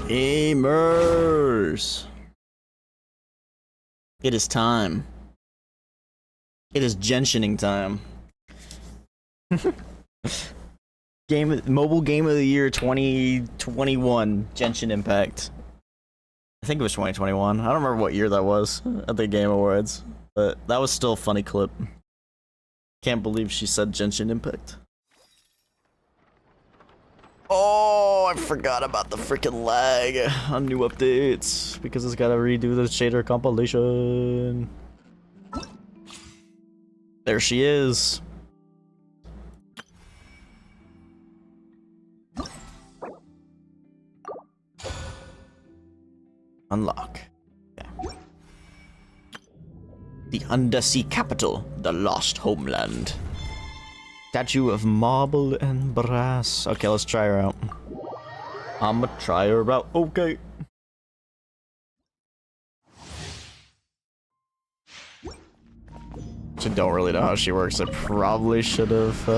Gamers! It is time. It is Genshining time. Mobile Game of the Year 2021 Genshin Impact. I think it was 2021. I don't remember what year that was at the Game Awards, but that was still a funny clip. Can't believe she said Genshin Impact. Oh, I forgot about the freaking lag on new updates because it's gotta redo the shader compilation. There she is. Unlock. Okay. The undersea capital, the lost homeland. Statue of marble and brass. Okay, let's try her out. I'ma try her out. Okay. I don't really know how she works. I probably should have.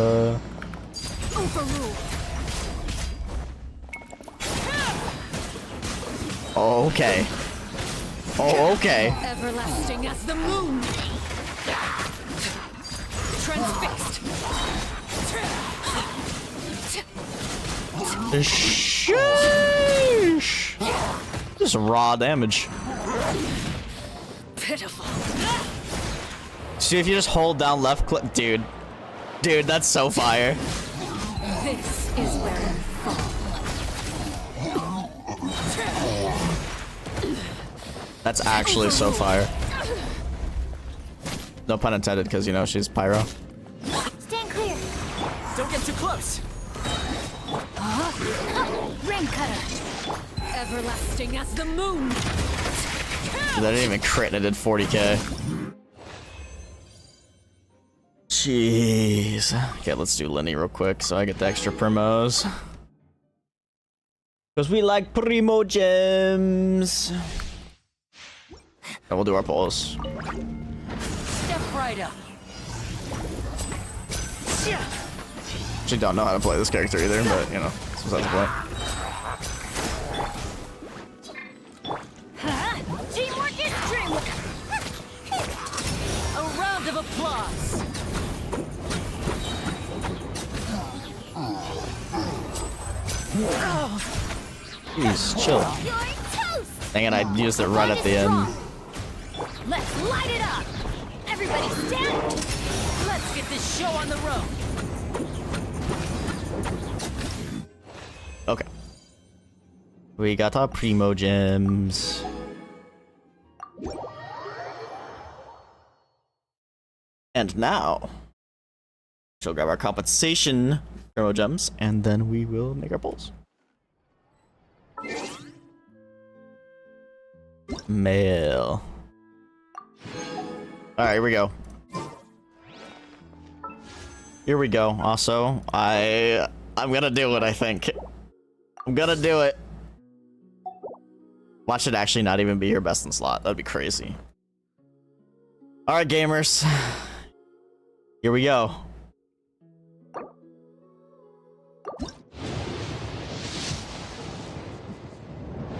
Oh, okay. Oh, okay. Everlasting as the moon. Transfixed. Sheesh. Just raw damage. Pitiful. See if you just hold down left click, dude. Dude, that's so fire. This is where you fall. That's actually so fire. No pun intended, because you know she's pyro. Stand clear. Don't get too close. Rain cutter. Everlasting as the moon. Dude, that didn't even crit and it did 40k. Jeez. Okay, let's do Lenny real quick so I get the extra primos. Because we like primo gems. And we'll do our pulls. Step right up. Actually don't know how to play this character either, but you know, that's besides the point. Teamwork is dreamwork. A round of applause. Jeez, chill. You're toast. Dang it, I used it right at the end. Let's light it up. Everybody stand. Let's get this show on the road. Okay. We got our primo gems. And now, she'll grab our compensation primo gems, and then we will make our pulls. Mail. Alright, here we go. Here we go. Also, I'm gonna do it, I think. I'm gonna do it. Watch it actually not even be your best in slot. That'd be crazy. Alright, gamers. Here we go.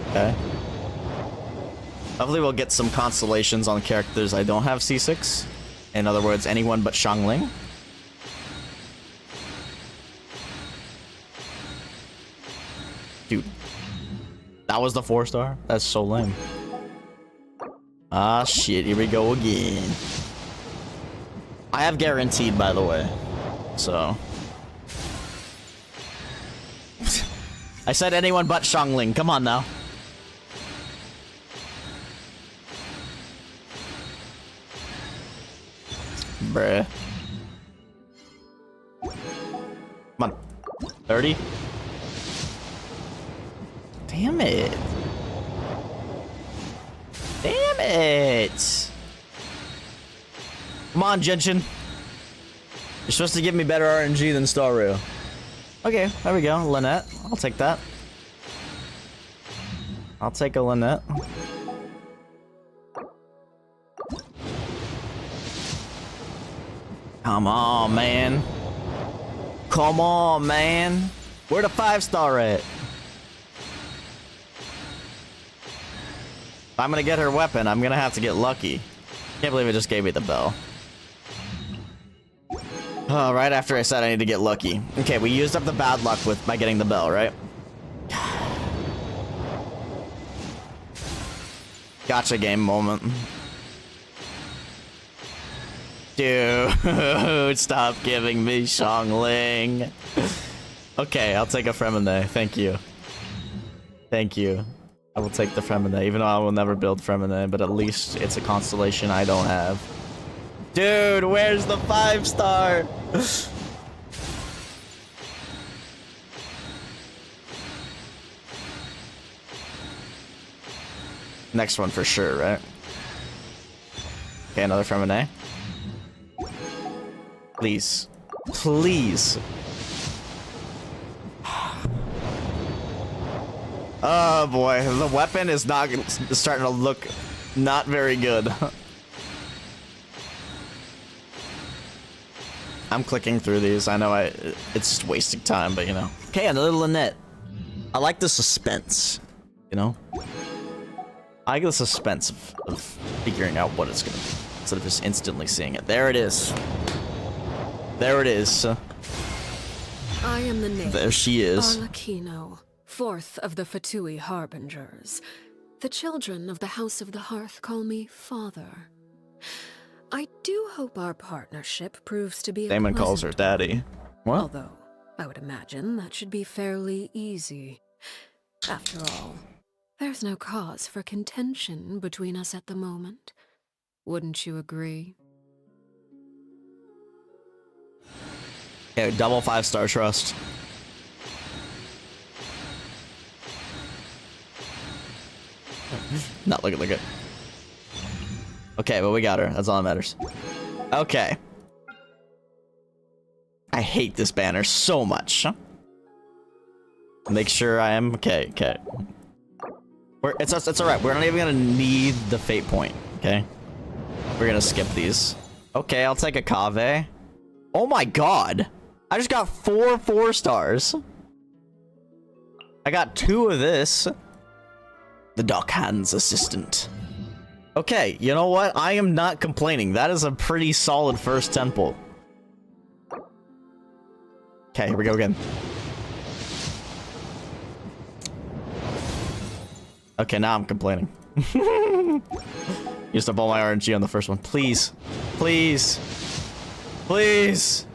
Okay. Hopefully we'll get some constellations on characters I don't have C6. In other words, anyone but Xiangling. Dude. That was the 4-star? That's so lame. Ah, shit. Here we go again. I have guaranteed, by the way. So. I said anyone but Xiangling. Come on now. Bruh. Come on. 30? Damn it. Damn it. Come on, Genshin. You're supposed to give me better RNG than Staryu. Okay, there we go. Lynette. I'll take that. I'll take a Lynette. Come on, man. Come on, man. Where the 5-star at? If I'm gonna get her weapon, I'm gonna have to get lucky. Can't believe it just gave me the bell. Oh, right after I said I need to get lucky. Okay, we used up the bad luck by getting the bell, right? Gotcha game moment. Dude, stop giving me Xiangling. Okay, I'll take a Fremine. Thank you. Thank you. I will take the Fremine, even though I will never build Fremine, but at least it's a constellation I don't have. Dude, where's the 5-star? Next one for sure, right? Okay, another Fremine. Please. Please. Oh boy, the weapon is not starting to look not very good. I'm clicking through these. I know it's just wasting time, but you know. Okay, another Lynette. I like the suspense, you know? I like the suspense of figuring out what it's gonna be, instead of just instantly seeing it. There it is. There it is. I am the name. There she is. Arlecchino, fourth of the Fatui Harbingers. The children of the House of the Hearth call me Father. I do hope our partnership proves to be a Damon calls her pleasant daddy. What? Although, I would imagine that should be fairly easy. After all, there's no cause for contention between us at the moment. Wouldn't you agree? Yeah, double 5-star trust. Not looking like it. Okay, but we got her. That's all that matters. Okay. I hate this banner so much. Make sure I am okay. Okay. It's all right. We're not even gonna need the fate point. Okay. We're gonna skip these. Okay, I'll take a Kave. Oh my god! I just got 4 4-stars. I got 2 of this. The Dock Hand's assistant. Okay, you know what? I am not complaining. That is a pretty solid first temple. Okay, here we go again. Okay, now I'm complaining. Used up all my RNG on the first one. Please. Please. Please.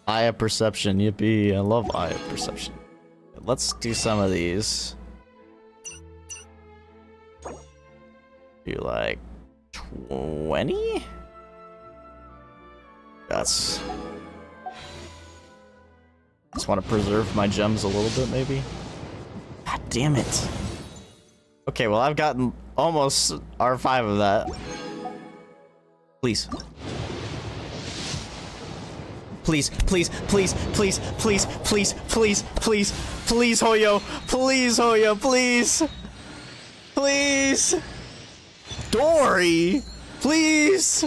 Eye of Perception. Yippee. I love Eye of Perception. Let's do some of these. Do like 20? That's... Just want to preserve my gems a little bit, maybe? God damn it. Okay, well, I've gotten almost R5 of that. Please. Please, please, please, please, please, please, please, please, please, Hoyo. Please, Hoyo, please. Please. Dory, please.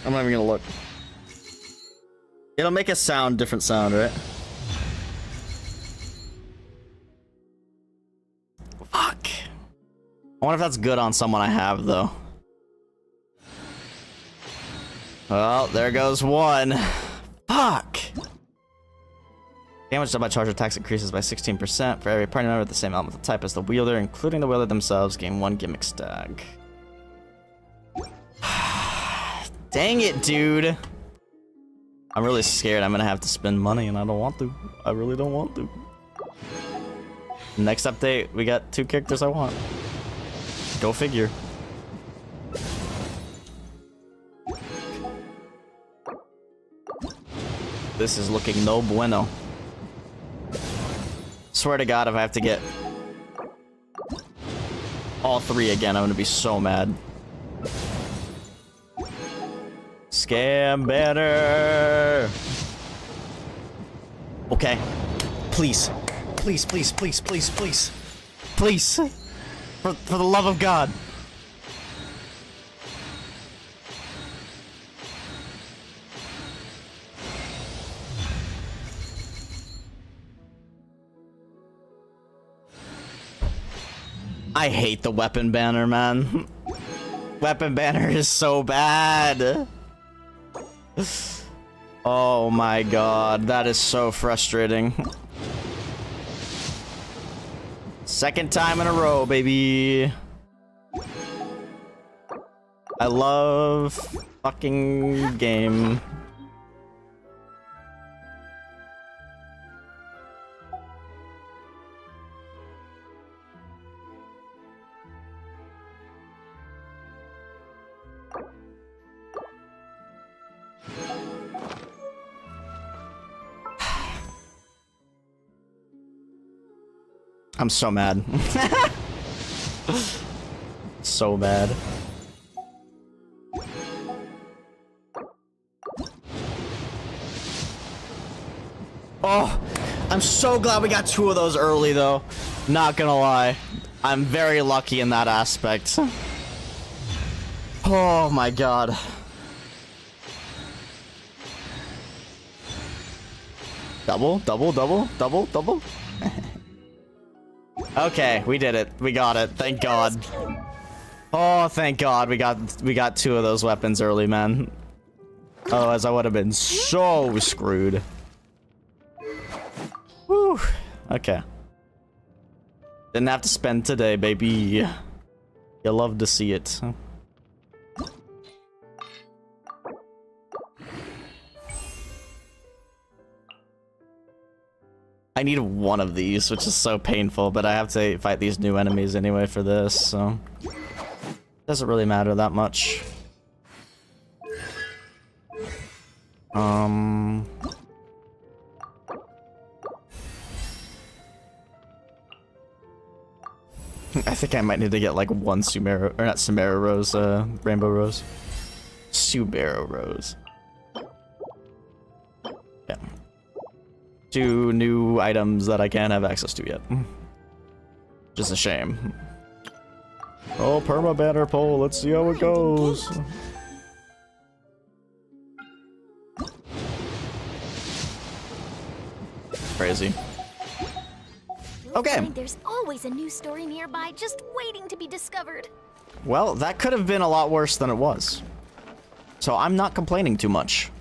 I'm not even gonna look. It'll make a sound, different sound, right? Fuck. I wonder if that's good on someone I have, though. Well, there goes one. Fuck. Damage done by charge attacks increases by 16% for every party member with the same elemental type as the wielder, including the wielder themselves. Gain 1 gimmick stag. Dang it, dude. I'm really scared I'm gonna have to spend money, and I don't want to. I really don't want to. Next update, we got 2 characters I want. Go figure. This is looking no bueno. Swear to God, if I have to get all 3 again, I'm gonna be so mad. Scam banner. Okay. Please. Please, please, please, please, please. Please. For the love of God. I hate the weapon banner, man. Weapon banner is so bad. Oh my god, that is so frustrating. Second time in a row, baby. I love fucking game. I'm so mad. So bad. Oh, I'm so glad we got 2 of those early, though. Not gonna lie. I'm very lucky in that aspect. Oh my god. Double, double, double, double, double. Okay, we did it. We got it. Thank God. Oh, thank God. We got 2 of those weapons early, man. Otherwise, I would have been so screwed. Whew. Okay. Didn't have to spend today, baby. You'll love to see it. I need 1 of these, which is so painful, but I have to fight these new enemies anyway for this, so... Doesn't really matter that much. I think I might need to get like 1 Sumeru, or not Sumeru Rose, Rainbow Rose. Sumeru Rose. Yeah. 2 new items that I can't have access to yet. Just a shame. Oh, perma banner pole. Let's see how it goes. Crazy. Okay. There's always a new story nearby just waiting to be discovered. Well, that could have been a lot worse than it was. So I'm not complaining too much.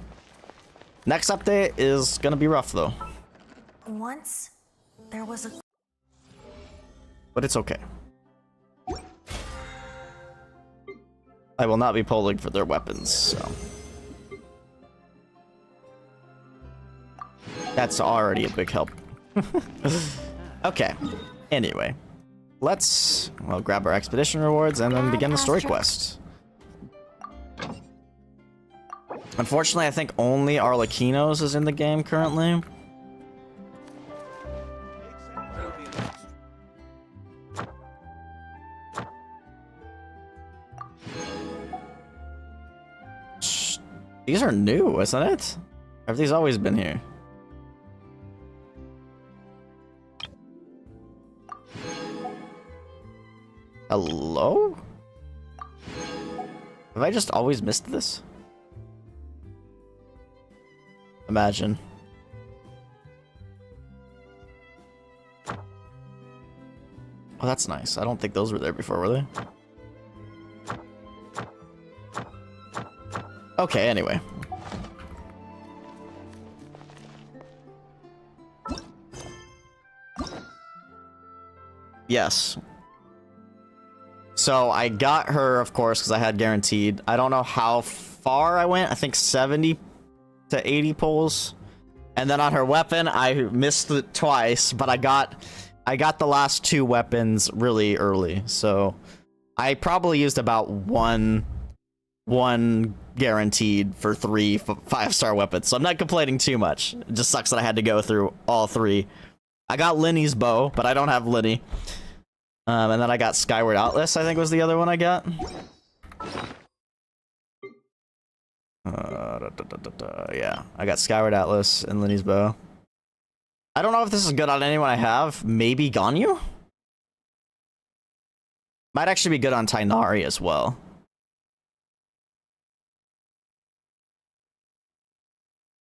Next update is gonna be rough though. Once there was a... But it's okay. I will not be polling for their weapons, so... That's already a big help. Okay. Anyway. Let's, well, grab our expedition rewards and then begin the story quest. Unfortunately, I think only Arlecchino's is in the game currently. These are new, isn't it? Have these always been here? Hello? Have I just always missed this? Imagine. Oh, that's nice. I don't think those were there before, were they? Okay, anyway. Yes. So I got her, of course, because I had guaranteed. I don't know how far I went. I think 70 to 80 pulls. And then on her weapon, I missed it twice, but I got the last 2 weapons really early. So I probably used about one guaranteed for 3 5-star weapons. So I'm not complaining too much. It just sucks that I had to go through all 3. I got Linny's bow, but I don't have Linny. And then I got Skyward Atlas, I think was the other one I got. Yeah, I got Skyward Atlas and Linny's bow. I don't know if this is good on anyone I have. Maybe Ganyu? Might actually be good on Tainari as well.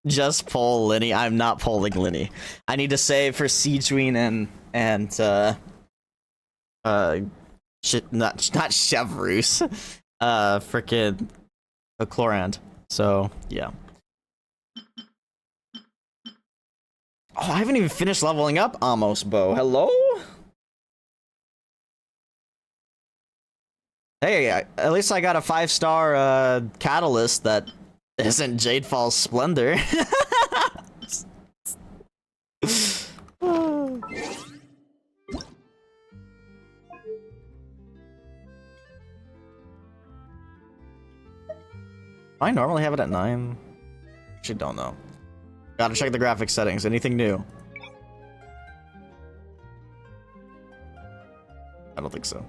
Just pull Linny. I'm not pulling Linny. I need to save for Siegeween and not Chevrouse. Frickin' a Chlorand. So yeah. Oh, I haven't even finished leveling up almost, Bo. Hello? Hey, at least I got a 5-star catalyst that isn't Jadefall's Splendor. I normally have it at 9. Actually, don't know. Gotta check the graphics settings. Anything new? I don't think so.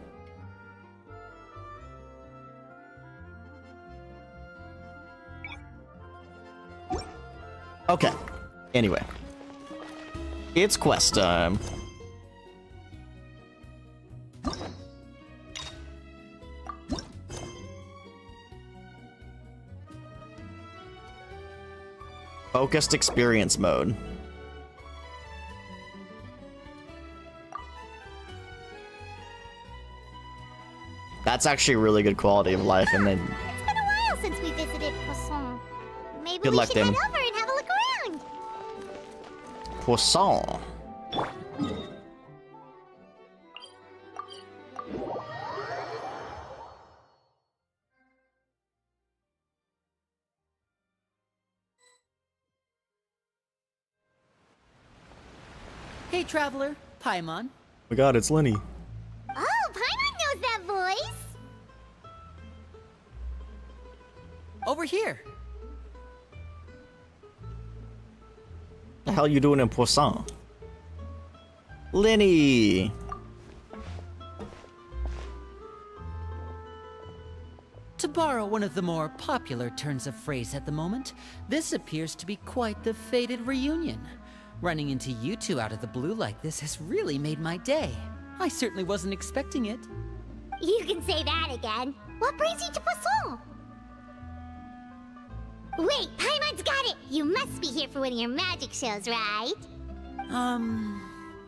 Okay. Anyway. It's quest time. Focused experience mode. That's actually really good quality of life, and then It's been a while since we visited Poisson. Maybe Good we luck, should Damon. head over and have a look around. Poisson. Hey, traveler. Paimon. My god, it's Lenny. Oh, Paimon knows that voice. Over here. The hell you doing in Poisson? Lenny! To borrow one of the more popular turns of phrase at the moment, this appears to be quite the fated reunion. Running into you two out of the blue like this has really made my day. I certainly wasn't expecting it. You can say that again. What brings you to Poisson? Wait, Paimon's got it! You must be here for one of your magic shows, right?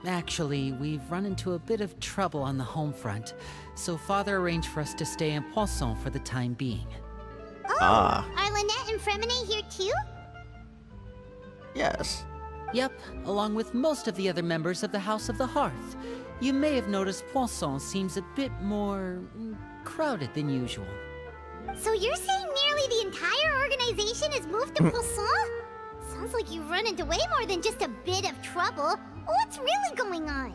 Actually, we've run into a bit of trouble on the home front, so Father arranged for us to stay in Poisson for the time being. Oh, are Lynette and Fremine here too? Yes. Yep, along with most of the other members of the House of the Hearth. You may have noticed Poisson seems a bit more crowded than usual. So you're saying nearly the entire organization has moved to Poisson? Sounds like you've run into way more than just a bit of trouble. What's really going on?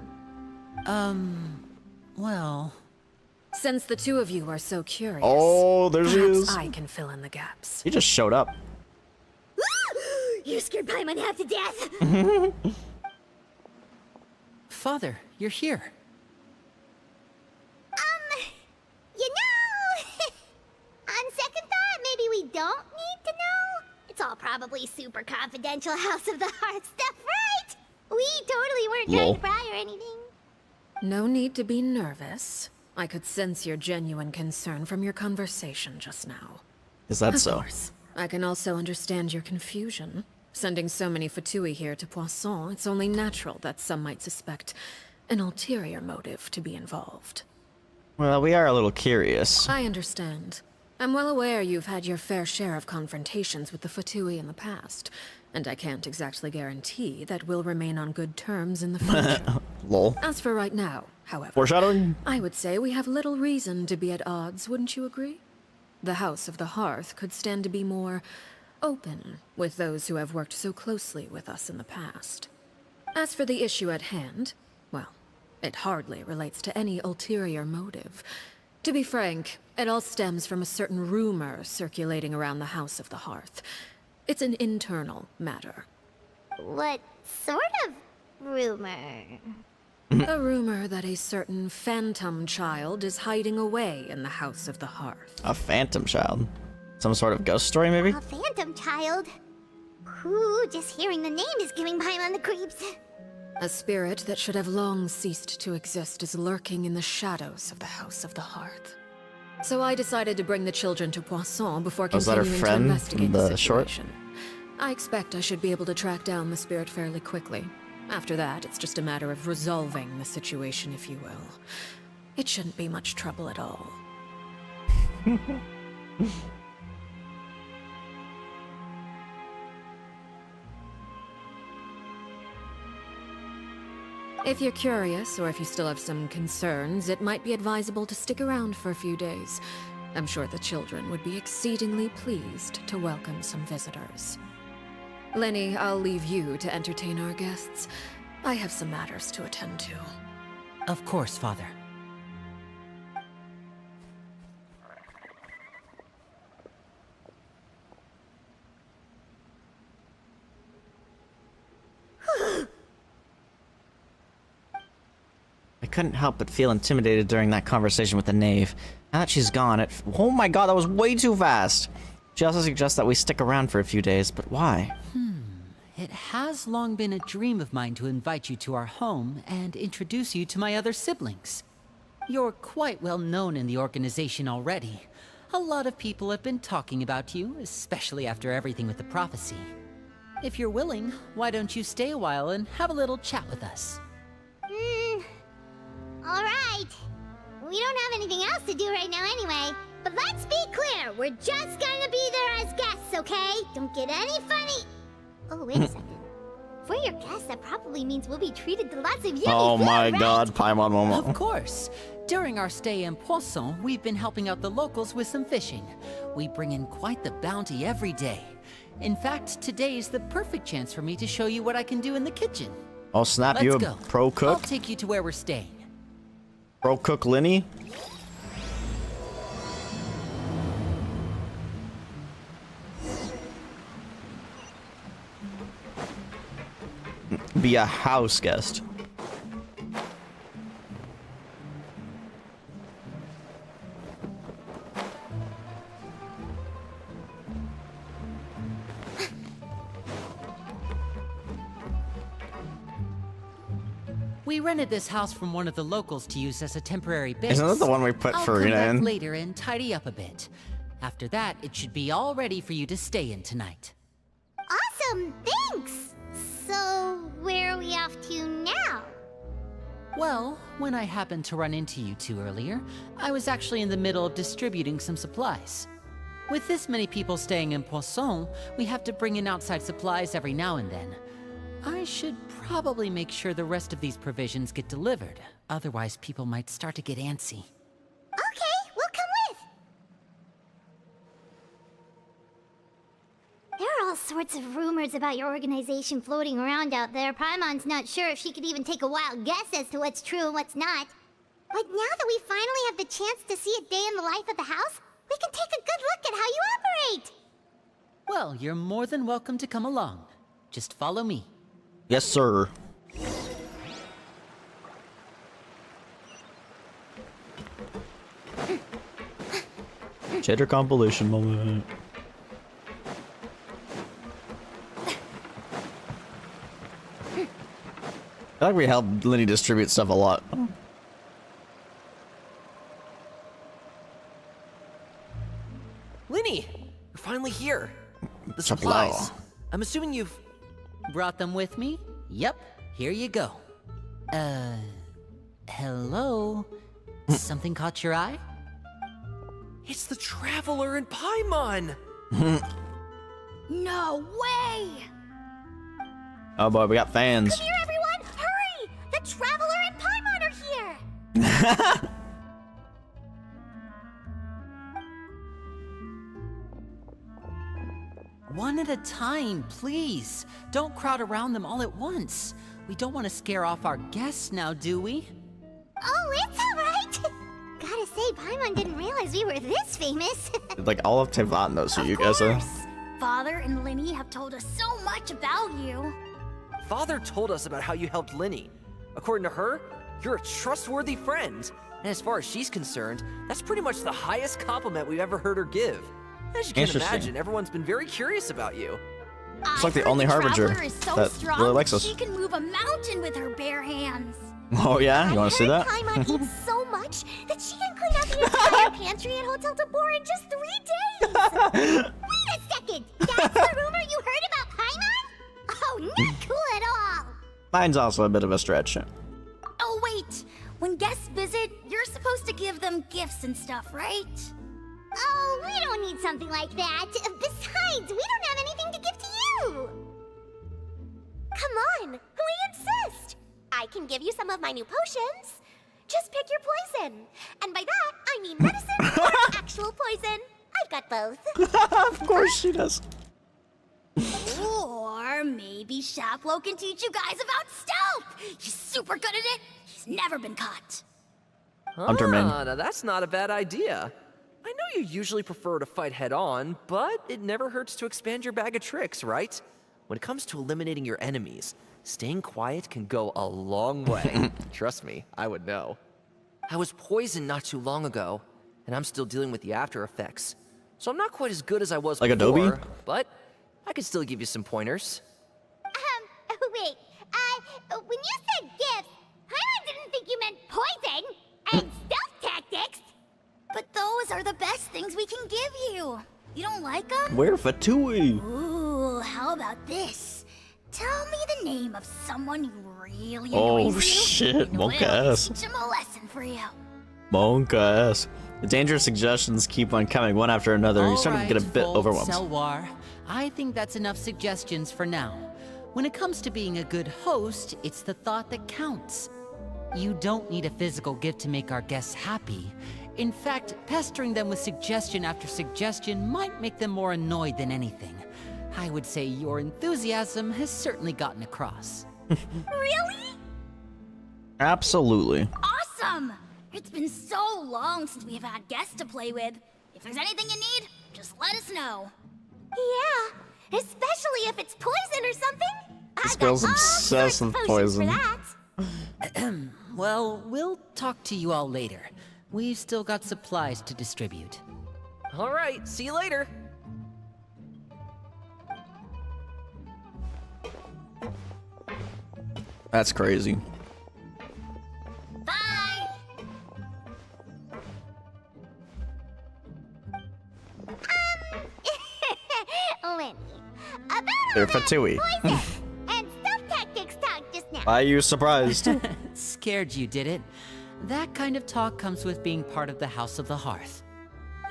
Well... Since the two of you are so curious, Oh, there she perhaps is. I can fill in the gaps. He just showed up. You scared Paimon half to death! Father, you're here. You know, on second thought, maybe we don't need to know. It's all probably super confidential House of the Hearth stuff, right? We totally weren't trying Lol. to pry or anything. No need to be nervous. I could sense your genuine concern from your conversation just now. Is that Of so? course. I can also understand your confusion. Sending so many Fatui here to Poisson, it's only natural that some might suspect an ulterior motive to be involved. Well, we are a little curious. I understand. I'm well aware you've had your fair share of confrontations with the Fatui in the past, and I can't exactly guarantee that we'll remain on good terms in the future. Lol. As for right now, however, Foreshadowing? I would say we have little reason to be at odds, wouldn't you agree? The House of the Hearth could stand to be more open with those who have worked so closely with us in the past. As for the issue at hand, well, it hardly relates to any ulterior motive. To be frank, it all stems from a certain rumor circulating around the House of the Hearth. It's an internal matter. What sort of rumor? A rumor that a certain phantom child is hiding away in the House of the Hearth. A phantom child. Some sort of ghost story, maybe? A phantom child? Ooh, just hearing the name is giving Paimon the creeps. A spirit that should have long ceased to exist is lurking in the shadows of the House of the Hearth. So I decided to bring the children to Poisson before Was that her continuing to friend investigate in the the short? situation. I expect I should be able to track down the spirit fairly quickly. After that, it's just a matter of resolving the situation, if you will. It shouldn't be much trouble at all. If you're curious, or if you still have some concerns, it might be advisable to stick around for a few days. I'm sure the children would be exceedingly pleased to welcome some visitors. Lenny, I'll leave you to entertain our guests. I have some matters to attend to. Of course, Father. I couldn't help but feel intimidated during that conversation with the knave. Now that she's gone, oh my god, that was way too fast! She also suggests that we stick around for a few days, but why? It has long been a dream of mine to invite you to our home and introduce you to my other siblings. You're quite well known in the organization already. A lot of people have been talking about you, especially after everything with the prophecy. If you're willing, why don't you stay a while and have a little chat with us? Alright. We don't have anything else to do right now anyway. But let's be clear, we're just gonna be there as guests, okay? Don't get any funny. Oh, wait a second. For your guests, that probably means we'll be treated to lots of yummy Oh food, my right? god, Paimon moment. Of course. During our stay in Poisson, we've been helping out the locals with some fishing. We bring in quite the bounty every day. In fact, today is the perfect chance for me to show you what I can do in the kitchen. Oh snap, Let's you a go. pro I'll cook? take you to where we're staying. Pro cook Linny? Be a house guest. We rented this house from one of the locals to use as a temporary base. Isn't that the one we put I'll come Farina back in? later and tidy up a bit. After that, it should be all ready for you to stay in tonight. Awesome, thanks! So, where are we off to now? Well, when I happened to run into you two earlier, I was actually in the middle of distributing some supplies. With this many people staying in Poisson, we have to bring in outside supplies every now and then. I should probably make sure the rest of these provisions get delivered. Otherwise, people might start to get antsy. Okay, we'll come with. There are all sorts of rumors about your organization floating around out there. Paimon's not sure if she could even take a wild guess as to what's true and what's not. But now that we finally have the chance to see a day in the life of the house, we can take a good look at how you operate. Well, you're more than welcome to come along. Just follow me. Yes, sir. Cheddar compilation moment. I feel like we helped Linny distribute stuff a lot. Linny, you're finally here. The Chapeau. supplies. I'm assuming you've... Brought them with me? Yep, here you go. Hello? Something caught your eye? It's the Traveler in Paimon! No way! Oh boy, we got fans. Come here, everyone! Hurry! The Traveler and Paimon are here! One at a time, please. Don't crowd around them all at once. We don't want to scare off our guests now, do we? Oh, it's alright! Gotta say, Paimon didn't realize we were this famous. Like all of Taiwan knows who you guys are. Father and Linny have told us so much about you. Father told us about how you helped Linny. According to her, you're a trustworthy friend. And as far as she's concerned, that's pretty much the highest compliment we've ever heard her give. As you can Interesting. imagine, everyone's been very curious about you. It's like the only harbinger that really likes us. She can move a mountain with her bare hands. Oh yeah, you want to see that? Paimon eats so much that she can clean out the entire pantry at Hotel Tabor in just 3 days. Wait a second! That's the rumor you heard about Paimon? Oh, not cool at all. Mine's also a bit of a stretch. Oh wait, when guests visit, you're supposed supposed to give them gifts and stuff, right? Oh, we don't need something like that. Besides, we don't have anything to give to you. Come on, we insist. I can give you some of my new potions. Just pick your poison. And by that, I mean medicine or actual poison. I've got both. Of course she does. Or maybe Shaplo can teach you guys about stealth. He's super good at it. He's never been caught. Hunterman. Now that's not a bad idea. I know you usually prefer to fight head-on, but it never hurts to expand your bag of tricks, right? When it comes to eliminating your enemies, staying quiet can go a long way. Trust me, I would know. I was poisoned not too long ago, and I'm still dealing with the after effects. So I'm not quite as good as I was Like before, Adobe? but I can still give you some pointers. Wait, when you said gifts, Paimon didn't think you meant poison and stealth tactics. But those are the best things we can give you. You don't like them? Where Fatui? Ooh, how about this? Tell me the name of someone who really Oh, annoys you. shit, and monk we'll ass. teach him a lesson for you. Monk ass. The dangerous suggestions keep on coming one after another. You're starting to get a bit overwhelmed. Selwar, I think that's enough suggestions for now. When it comes to being a good host, it's the thought that counts. You don't need a physical gift to make our guests happy. In fact, pestering them with suggestion after suggestion might make them more annoyed than anything. I would say your enthusiasm has certainly gotten across. Really? Absolutely. Awesome! It's been so long since we've had guests to play with. If there's anything you need, just let us know. Yeah, especially if it's poison or something. This I've got girl's all obsessed sorts of with potions for poison. that. Well, we'll talk to you all later. We've still got supplies to distribute. All right, see you later. That's crazy. Bye! Lenny, about They're all that Fatui. poison and stealth tactics talk just now. Are you surprised? Scared you, did it? That kind of talk comes with being part of the House of the Hearth.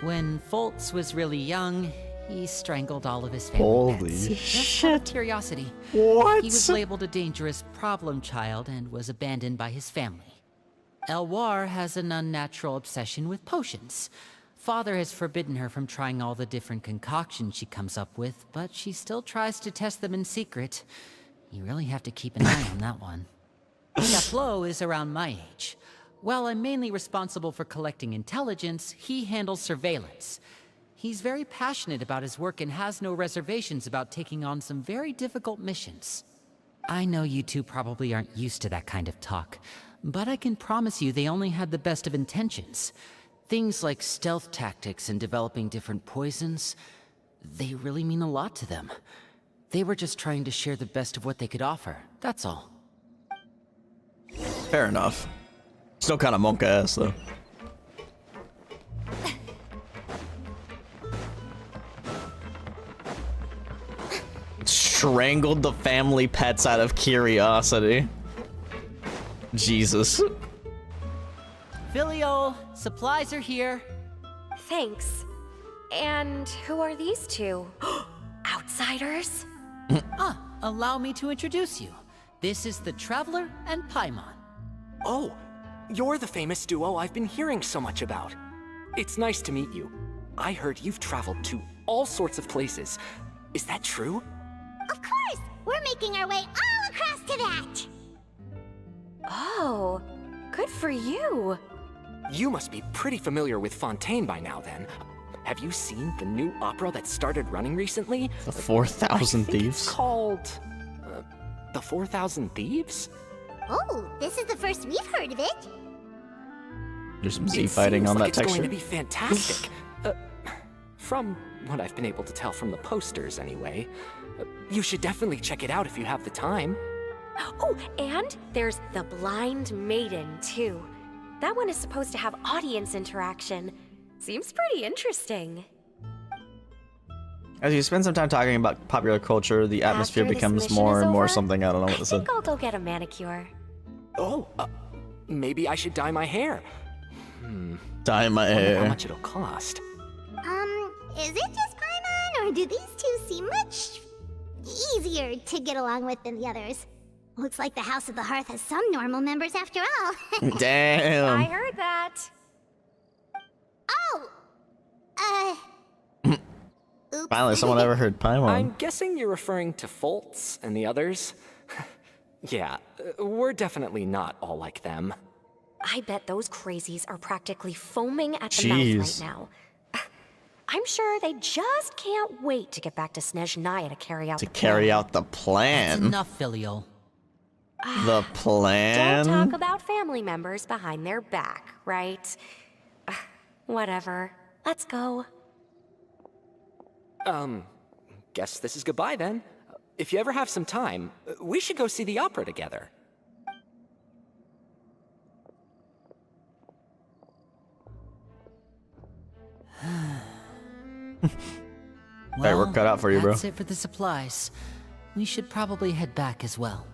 When Foltz was really young, he strangled all of his family Holy pets. Just out of shit. curiosity. What? He was labeled a dangerous problem child and was abandoned by his family. Elwar has an unnatural obsession with potions. Father has forbidden her from trying all the different concoctions she comes up with, but she still tries to test them in secret. You really have to keep an eye on that one. Chaplo is around my age. While I'm mainly responsible for collecting intelligence, he handles surveillance. He's very passionate about his work and has no reservations about taking on some very difficult missions. I know you two probably aren't used to that kind of talk, but I can promise you they only had the best of intentions. Things like stealth tactics and developing different poisons, they really mean a lot to them. They were just trying to share the best of what they could offer, that's all. Fair enough. Still kind of monk ass though. Strangled the family pets out of curiosity. Jesus. Filiol, supplies are here. Thanks. And who are these two? Outsiders? Allow me to introduce you. This is the Traveler and Paimon. Oh, you're the famous duo I've been hearing so much about. It's nice to meet you. I heard you've traveled to all sorts of places. Is that true? Of course, we're making our way all across to that. Oh, good for you. You must be pretty familiar with Fontaine by now then. Have you seen the new opera that started running recently? The 4,000 I think Thieves. It's called... The 4,000 Thieves? Oh, this is the first we've heard of it. There's some Z It fighting seems on like that it's going texture. to be fantastic. From what I've been able to tell from the posters, anyway. You should definitely check it out if you have the time. Oh, and there's the Blind Maiden, too. That one is supposed to have audience interaction. Seems pretty interesting. As you spend some time talking about popular culture, the atmosphere After this becomes mission more is and more over, something. I don't know what I this is. think I'll go get a manicure. Oh, maybe I should dye my hair. Dye my Wonder how hair. much it'll cost. Is it just Paimon, or do these two seem much easier to get along with than the others? Looks like the House of the Hearth has some normal members after all. I Damn. heard that. Oh! Oops. Finally, someone ever heard Paimon. I'm guessing you're referring to Foltz and the others? Yeah, we're definitely not all like them. I bet those crazies are practically foaming at the Jeez. mouth right now. I'm sure they just can't wait to get back to Snezhnaya to carry out To the carry plan. out the plan. Enough, filial. The plan. Don't talk about family members behind their back, right? Whatever. Let's go. Guess this is goodbye then. If you ever have some time, we should go see the opera together. Alright, we're cut out for you, bro. That's it for the supplies. We should probably head back as well.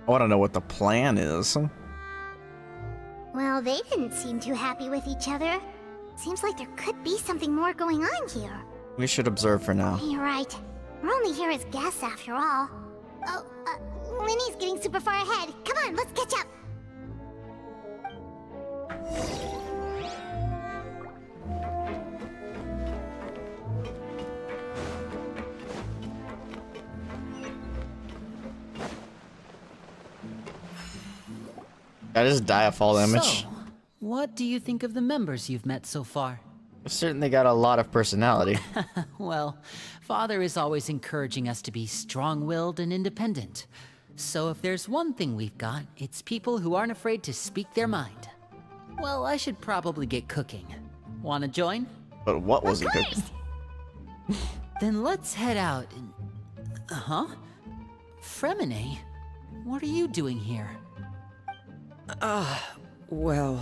I want to know what the plan is. Well, they didn't seem too happy with each other. Seems like there could be something more going on here. We should observe for now. You're right. We're only here as guests after all. Oh, Linny's getting super far ahead. Come on, let's catch up. That is die of fall damage. So, what do you think of the members you've met so far? Certainly got a lot of personality. Well, Father is always encouraging us to be strong-willed and independent. So if there's one thing we've got, it's people who aren't afraid to speak their mind. Well, I should probably get cooking. Wanna join? But what was he cooking? Then let's head out and... Huh? Fremine? What are you doing here? Well,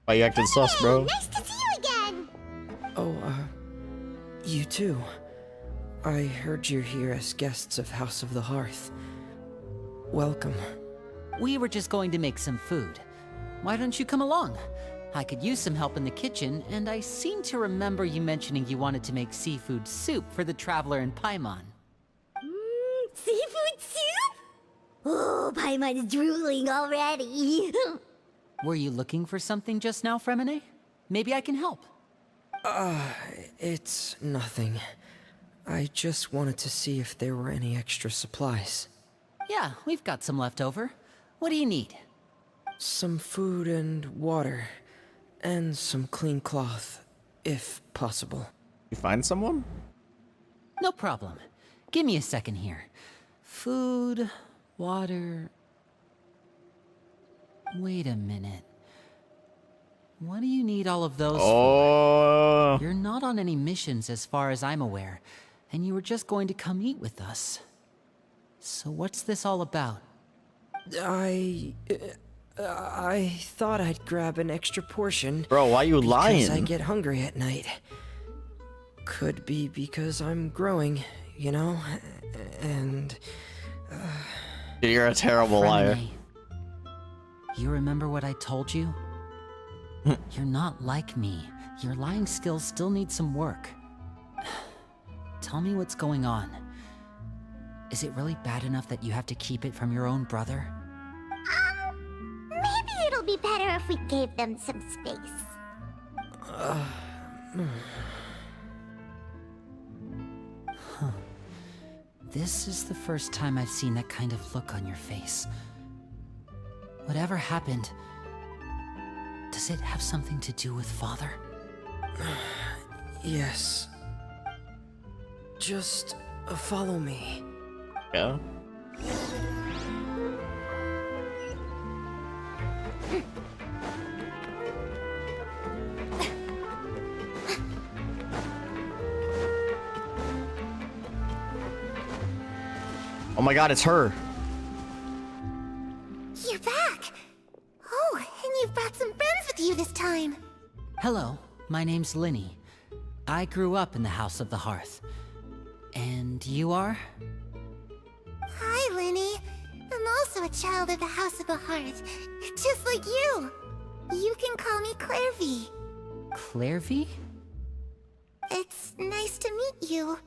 Why you acting sus, bro? Nice to see you again. you too. I heard you're here as guests of House of the Hearth. Welcome. We were just going to make some food. Why don't you come along? I could use some help in the kitchen, and I seem to remember you mentioning you wanted to make seafood soup for the traveler in Paimon. Seafood soup? Oh, Paimon's drooling already. Were you looking for something just now, Fremine? Maybe I can help. It's nothing. I just wanted to see if there were any extra supplies. Yeah, we've got some left over. What do you need? Some food and water. And some clean cloth, if possible. You find someone? No problem. Give me a second here. Food, water... Wait a minute. What do you need all of those Oh. for? You're not on any missions as far as I'm aware, and you were just going to come eat with us. So what's this all about? I thought I'd grab an extra portion. Bro, why you lying? Because I get hungry at night. Could be because I'm growing, you know? And... Dude, you're a terrible liar. Fremine, you remember what I told you? You're not like me. Your lying skills still need some work. Tell me what's going on. Is it really bad enough that you have to keep it from your own brother? Maybe it'll be better if we gave them some space. This is the first time I've seen that kind of look on your face. Whatever happened, does it have something to do with Father? yes. Just follow me. Yeah. Oh my god, it's her. You're back. Oh, and you've brought some friends with you this time. Hello, my name's Linny. I grew up in the House of the Hearth. And you are? Hi, Linny. I'm also a child of the House of the Heart, just like you. You can call me Clairvy. Clairvy? It's nice to meet you.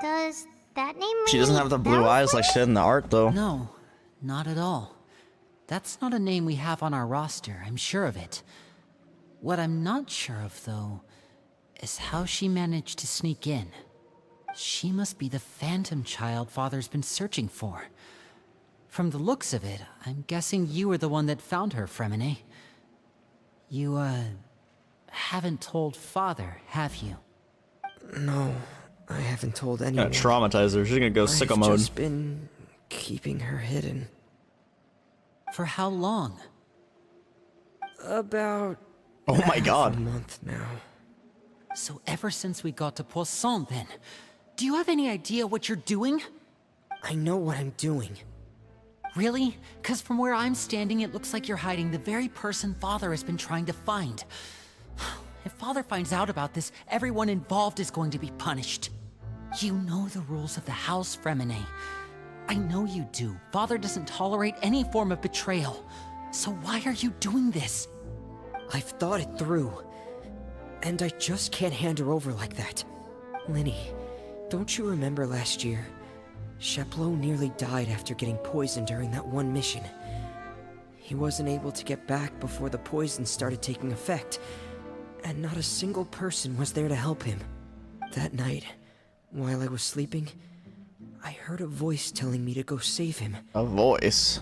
Does that name She doesn't have the blue eyes like she did in the art, though. No, not at all. That's not a name we have on our roster, I'm sure of it. What I'm not sure of, though, is how she managed to sneak in. She must be the phantom child Father's been searching for. From the looks of it, I'm guessing you were the one that found her, Fremine. You, haven't told Father, have you? No, I haven't told Gonna anyone. traumatize her. She's gonna go sicko I've mode. just been keeping her hidden. For how long? About Oh my half god. a month now. So ever since we got to Poisson, then, do you have any idea what you're doing? I know what I'm doing. Really? 'Cause from where I'm standing, it looks like you're hiding the very person Father has been trying to find. If Father finds out about this, everyone involved is going to be punished. You know the rules of the house, Fremine. I know you do. Father doesn't tolerate any form of betrayal. So why are you doing this? I've thought it through. And I just can't hand her over like that. Linny, don't you remember last year? Sheplo nearly died after getting poisoned during that one mission. He wasn't able to get back before the poison started taking effect, and not a single person was there to help him. That night, while I was sleeping, I heard a voice telling me to go save him. A voice.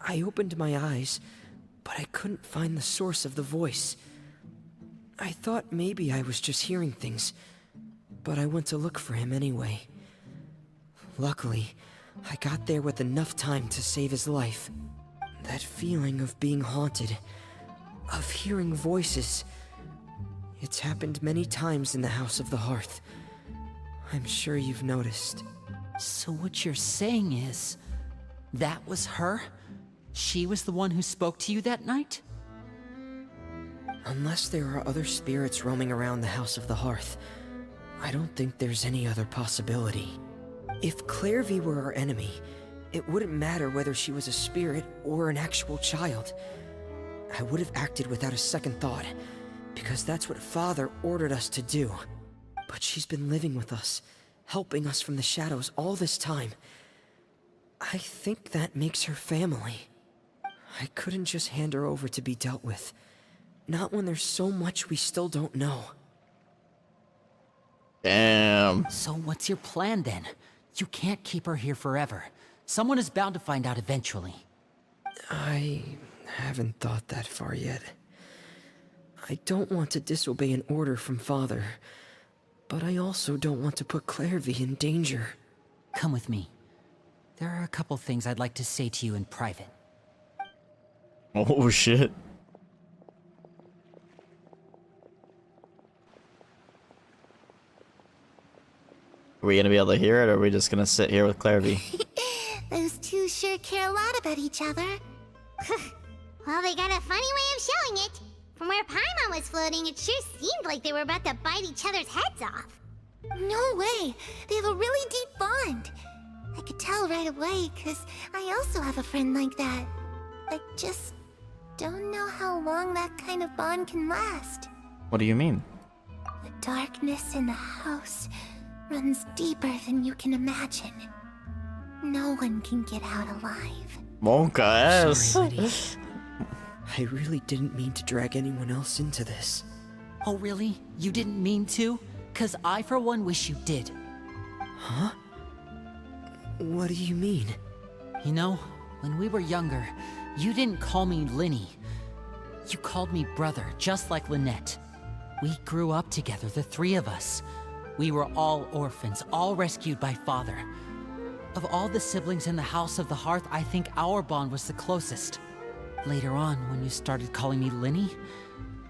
I opened my eyes, but I couldn't find the source of the voice. I thought maybe I was just hearing things, but I went to look for him anyway. Luckily, I got there with enough time to save his life. That feeling of being haunted, of hearing voices, it's happened many times in the House of the Hearth. I'm sure you've noticed. So what you're saying is, that was her? She was the one who spoke to you that night? Unless there are other spirits roaming around the House of the Hearth, I don't think there's any other possibility. If Clairvy were our enemy, it wouldn't matter whether she was a spirit or an actual child. I would have acted without a second thought, because that's what Father ordered us to do. But she's been living with us, helping us from the shadows all this time. I think that makes her family. I couldn't just hand her over to be dealt with. Not when there's so much we still don't know. Damn. So what's your plan then? You can't keep her here forever. Someone is bound to find out eventually. I haven't thought that far yet. I don't want to disobey an order from Father, but I also don't want to put Clairvy in danger. Come with me. There are a couple things I'd like to say to you in private. Oh shit. Are we gonna be able to hear it, or are we just gonna sit here with Clairvy? Those two sure care a lot about each other. Well, they got a funny way of showing it. From where Paimon was floating, it sure seemed like they were about to bite each other's heads off. No way! They have a really deep bond. I could tell right away, because I also have a friend like that. I just don't know how long that kind of bond can last. What do you mean? The darkness in the house runs deeper than you can imagine. No one can get out alive. Monka ass. Sorry, Liddy. I really didn't mean to drag anyone else into this. Oh really? You didn't mean to? 'Cause I for one wish you did. Huh? What do you mean? You know, when we were younger, you didn't call me Linny. You called me brother, just like Lynette. We grew up together, the three of us. We were all orphans, all rescued by Father. Of all the siblings in the House of the Hearth, I think our bond was the closest. Later on, when you started calling me Linny,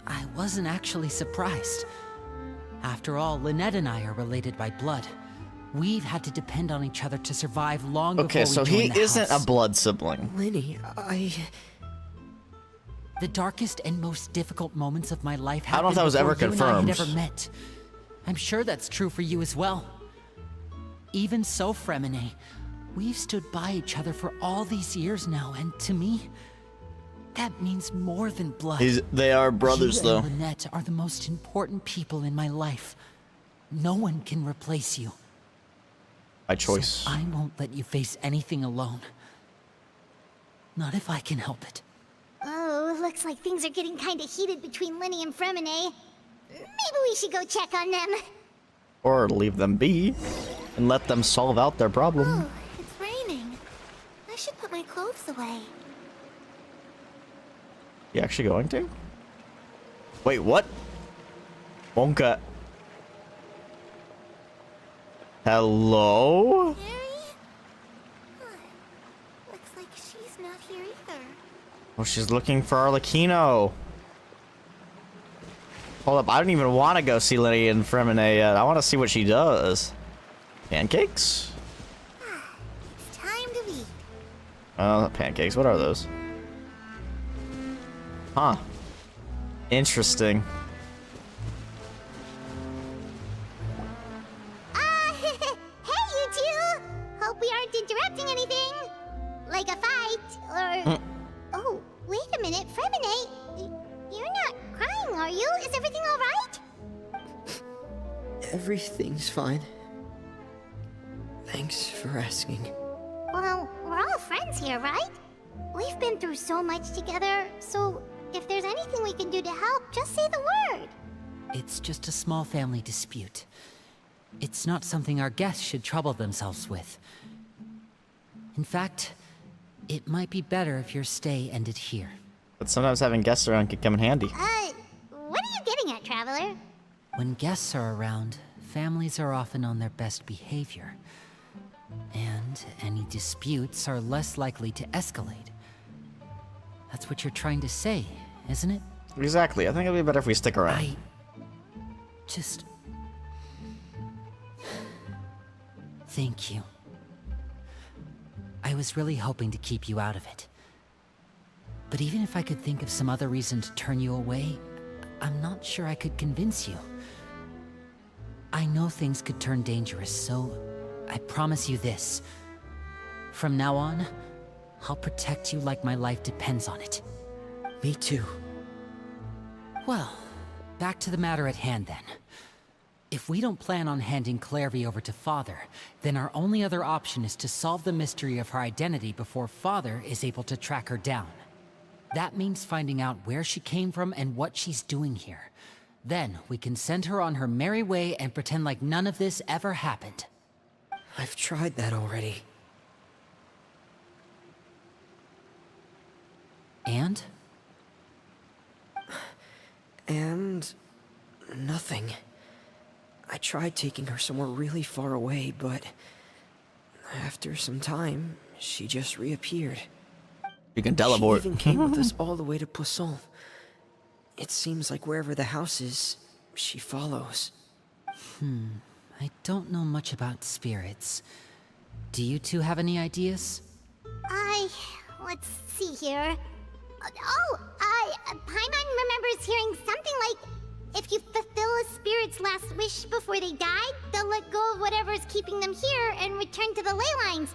I wasn't actually surprised. After all, Lynette and I are related by blood. We've had to depend on each other to survive long before Okay, we so joined he the isn't house. a blood sibling. Linny, The darkest and most difficult moments of my life I don't know if happened that was before ever you and I had confirmed. ever met. I'm sure that's true for you as well. Even so, Fremine, We've stood by each other for all these years now, and to me, that means more than blood. They are brothers, you though. and Lynette are the most important people in my life. No one can replace you. By choice. So I won't let you face anything alone. Not if I can help it. Oh, looks like things are getting kind of heated between Lenny and Fremine. Maybe we should go check on them. Or leave them be and let them solve out their problem. Oh, it's raining. I should put my clothes away. You actually going to? Wait, what? Wonka. Hello? Harry? Huh. Looks like she's not here either. Oh, she's looking for Arlecchino. Hold up, I don't even want to go see Lenny and Fremine yet. I want to see what she does. Pancakes? It's time to eat. Oh, pancakes. What are those? Huh. Interesting. Hey, you two! Hope we aren't interrupting anything. Like a fight, or... Oh, wait a minute, Fremine. You're not crying, are you? Is everything alright? Everything's fine. Thanks for asking. Well, we're all friends here, right? We've been through so much together, so if there's anything we can do to help, just say the word. It's just a small family dispute. It's not something our guests should trouble themselves with. In fact, it might be better if your stay ended here. But sometimes having guests around can come in handy. What are you getting at, Traveler? When guests are around, families are often on their best behavior. And any disputes are less likely to escalate. That's what you're trying to say, isn't it? Exactly. I think it'd be better if we stick around. I just... Thank you. I was really hoping to keep you out of it. But even if I could think of some other reason to turn you away, I'm not sure I could convince you. I know things could turn dangerous, so I promise you this. From now on, I'll protect you like my life depends on it. Me too. Well, back to the matter at hand then. If we don't plan on handing Clairvy over to Father, then our only other option is to solve the mystery of her identity before Father is able to track her down. That means finding out where she came from and what she's doing here. Then we can send her on her merry way and pretend like none of this ever happened. I've tried that already. And? And... nothing. I tried taking her somewhere really far away, but... after some time, she just reappeared. You can teleport. She even came with us all the way to Poisson. It seems like wherever the house is, she follows. I don't know much about spirits. Do you two have any ideas? Let's see here. Paimon remembers hearing something like, if you fulfill a spirit's last wish before they die, they'll let go of whatever's keeping them here and return to the ley lines.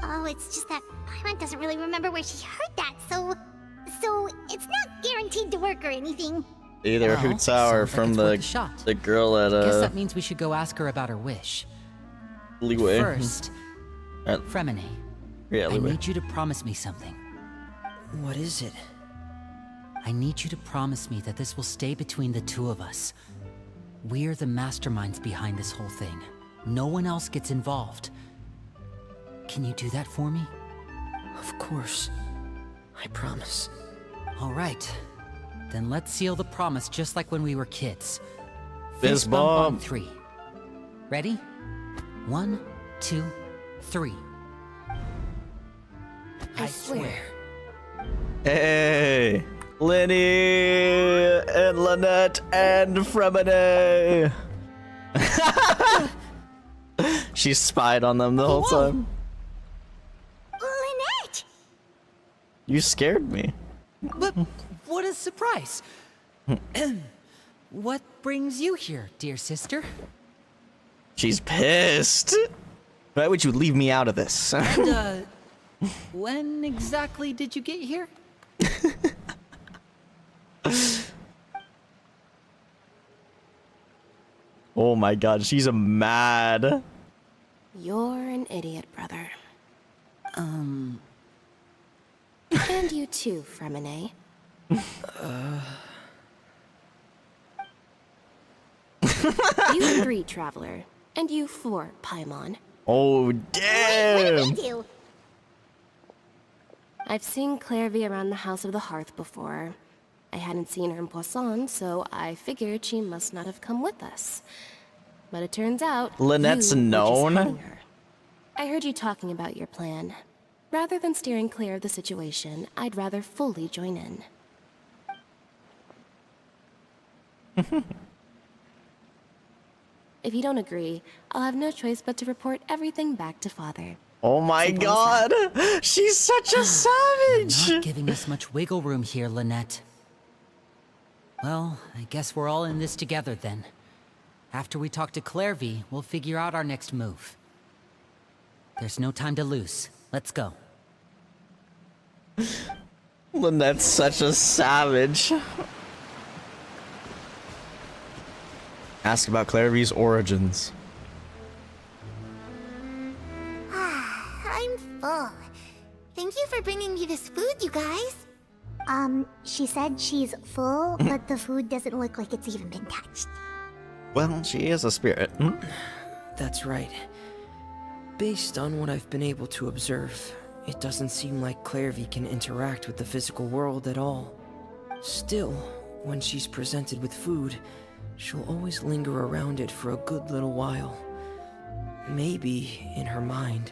Oh, it's just that Paimon doesn't really remember where she heard that, so it's not guaranteed to work or anything. Either Well, Hootao or sounds like from it's worth a shot. the girl at Guess that means we should go ask her about her wish. Leeway. First, Fremine, Yeah, I Leeway. need you to promise me something. What is it? I need you to promise me that this will stay between the two of us. We're the masterminds behind this whole thing. No one else gets involved. Can you do that for me? Of course. I promise. All right. Then let's seal the promise just like when we were kids. Fist bump on bump. 3. Ready? 1, 2, 3. I swear. Hey, Lenny and Lynette and Fremine. She spied on them the whole time. Lynette! You scared me. But what a surprise! What brings you here, dear sister? She's pissed. Why would you leave me out of this? And, when exactly did you get here? Oh my god, she's a mad. You're an idiot, brother. And you too, Fremine. You 3, Traveler. And you 4, Paimon. Oh What did damn! we do? I've seen Clairvy around the House of the Hearth before. I hadn't seen her in Poisson, so I figured she must not have come with us. But it turns out Lynette's you were just known? hiding her. I heard you talking about your plan. Rather than steering clear of the situation, I'd rather fully join in. If you don't agree, I'll have no choice but to report everything back to Father. Oh my Simple as god! She's such a savage! Not giving us much wiggle room here, Lynette. Well, I guess we're all in this together then. After we talk to Clairvy, we'll figure out our next move. There's no time to lose. Let's go. Lynette's such a savage. Ask about Clairvy's origins. I'm full. Thank you for bringing me this food, you guys. She said she's full, but the food doesn't look like it's even been touched. Well, she is a spirit. That's right. Based on what I've been able to observe, it doesn't seem like Clairvy can interact with the physical world at all. Still, when she's presented with food, she'll always linger around it for a good little while. Maybe, in her mind,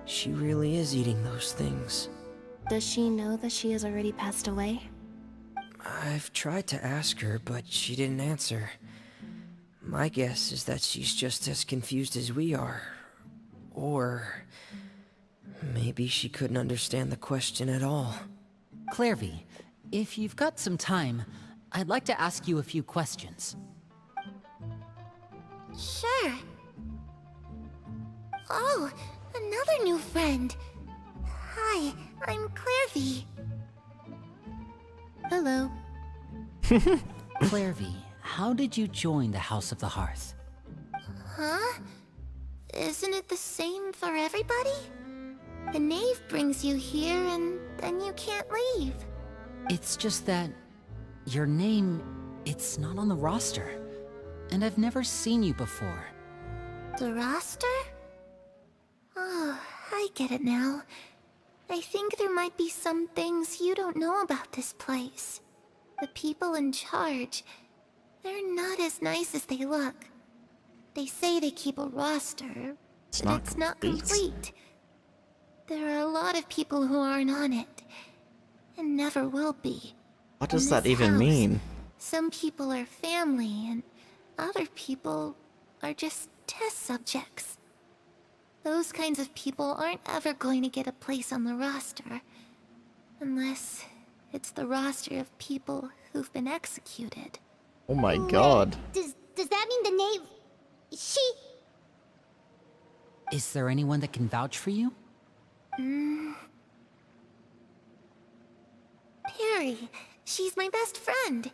she really is eating those things. Does she know that she has already passed away? I've tried to ask her, but she didn't answer. My guess is that she's just as confused as we are. Or maybe she couldn't understand the question at all. Clairvy, if you've got some time, I'd like to ask you a few questions. Sure. Oh, another new friend. Hi, I'm Clairvy. Hello. Clairvy, how did you join the House of the Hearth? Huh? Isn't it the same for everybody? The knave brings you here and then you can't leave. It's just that your name, it's not on the roster. And I've never seen you before. The roster? Oh, I get it now. I think there might be some things you don't know about this place. The people in charge, they're not as nice as they look. They say they keep a roster, but it's not complete. There are a lot of people who aren't on it, and never will be. What does In that this even house, mean? Some people are family, and other people are just test subjects. Those kinds of people aren't ever going to get a place on the roster. Unless it's the roster of people who've been executed. Oh my god. Does that mean the knave... She... Is there anyone that can vouch for you? Perry. She's my best friend.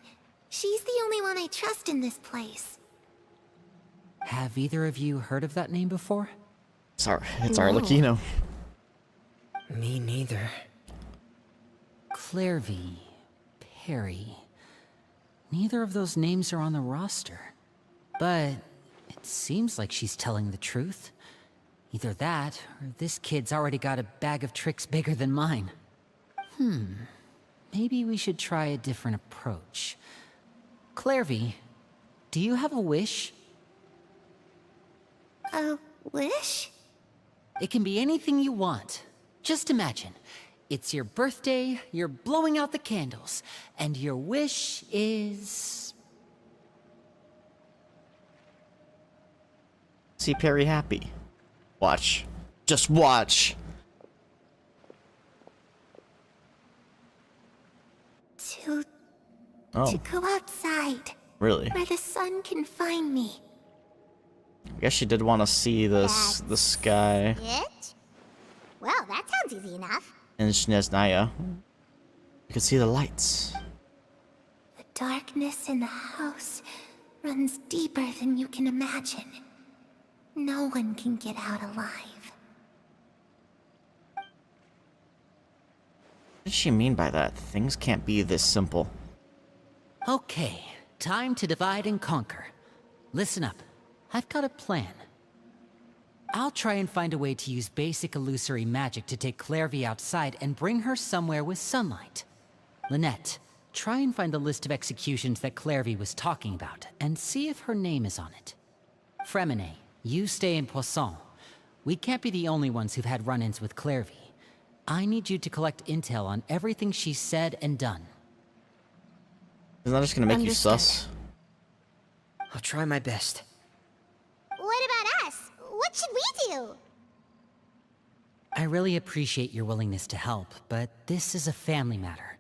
She's the only one I trust in this place. Have either of you heard of that name before? It's Arlecchino. Me neither. Clairvy, Perry. Neither of those names are on the roster. But it seems like she's telling the truth. Either that, or this kid's already got a bag of tricks bigger than mine. Maybe we should try a different approach. Clairvy, do you have a wish? A wish? It can be anything you want. Just imagine. It's your birthday, you're blowing out the candles, and your wish is... See Perry happy. Watch. Just watch. To go outside. Really? Where the sun can find me. guess she did want to see the sky It? Well, that sounds easy enough. in Snezhnaya. You can see the lights. The darkness in the house runs deeper than you can imagine. No one can get out alive. What does she mean by that? Things can't be this simple. Okay, time to divide and conquer. Listen up. I've got a plan. I'll try and find a way to use basic illusory magic to take Clairvy outside and bring her somewhere with sunlight. Lynette, try and find the list of executions that Clairvy was talking about, and see if her name is on it. Fremine, you stay in Poisson. We can't be the only ones who've had run-ins with Clairvy. I need you to collect intel on everything she's said and done. Isn't that just gonna make you Understood. sus? I'll try my best. What about us? What should we do? I really appreciate your willingness to help, but this is a family matter.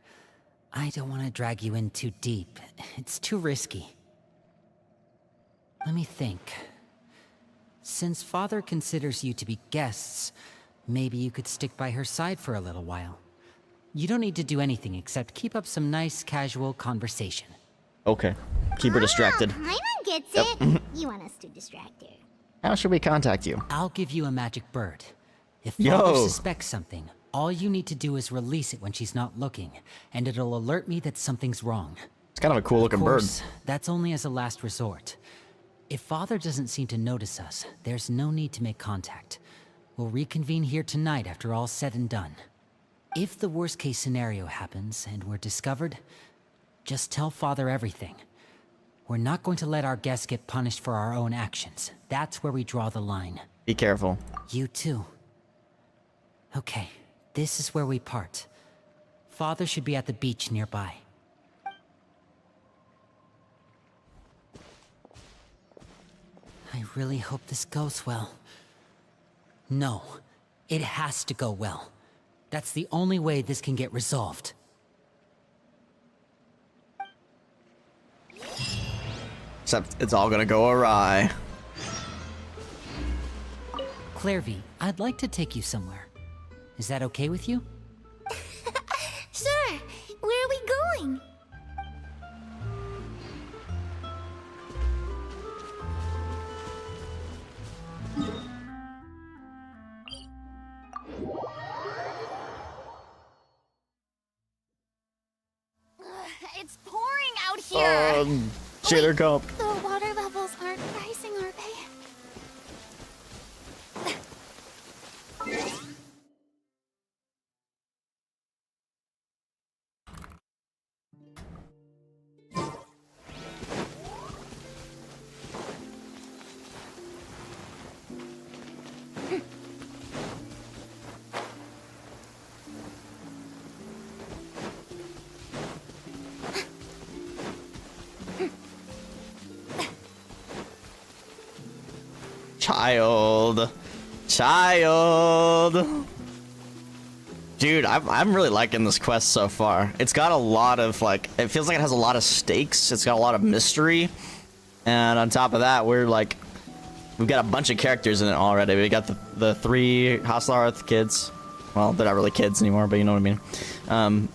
I don't want to drag you in too deep. It's too risky. Let me think. Since Father considers you to be guests, maybe you could stick by her side for a little while. You don't need to do anything except keep up some nice, casual conversation. Okay. Keep her distracted. Paimon gets it. You want us to distract her. How should we contact you? I'll give you a magic bird. If Yo. Father suspects something, all you need to do is release it when she's not looking, and it'll alert me that something's wrong. It's kind of a cool looking Of bird. course, that's only as a last resort. If Father doesn't seem to notice us, there's no need to make contact. We'll reconvene here tonight after all's said and done. If the worst case scenario happens and we're discovered, just tell Father everything. We're not going to let our guests get punished for our own actions. That's where we draw the line. Be careful. You too. Okay, this is where we part. Father should be at the beach nearby. I really hope this goes well. No, it has to go well. That's the only way this can get resolved. Except it's all gonna go awry. Clairvy, I'd like to take you somewhere. Is that okay with you? Sure. Where are we going? It's pouring out here. Shader comp. The water levels aren't rising, are they? Child. Dude, I'm really liking this quest so far. It's got a lot of, like, it feels like it has a lot of stakes. It's got a lot of mystery. And on top of that, we've got a bunch of characters in it already. We got the 3 Hostile Hearth kids. Well, they're not really kids anymore, but you know what I mean.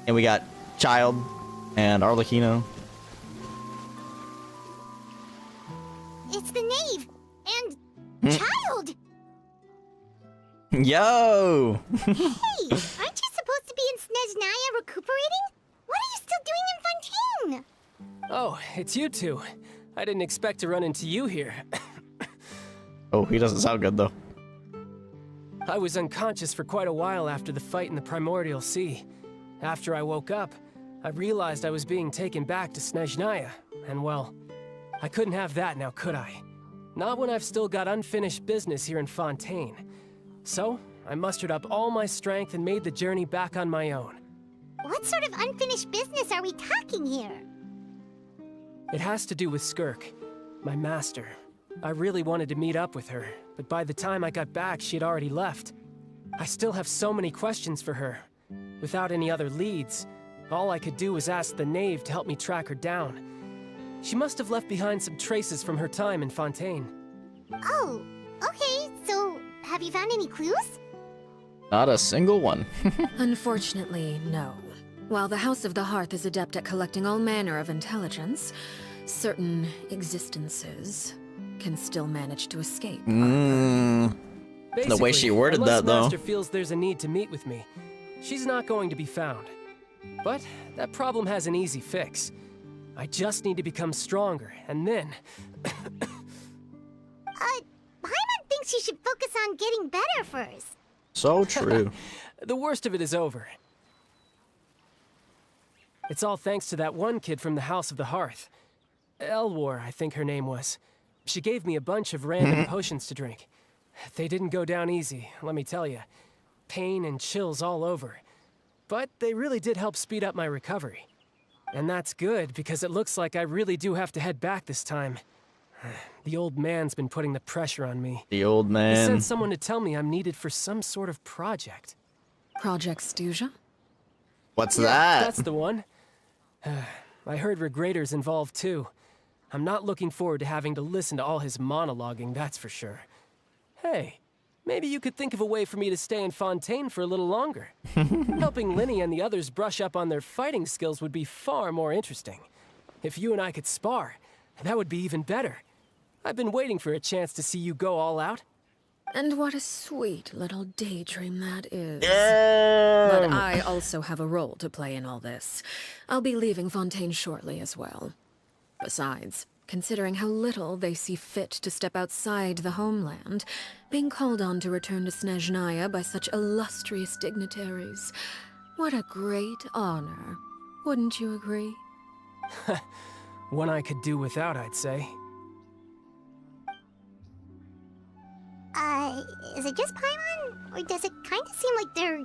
And we got Child and Arlecchino. It's the knave and Child. Yo! Hey, aren't you supposed to be in Snezhnaya recuperating? What are you still doing in Fontaine? Oh, it's you two. I didn't expect to run into you here. Oh, he doesn't sound good though. I was unconscious for quite a while after the fight in the Primordial Sea. After I woke up, I realized I was being taken back to Snezhnaya, and well, I couldn't have that now, could I? Not when I've still got unfinished business here in Fontaine. So, I mustered up all my strength and made the journey back on my own. What sort of unfinished business are we talking here? It has to do with Skirk, my master. I really wanted to meet up with her, but by the time I got back, she had already left. I still have so many questions for her. Without any other leads, all I could do was ask the knave to help me track her down. She must have left behind some traces from her time in Fontaine. Oh, okay. So, have you found any clues? Not a single one. Unfortunately, no. While the House of the Hearth is adept at collecting all manner of intelligence, certain existences can still manage to escape. The way she worded unless that, though. Master feels there's a need to meet with me, she's not going to be found. But that problem has an easy fix. I just need to become stronger, and then... Paimon thinks you should focus on getting better first. So true. The worst of it is over. It's all thanks to that one kid from the House of the Hearth. Elwar, I think her name was. She gave me a bunch of random potions to drink. They didn't go down easy, let me tell you. Pain and chills all over. But they really did help speed up my recovery. And that's good, because it looks like I really do have to head back this time. The old man's been putting the pressure on me. The old He man. sent someone to tell me I'm needed for some sort of project. Project Stuja? What's Yeah, that? that's the one. I heard Regrador's involved too. I'm not looking forward to having to listen to all his monologuing, that's for sure. Hey, maybe you could think of a way for me to stay in Fontaine for a little longer. Helping Linny and the others brush up on their fighting skills would be far more interesting. If you and I could spar, that would be even better. I've been waiting for a chance to see you go all out. And what a sweet little daydream that is. Yeah. But I also have a role to play in all this. I'll be leaving Fontaine shortly as well. Besides, considering how little they see fit to step outside the homeland, being called on to return to Snezhnaya by such illustrious dignitaries, what a great honor. Wouldn't you agree? One I could do without, I'd say. Is it just Paimon? Or does it kind of seem like they're...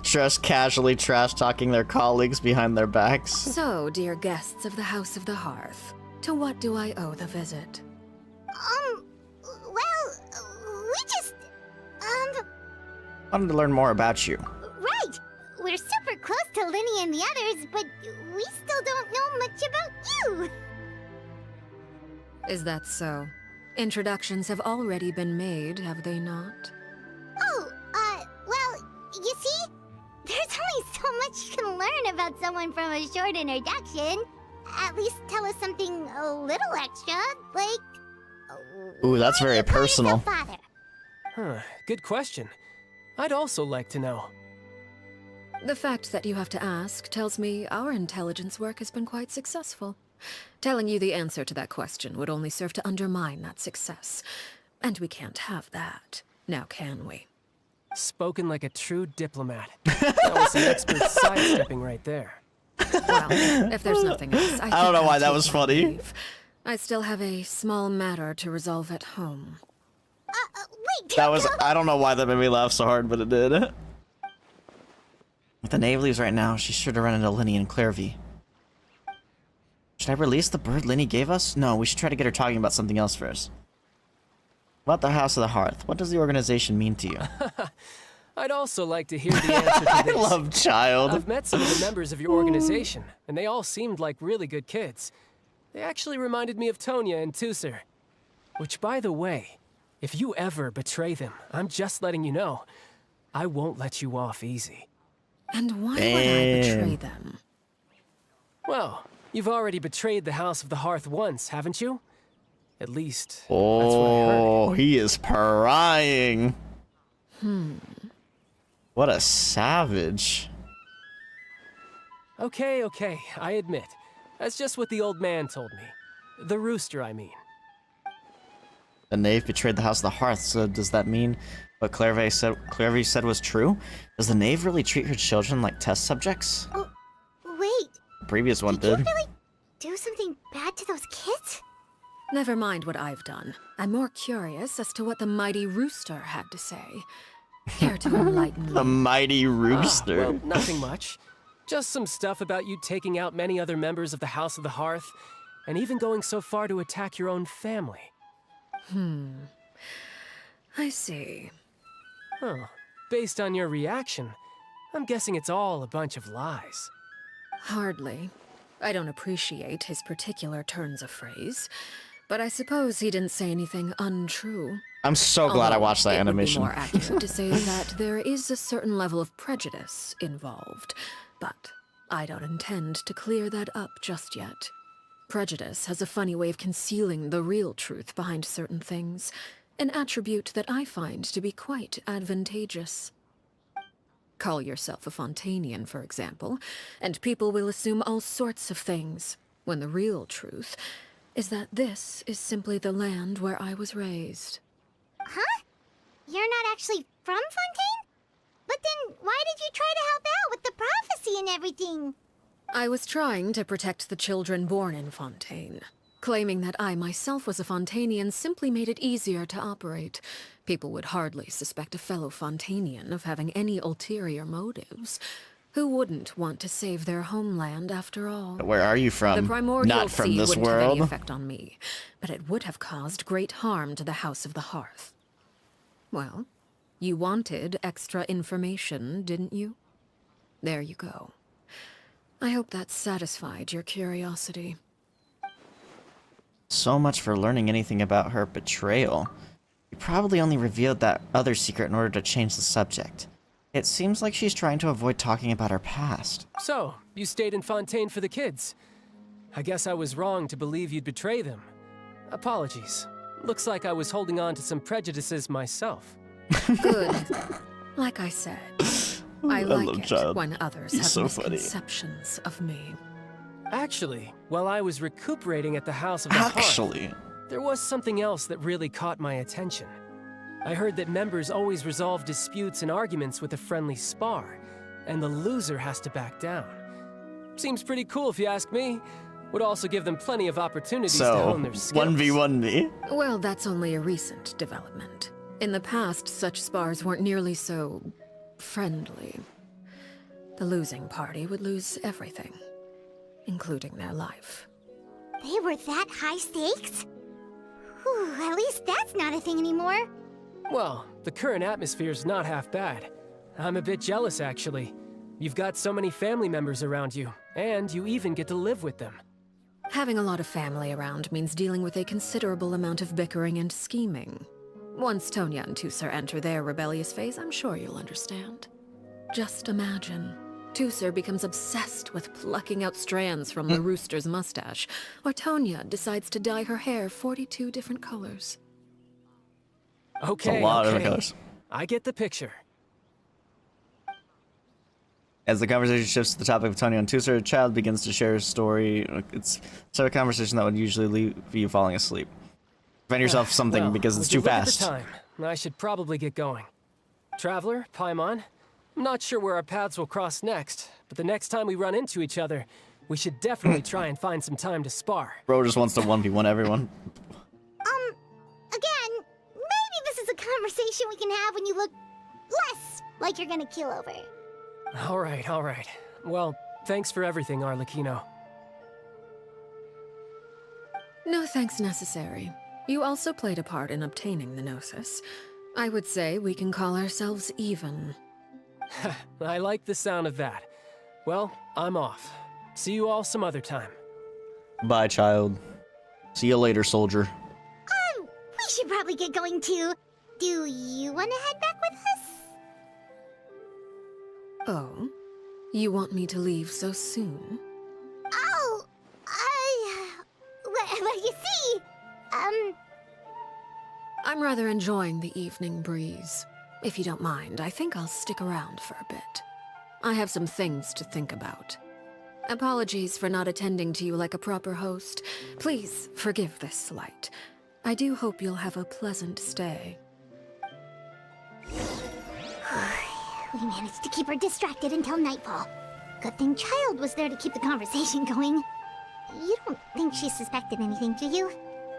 Just casually trash-talking their colleagues behind their backs. So, dear guests of the House of the Hearth, to what do I owe the visit? Well, we just... Wanted to learn more about you. Right! We're super close to Linny and the others, but we still don't know much about you! Is that so? Introductions have already been made, have they not? Oh, well, you see? There's only so much you can learn about someone from a short introduction. At least tell us something a little extra, like... Ooh, that's why do very you call personal. yourself Father? Huh, good question. I'd also like to know. The fact that you have to ask tells me our intelligence work has been quite successful. Telling you the answer to that question would only serve to undermine that success. And we can't have that, now can we? Spoken like a true diplomat. That was some expert sidestepping right there. Well, if there's nothing else, I don't know think why I'll that take was my funny. leave. I still have a small matter to resolve at home. Wait, That was... I don't know why that made me laugh so hard, but it did. If the Knave leaves right now, she's sure to run into Linny and Clairvy. Should I release the bird Linny gave us? No, we should try to get her talking about something else first. About the House of the Hearth, what does the organization mean to you? I'd also like to hear the answer to I this. love Child. I've met some of the members of your organization, and they all seemed like really good kids. They actually reminded me of Tonya and Tusser. Which, by the way, if you ever betray them, I'm just letting you know, I won't let you off easy. And why would I betray Damn. them? Well, you've already betrayed the House of the Hearth once, haven't you? At least, that's what I Oh, heard. he is prying. What a savage. Okay, I admit. That's just what the old man told me. The rooster, I mean. The Knave betrayed the House of the Hearth, so does that mean what Clairvy said was true? Does the Knave really treat her children like test subjects? Oh, wait. The previous one Did did. you really do something bad to those kids? Never mind what I've done. I'm more curious as to what the mighty rooster had to say. Care to enlighten The me? mighty rooster. Well, nothing much. Just some stuff about you taking out many other members of the House of the Hearth, and even going so far to attack your own family. I see. Huh. Based on your reaction, I'm guessing it's all a bunch of lies. Hardly. I don't appreciate his particular turns of phrase, but I suppose he didn't say anything untrue. I'm so glad I watched that animation. It would be more accurate to say that there is a certain level of prejudice involved, but I don't intend to clear that up just yet. Prejudice has a funny way of concealing the real truth behind certain things, an attribute that I find to be quite advantageous. Call yourself a Fontanian, for example, and people will assume all sorts of things, when the real truth is that this is simply the land where I was raised. Huh? You're not actually from Fontaine? But then why did you try to help out with the prophecy and everything? I was trying to protect the children born in Fontaine. Claiming that I myself was a Fontanian simply made it easier to operate. People would hardly suspect a fellow Fontanian of having any ulterior motives. Who wouldn't want to save their homeland after all? Where are you from? The primordial Not from sea this wouldn't have any world. effect on me, but it would have caused great harm to the House of the Hearth. Well, you wanted extra information, didn't you? There you go. I hope that satisfied your curiosity. So much for learning anything about her betrayal. You probably only revealed that other secret in order to change the subject. It seems like she's trying to avoid talking about her past. So, you stayed in Fontaine for the kids. I guess I was wrong to believe you'd betray them. Apologies. Looks like I was holding on to some prejudices myself. Good. Like I said, I like love it Child. when others He's have so funny. misconceptions of me. Actually, while I was recuperating at the House of the Hearth, Actually, there was something else that really caught my attention. I heard that members always resolve disputes and arguments with a friendly spar, and the loser has to back down. Seems pretty cool if you ask me. Would also give them plenty of opportunities to so hone their skills. 1v1 me. Well, that's only a recent development. In the past, such spars weren't nearly so friendly. The losing party would lose everything, including their life. They were that high stakes? Whew, at least that's not a thing anymore. Well, the current atmosphere's not half bad. I'm a bit jealous, actually. You've got so many family members around you, and you even get to live with them. Having a lot of family around means dealing with a considerable amount of bickering and scheming. Once Tonya and Tusser enter their rebellious phase, I'm sure you'll understand. Just imagine. Tusser becomes obsessed with plucking out strands from the rooster's mustache, or Tonya decides to dye her hair 42 different colors. Okay, a lot okay. of colors. I get the picture. As the conversation shifts to the topic of Tonya and Tusser, a child begins to share his story. It's sort of conversation that would usually leave you falling asleep. Prevent yourself something Well, because would it's you too look at fast. the time? I should probably get going. Traveler, Paimon, I'm not sure where our paths will cross next, but the next time we run into each other, we should definitely try and find some time to spar. Bro just wants to 1v1 everyone. Again, maybe this is a conversation we can have when you look less like you're gonna kill over. All right. Well, thanks for everything, Arlecchino. No thanks necessary. You also played a part in obtaining the Gnosis. I would say we can call ourselves even. I like the sound of that. Well, I'm off. See you all some other time. Bye, child. See you later, soldier. We should probably get going too. Do you want to head back with us? Oh? You want me to leave so soon? Oh, well, you see, I'm rather enjoying the evening breeze. If you don't mind, I think I'll stick around for a bit. I have some things to think about. Apologies for not attending to you like a proper host. Please forgive this slight. I do hope you'll have a pleasant stay. we managed to keep her distracted until nightfall. Good thing Child was there to keep the conversation going. You don't think she suspected anything, do you?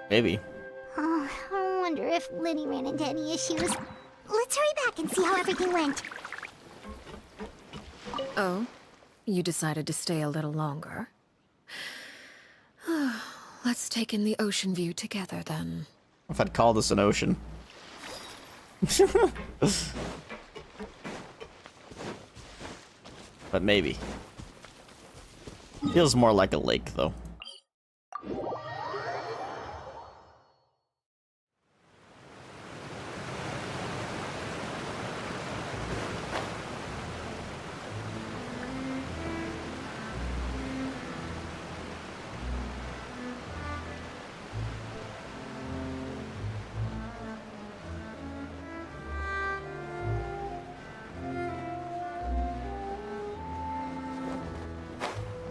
Maybe. Oh, I wonder if Liddy ran into any issues. Let's hurry back and see how everything went. Oh? You decided to stay a little longer? Let's take in the ocean view together, then. If I'd call this an ocean. But maybe. Feels more like a lake, though.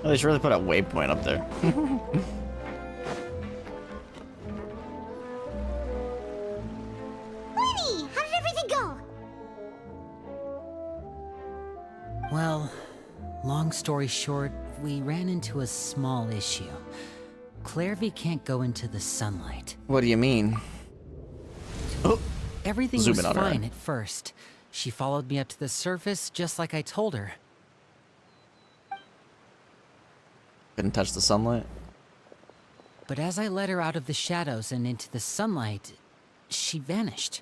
Oh, they should really put a waypoint up there. Winnie, how did everything go? Well, long story short, we ran into a small issue. Clairvy can't go into the sunlight. What do you mean? Oh, Everything Zoom was in on her fine end. at first. She followed me up to the surface just like I told her. Couldn't touch the sunlight. But as I led her out of the shadows and into the sunlight, she vanished.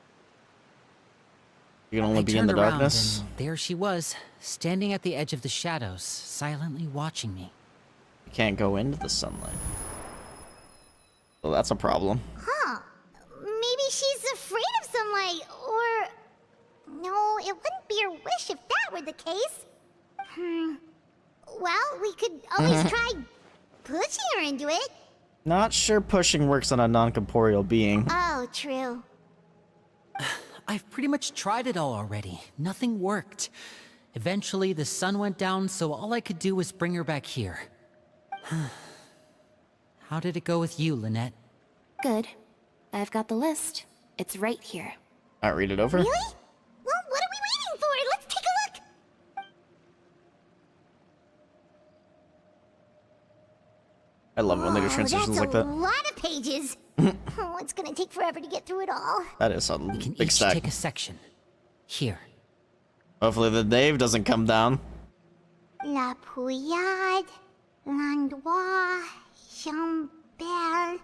You can only I be in the turned around darkness. and there she was, standing at the edge of the shadows, silently watching me. You can't go into the sunlight. Well, that's a problem. Huh. Maybe she's afraid of sunlight, or... No, it wouldn't be her wish if that were the case. Well, we could always try pushing her into it. Not sure pushing works on a non-corporeal being. Oh, true. I've pretty much tried it all already. Nothing worked. Eventually, the sun went down, so all I could do was bring her back here. How did it go with you, Lynette? Good. I've got the list. It's right here. Alright, read it over. Really? Well, what are we waiting for? Let's take a look. I love it when they do transitions like that's that. a lot of pages. Oh, it's gonna take forever to get through it all. That is a We can big each stack. take a section. Here. Hopefully the Dave doesn't come down. La Pouillade, Landois, Chambel,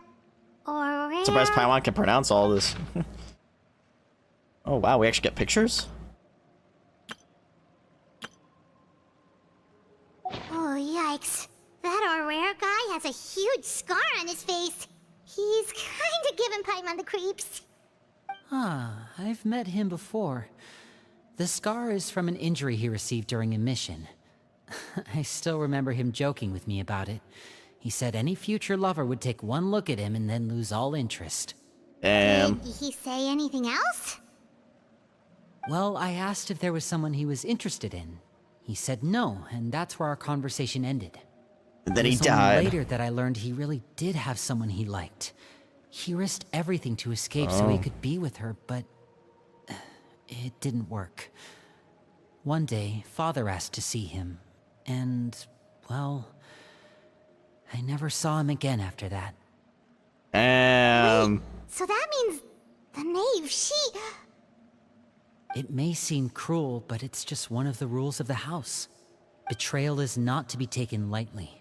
Aurel... Surprised Paimon can pronounce all this. Oh wow, we actually get pictures? Oh, yikes. That Aurel guy has a huge scar on his face. He's kinda giving Paimon the creeps. Ah, I've met him before. The scar is from an injury he received during a mission. I still remember him joking with me about it. He said any future lover would take one look at him and then lose all interest. Damn. Did he say anything else? Well, I asked if there was someone he was interested in. He said no, and that's where our conversation ended. And then he It was only died. later that I learned he really did have someone he liked. He risked everything to escape so he could be with her, but it didn't work. One day, Father asked to see him, and, well, I never saw him again after that. So that means the knave, It may seem cruel, but it's just one of the rules of the house. Betrayal is not to be taken lightly.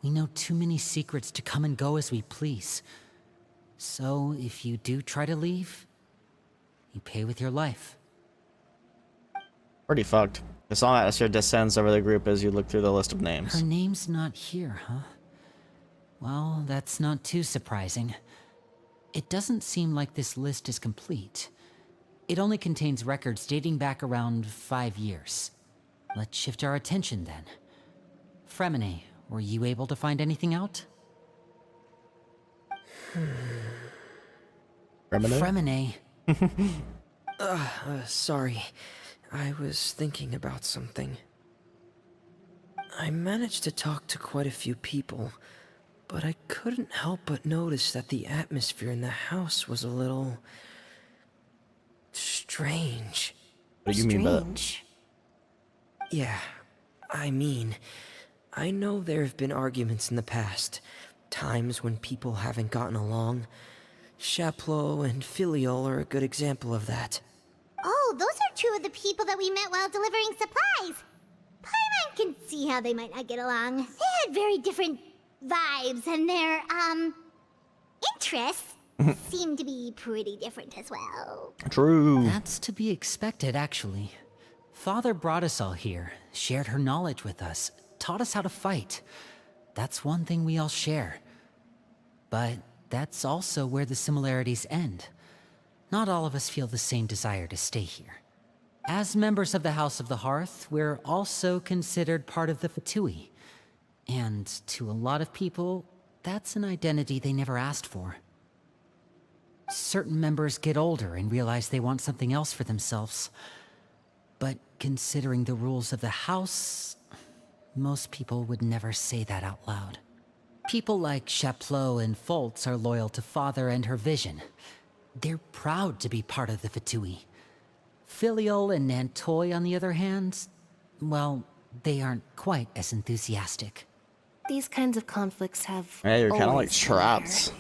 We know too many secrets to come and go as we please. So, if you do try to leave, you pay with your life. Pretty fucked. The song atmosphere descends over the group as you look through the list of names. Her name's not here, huh? Well, that's not too surprising. It doesn't seem like this list is complete. It only contains records dating back around 5 years. Let's shift our attention then. Fremine, were you able to find anything out? Remini? Fremine. Sorry. I was thinking about something. I managed to talk to quite a few people, but I couldn't help but notice that the atmosphere in the house was a little... strange. What do you mean by that? Strange. Yeah, I mean, I know there have been arguments in the past, times when people haven't gotten along. Chaplot and Filial are a good example of that. Oh, those are two of the people that we met while delivering supplies. Paimon can see how they might not get along. They had very different vibes, and their, interests seem to be pretty different as well. True. That's to be expected, actually. Father brought us all here, shared her knowledge with us, taught us how to fight. That's one thing we all share. But that's also where the similarities end. Not all of us feel the same desire to stay here. As members of the House of the Hearth, we're also considered part of the Fatui. And to a lot of people, that's an identity they never asked for. Certain members get older and realize they want something else for themselves. But considering the rules of the House, most people would never say that out loud. People like Chaplot and Foltz are loyal to Father and her vision. They're proud to be part of the Fatui. Filial and Nantoy, on the other hand, well, they aren't quite as enthusiastic. These kinds of conflicts have Yeah, you're kind of like always been traps. there.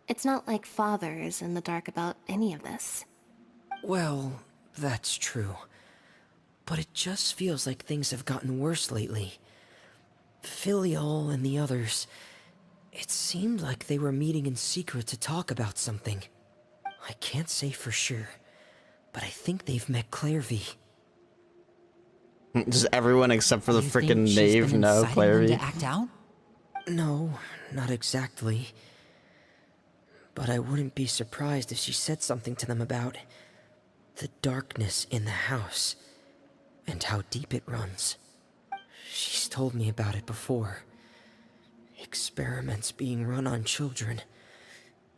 It's not like Father is in the dark about any of this. Well, that's true. But it just feels like things have gotten worse lately. Filial and the others, it seemed like they were meeting in secret to talk about something. I can't say for sure, but I think they've met Clairvy. Does everyone except for the You think freaking she's knave been know inciting them Clary? to act out? No, not exactly. But I wouldn't be surprised if she said something to them about the darkness in the house and how deep it runs. She's told me about it before. Experiments being run on children.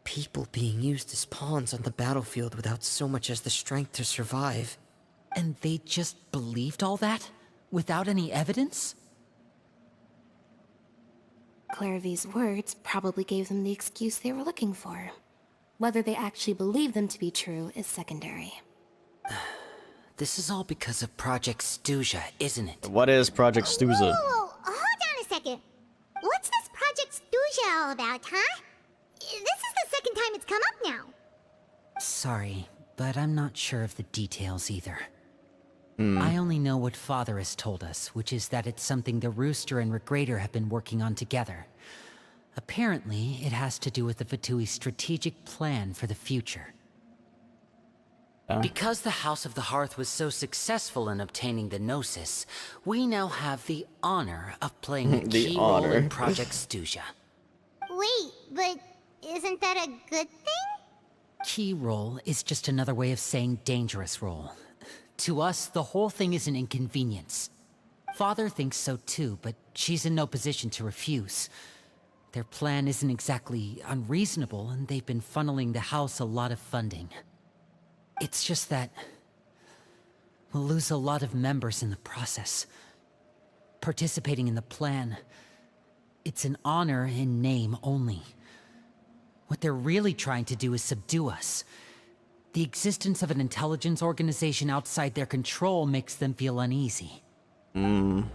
People being used as pawns on the battlefield without so much as the strength to survive. And they just believed all that? Without any evidence? Clairvy's words probably gave them the excuse they were looking for. Whether they actually believe them to be true is secondary. This is all because of Project Stuja, isn't it? What is Project Stuza? Whoa, hold on a second. What's this Project Stuja all about, huh? This is the second time it's come up now. Sorry, but I'm not sure of the details either. I only know what Father has told us, which is that it's something the Rooster and Regrator have been working on together. Apparently, it has to do with the Fatui's strategic plan for the future. Because the House of the Hearth was so successful in obtaining the Gnosis, we now have the honor of playing a The key role honor. in Project Stuja. Wait, but isn't that a good thing? Key role is just another way of saying dangerous role. To us, the whole thing is an inconvenience. Father thinks so too, but she's in no position to refuse. Their plan isn't exactly unreasonable, and they've been funneling the house a lot of funding. It's just that we'll lose a lot of members in the process. Participating in the plan, it's an honor in name only. What they're really trying to do is subdue us. The existence of an intelligence organization outside their control makes them feel uneasy. Looks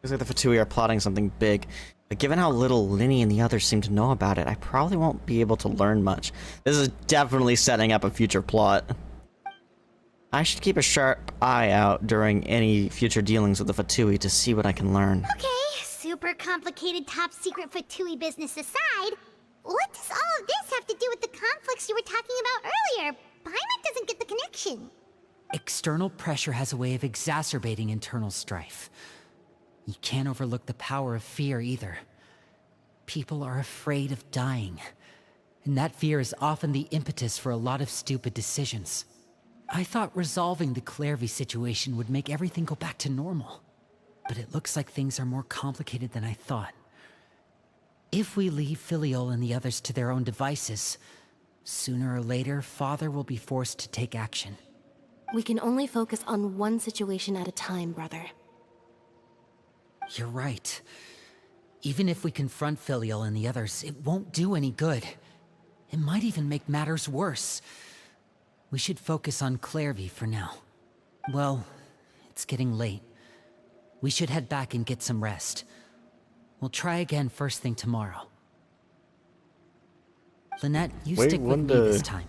like the Fatui are plotting something big. But given how little Linny and the others seem to know about it, I probably won't be able to learn much. This is definitely setting up a future plot. I should keep a sharp eye out during any future dealings with the Fatui to see what I can learn. Okay, super complicated top secret Fatui business aside, what does all of this have to do with the conflicts you were talking about earlier? Paimon doesn't get the connection. External pressure has a way of exacerbating internal strife. You can't overlook the power of fear either. People are afraid of dying, and that fear is often the impetus for a lot of stupid decisions. I thought resolving the Clairvy situation would make everything go back to normal, but it looks like things are more complicated than I thought. If we leave Filial and the others to their own devices, sooner or later, Father will be forced to take action. We can only focus on one situation at a time, brother. You're right. Even if we confront Filial and the others, it won't do any good. It might even make matters worse. We should focus on Clairvy for now. Well, it's getting late. We should head back and get some rest. We'll try again first thing tomorrow. Lynette, you Wait, stick with me Wanda. this time.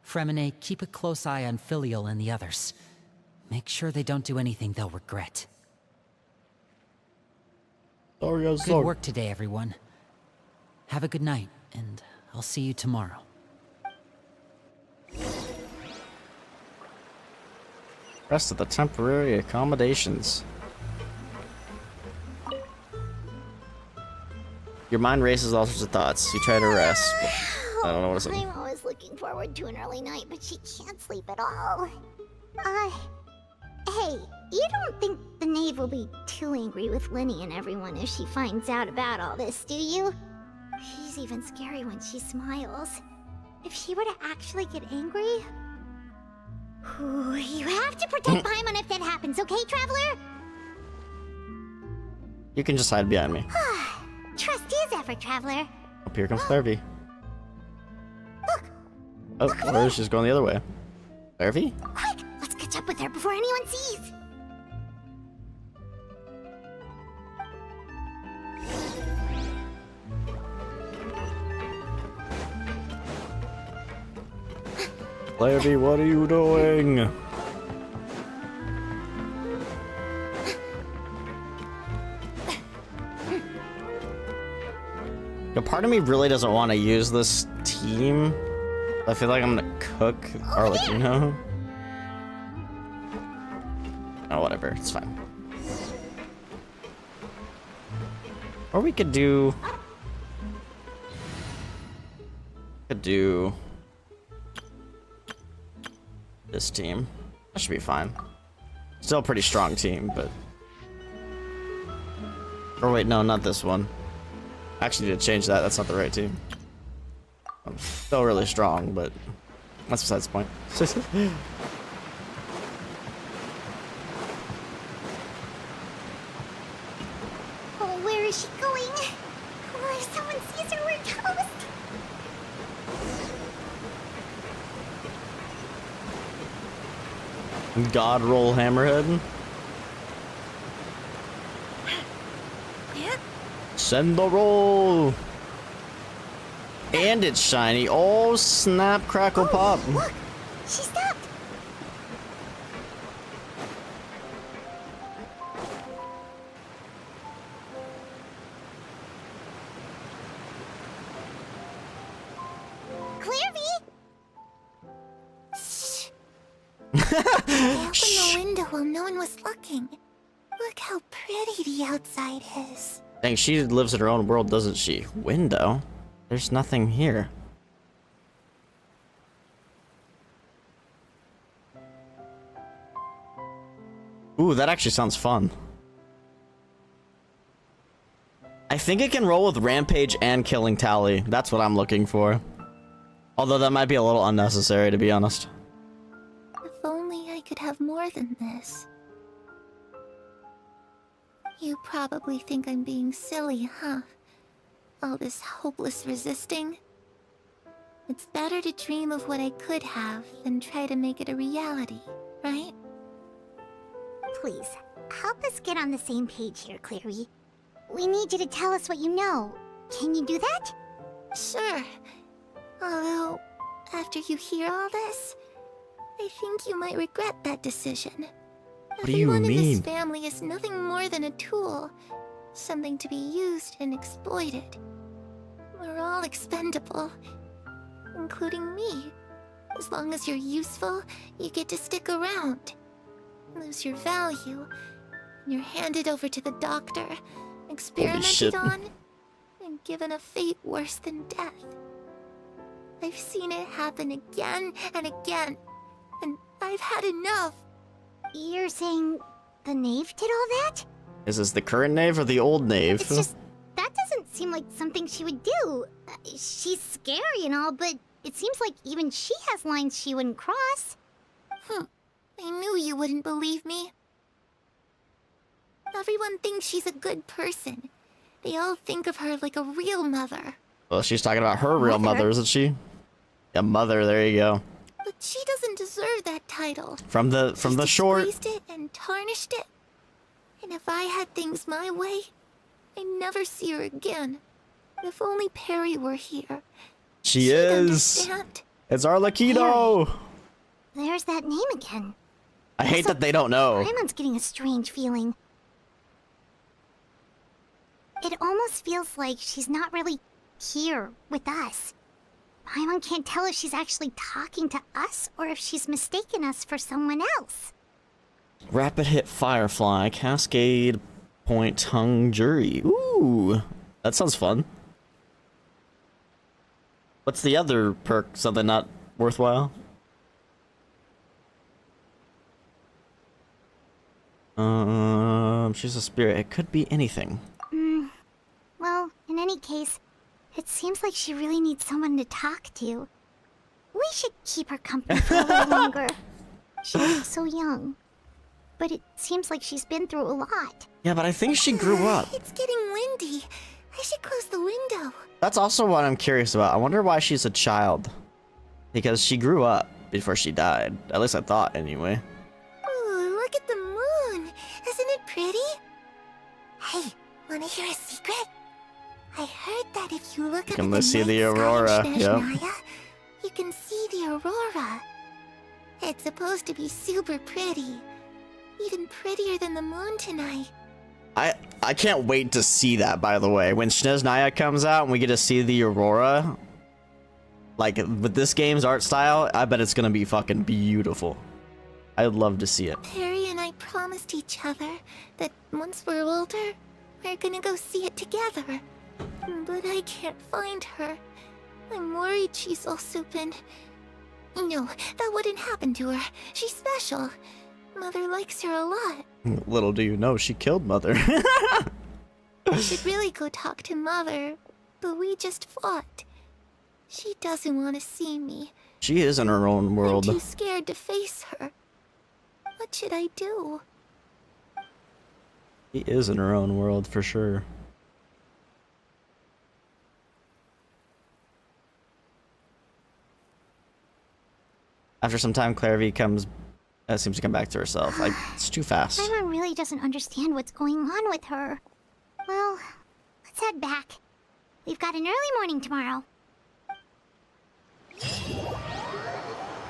Fremine, keep a close eye on Filial and the others. Make sure they don't do anything they'll regret. Good work today, everyone. Have a good night, and I'll see you tomorrow. Rest of the temporary accommodations. Your mind races all sorts of thoughts. You try to rest. But I don't know what to say. I'm always looking forward to an early night, but she can't sleep at all. Hey, you don't think the knave will be too angry with Linny and everyone if she finds out about all this, do you? She's even scary when she smiles. If she were to actually get angry... Ooh, you have to protect Paimon if that happens, okay, Traveler? You can just hide behind me. Trust is ever, Traveler. Up here comes Clarvy. Look! Oh, or she's going the other way. Clarvy? Quick! Let's catch up with her before anyone sees! Clarvy, what are you doing? A part of me really doesn't want to use this team. I feel like I'm gonna cook Arlecchino. Oh, whatever, it's fine. Or we could do... this team. That should be fine. Still a pretty strong team, but... Or wait, no, not this one. Actually need to change that, that's not the right team. I'm still really strong, but... That's besides the point. Oh, where is she going? Oh, if someone sees her, we're toast! God roll hammerhead. Send the roll. And it's shiny. Oh, snap, crackle, pop. Look! She stopped! Clarvy! Shh! I opened the window while no one was looking. Look how pretty the outside is. Dang, she lives in her own world, doesn't she? Window? There's nothing here. Ooh, that actually sounds fun. I think it can roll with Rampage and Killing Tally. That's what I'm looking for. Although that might be a little unnecessary, to be honest. If only I could have more than this. You probably think I'm being silly, huh? All this hopeless resisting? It's better to dream of what I could have than try to make it a reality, right? Please, help us get on the same page here, Clary. We need you to tell us what you know. Can you do that? Sure. Although, after you hear all this, I think you might regret that decision. What do you mean? Everyone in this family is nothing more than a tool. Something to be used and exploited. We're all expendable. Including me. As long as you're useful, you get to stick around. Lose your value, and you're handed over to the doctor, experimented on, and given a fate worse than death. I've seen it happen again and again, and I've had enough. You're saying the knave did all that? Is this the current knave or the old knave? It's just, that doesn't seem like something she would do. She's scary and all, but it seems like even she has lines she wouldn't cross. I knew you wouldn't believe me. Everyone thinks she's a good person. They all think of her like a real mother. Well, she's talking about her real mother, isn't she? Yeah, mother, there you go. But she doesn't deserve that title. From the short. She's disgraced it and tarnished it. And if I had things my way, I'd never see her again. If only Perry were here. She is. Understand. It's Arlecchino. There's that name again. I hate that they don't know. Paimon's getting a strange feeling. It almost feels like she's not really here with us. Paimon can't tell if she's actually talking to us or if she's mistaken us for someone else. Rapid hit Firefly, Cascade Point Hung Jury. Ooh, that sounds fun. What's the other perk? Something not worthwhile? She's a spirit. It could be anything. Well, in any case, it seems like she really needs someone to talk to. We should keep her company for a little longer. She looks so young. But it seems like she's been through a lot. Yeah, but I think she grew up. It's getting windy. I should close the window. That's also what I'm curious about. I wonder why she's a child. Because she grew up before she died. At least I thought, anyway. Ooh, look at the moon. Isn't it pretty? Hey, wanna hear a secret? I heard that if you look up at the see night the sky in aurora, yep. Snezhnaya, you can see the aurora. It's supposed to be super pretty. Even prettier than the moon tonight. I can't wait to see that, by the way. When Snezhnaya comes out and we get to see the aurora, like, with this game's art style, I bet it's gonna be fucking beautiful. I'd love to see it. Perry and I promised each other that once we're older, we're gonna go see it together. But I can't find her. I'm worried she's also been... No, that wouldn't happen to her. She's special. Mother likes her a lot. Little do you know, she killed Mother. I should really go talk to Mother, but we just fought. She doesn't want to see me. She is in her own world. I'm too scared to face her. What should I do? She is in her own world, for sure. After some time, Clairvy seems to come back to herself. Like, it's too fast. Paimon really doesn't understand what's going on with her. Well, let's head back. We've got an early morning tomorrow.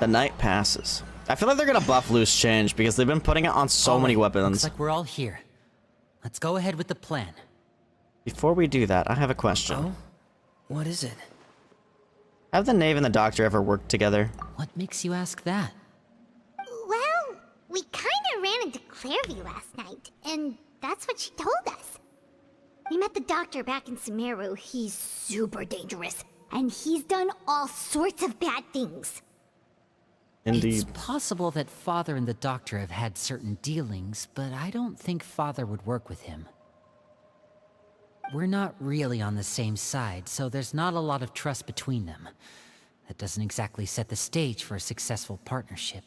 The night passes. I feel like they're gonna buff Loose Change because they've been putting it on so many weapons. Looks like we're all here. Let's go ahead with the plan. Before we do that, I have a question. Oh? What is it? Have the Knave and the Doctor ever worked together? What makes you ask that? Well, we kinda ran into Clairvy last night, and that's what she told us. We met the Doctor back in Sumeru. He's super dangerous, and he's done all sorts of bad things. Indeed. It's possible that Father and the Doctor have had certain dealings, but I don't think Father would work with him. We're not really on the same side, so there's not a lot of trust between them. That doesn't exactly set the stage for a successful partnership.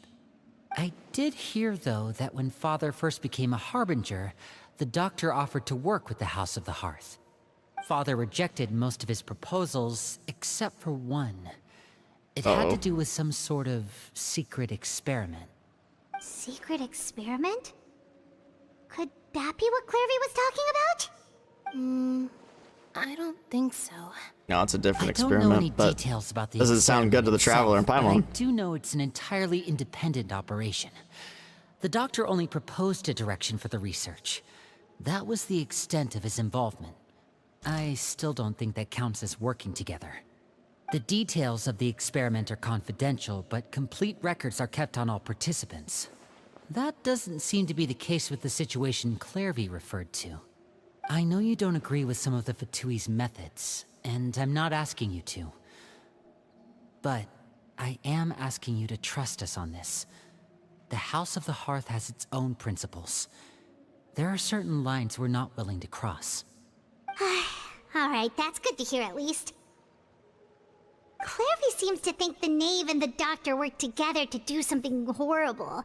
I did hear, though, that when Father first became a Harbinger, the Doctor offered to work with the House of the Hearth. Father rejected most of his proposals, except for one. It had to do with some sort of secret experiment. Secret experiment? Could that be what Clairvy was talking about? I don't think so. No, it's a different I don't experiment, know any but details about the doesn't sound good to the Traveler and experiment Paimon. itself, but I do know it's an entirely independent operation. The Doctor only proposed a direction for the research. That was the extent of his involvement. I still don't think that counts as working together. The details of the experiment are confidential, but complete records are kept on all participants. That doesn't seem to be the case with the situation Clairvy referred to. I know you don't agree with some of the Fatui's methods, and I'm not asking you to. But I am asking you to trust us on this. The House of the Hearth has its own principles. There are certain lines we're not willing to cross. Alright, that's good to hear at least. Clairvy seems to think the Knave and the Doctor worked together to do something horrible.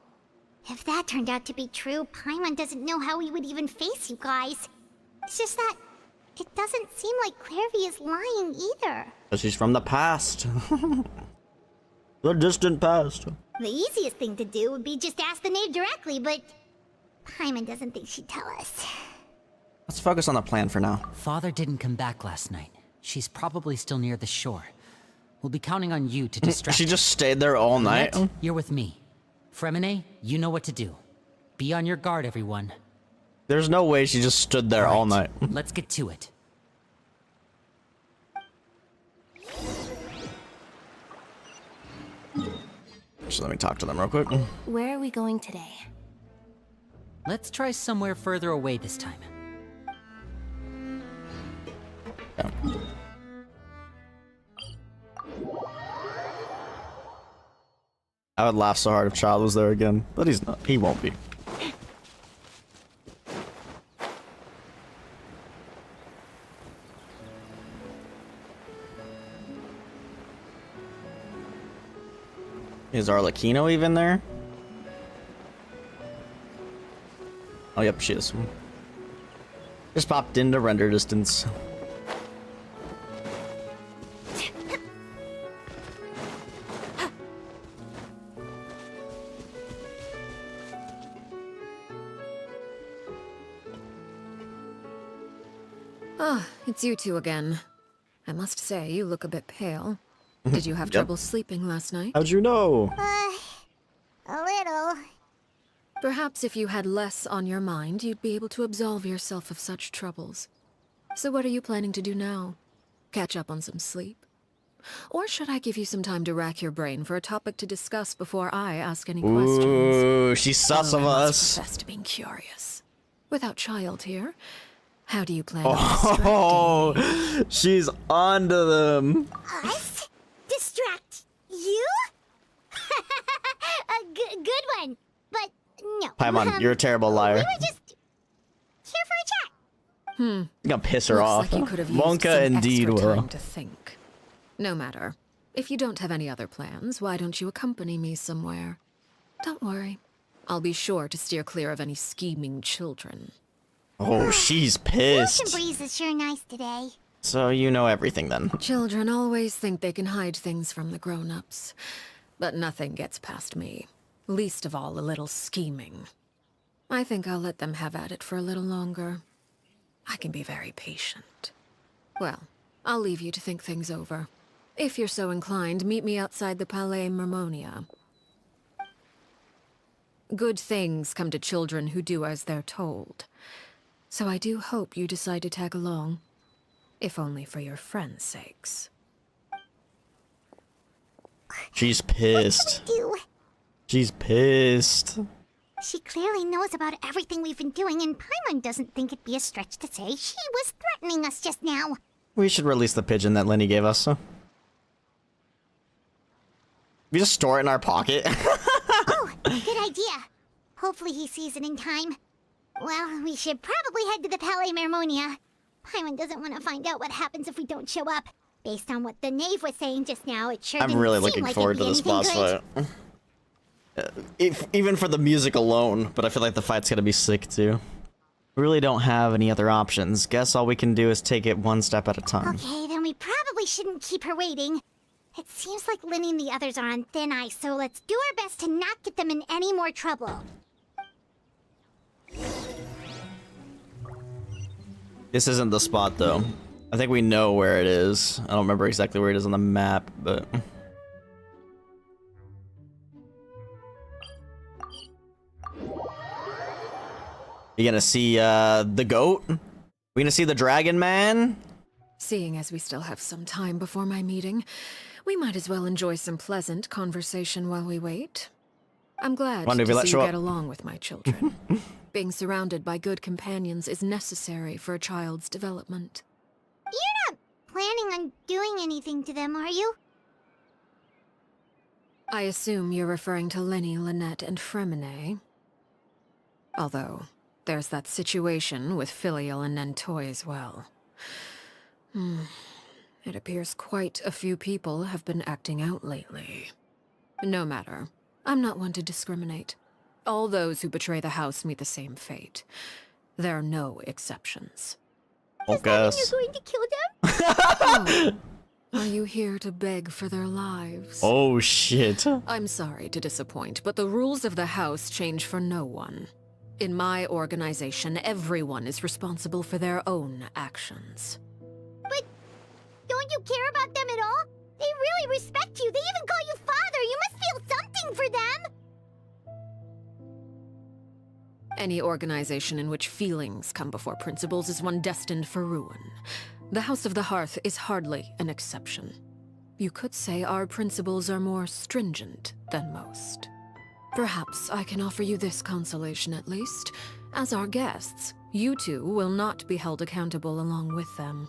If that turned out to be true, Paimon doesn't know how he would even face you guys. It's just that it doesn't seem like Clairvy is lying either. But she's from the past. The distant past. The easiest thing to do would be just ask the Knave directly, but Paimon doesn't think she'd tell us. Let's focus on the plan for now. Father didn't come back last night. She's probably still near the shore. We'll be counting on you to distract She just stayed there all night? Annette, you're with me. Fremine, you know what to do. Be on your guard, everyone. There's no way she just stood there all night. Let's get to it. So let me talk to them real quick. Where are we going today? Let's try somewhere further away this time. I would laugh so hard if Child was there again, but he's not. He won't be. Is Arlecchino even there? Oh, yep, she is. Just popped into render distance. Ah, it's you two again. I must say, you look a bit pale. Did you have trouble sleeping last night? How'd you know? A little. Perhaps if you had less on your mind, you'd be able to absolve yourself of such troubles. So what are you planning to do now? Catch up on some sleep? Or should I give you some time to rack your brain for a topic to discuss before I ask any questions? Ooh, she's sus of us. Profess to being curious. Without Child here, how do you plan on distracting me? She's onto them. Us? Distract you? A good one. But no. Paimon, you're a terrible liar. We were just here for a chat. You're gonna piss her Looks off. like you could have used Wonka some indeed extra will. time to think. No matter. If you don't have any other plans, why don't you accompany me somewhere? Don't worry. I'll be sure to steer clear of any scheming children. Oh, she's Ocean pissed. breeze is sure nice today. So you know everything then. Children always think they can hide things from the grown-ups. But nothing gets past me. Least of all a little scheming. I think I'll let them have at it for a little longer. I can be very patient. Well, I'll leave you to think things over. If you're so inclined, meet me outside the Palais Mermonia. Good things come to children who do as they're told. So I do hope you decide to tag along. If only for your friends' sakes. She's pissed. Do. She's pissed. She clearly knows about everything we've been doing, and Paimon doesn't think it'd be a stretch to say she was threatening us just now. We should release the pigeon that Lenny gave us. We just store it in our pocket. Oh, good idea. Hopefully he sees it in time. Well, we should probably head to the Palais Mermonia. Paimon doesn't want to find out what happens if we don't show up. Based on what the knave was saying just now, it sure I'm didn't really seem looking like forward to it'd this be boss anything fight. Even for the music alone, but I feel like the fight's gonna be sick too. We really don't have any other options. Guess all we can do is take it one step at a time. Okay, then we probably shouldn't keep her waiting. It seems like Linny and the others are on thin ice, so let's do our best to not get them in any more trouble. This isn't the spot though. I think we know where it is. I don't remember exactly where it is on the map, but... You gonna see the goat? We gonna see the dragon man? Seeing as we still have some time before my meeting, we might as well enjoy some pleasant conversation while we wait. I'm glad Wonder if to you let see show you up. get along with my children. Being surrounded by good companions is necessary for a child's development. You're not planning on doing anything to them, are you? I assume you're referring to Lenny, Lynette, and Fremine. Although, there's that situation with Filial and Nentoy as well. It appears quite a few people have been acting out lately. No matter. I'm not one to discriminate. All those who betray the house meet the same fate. There are no exceptions. Does that mean you're going to kill them? Are you here to beg for their lives? Oh shit. I'm sorry to disappoint, but the rules of the house change for no one. In my organization, everyone is responsible for their own actions. But don't you care about them at all? They really respect you. They even call you father. You must feel something for them. Any organization in which feelings come before principles is one destined for ruin. The House of the Hearth is hardly an exception. You could say our principles are more stringent than most. Perhaps I can offer you this consolation at least. As our guests, you two will not be held accountable along with them.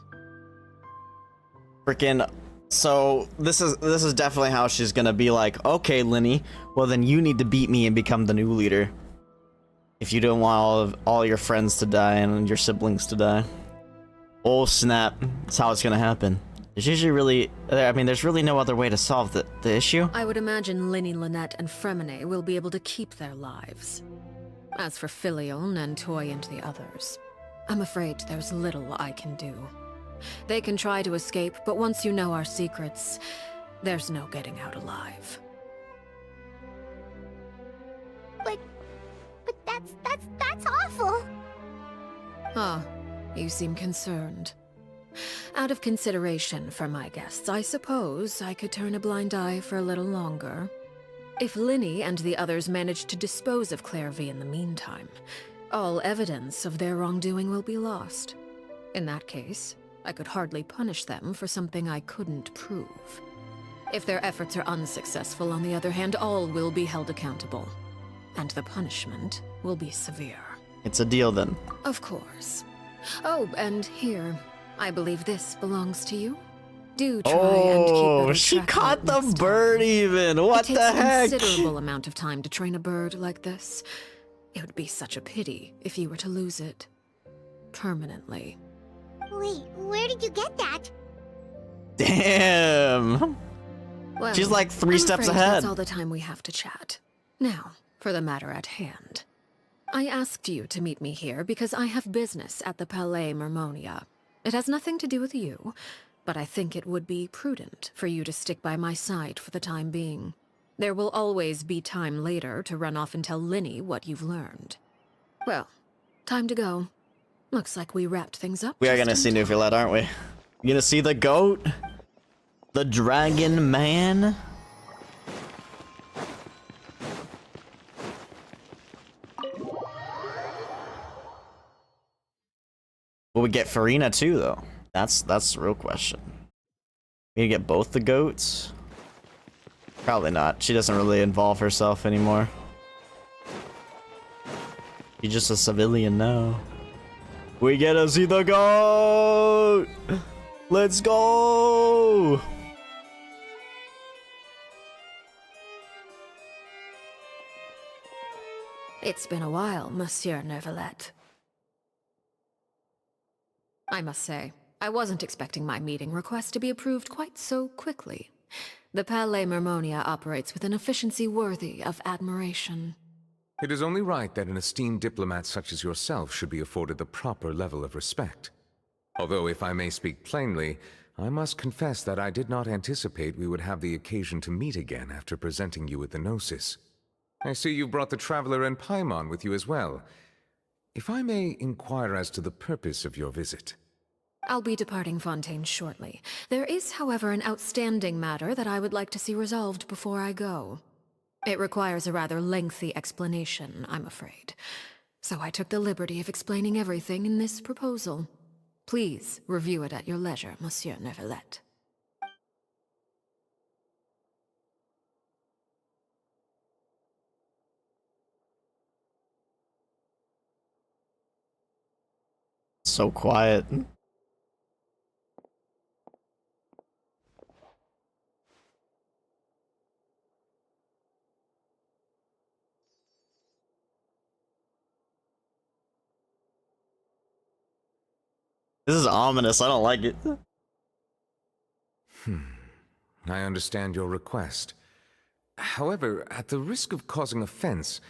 Frickin' So this is definitely how she's gonna be like, okay, Linny, well then you need to beat me and become the new leader. If you don't want all your friends to die and your siblings to die. Oh snap, that's how it's gonna happen. There's usually really, I mean, there's really no other way to solve the issue. I would imagine Linny, Lynette, and Fremine will be able to keep their lives. As for Filion, Nantoy, and the others, I'm afraid there's little I can do. They can try to escape, but once you know our secrets, there's no getting out alive. But that's awful. Ah, you seem concerned. Out of consideration for my guests, I suppose I could turn a blind eye for a little longer. If Linny and the others manage to dispose of Clairvy in the meantime, all evidence of their wrongdoing will be lost. In that case, I could hardly punish them for something I couldn't prove. If their efforts are unsuccessful, on the other hand, all will be held accountable. And the punishment will be severe. It's a deal then. Of course. Oh, and here, I believe this belongs to you. Do try and keep Oh, better she track of caught it the next bird time. even. What It the takes a heck? considerable amount of time to train a bird like this. It would be such a pity if you were to lose it. Permanently. Wait, where did you get that? Damn. Well, She's like 3 I'm steps afraid ahead. That's all the time we have to chat. Now, for the matter at hand. I asked you to meet me here because I have business at the Palais Mermonia. It has nothing to do with you, but I think it would be prudent for you to stick by my side for the time being. There will always be time later to run off and tell Linny what you've learned. Well, time to go. Looks like we wrapped things up. We are just gonna in see time. Newfoundland, aren't we? You gonna see the goat? The dragon man? Will we get Farina too, though? That's the real question. We gonna get both the goats? Probably not. She doesn't really involve herself anymore. She's just a civilian now. We get to see the goat! Let's go! It's been a while, Monsieur Neuvillette. I must say, I wasn't expecting my meeting request to be approved quite so quickly. The Palais Mermonia operates with an efficiency worthy of admiration. It is only right that an esteemed diplomat such as yourself should be afforded the proper level of respect. Although, if I may speak plainly, I must confess that I did not anticipate we would have the occasion to meet again after presenting you with the Gnosis. I see you brought the Traveler and Paimon with you as well. If I may inquire as to the purpose of your visit. I'll be departing Fontaine shortly. There is, however, an outstanding matter that I would like to see resolved before I go. It requires a rather lengthy explanation, I'm afraid. So I took the liberty of explaining everything in this proposal. Please review it at your leisure, Monsieur Neuvillette. So quiet. This is ominous. I don't like it. I understand your request. However, at the risk of causing offense,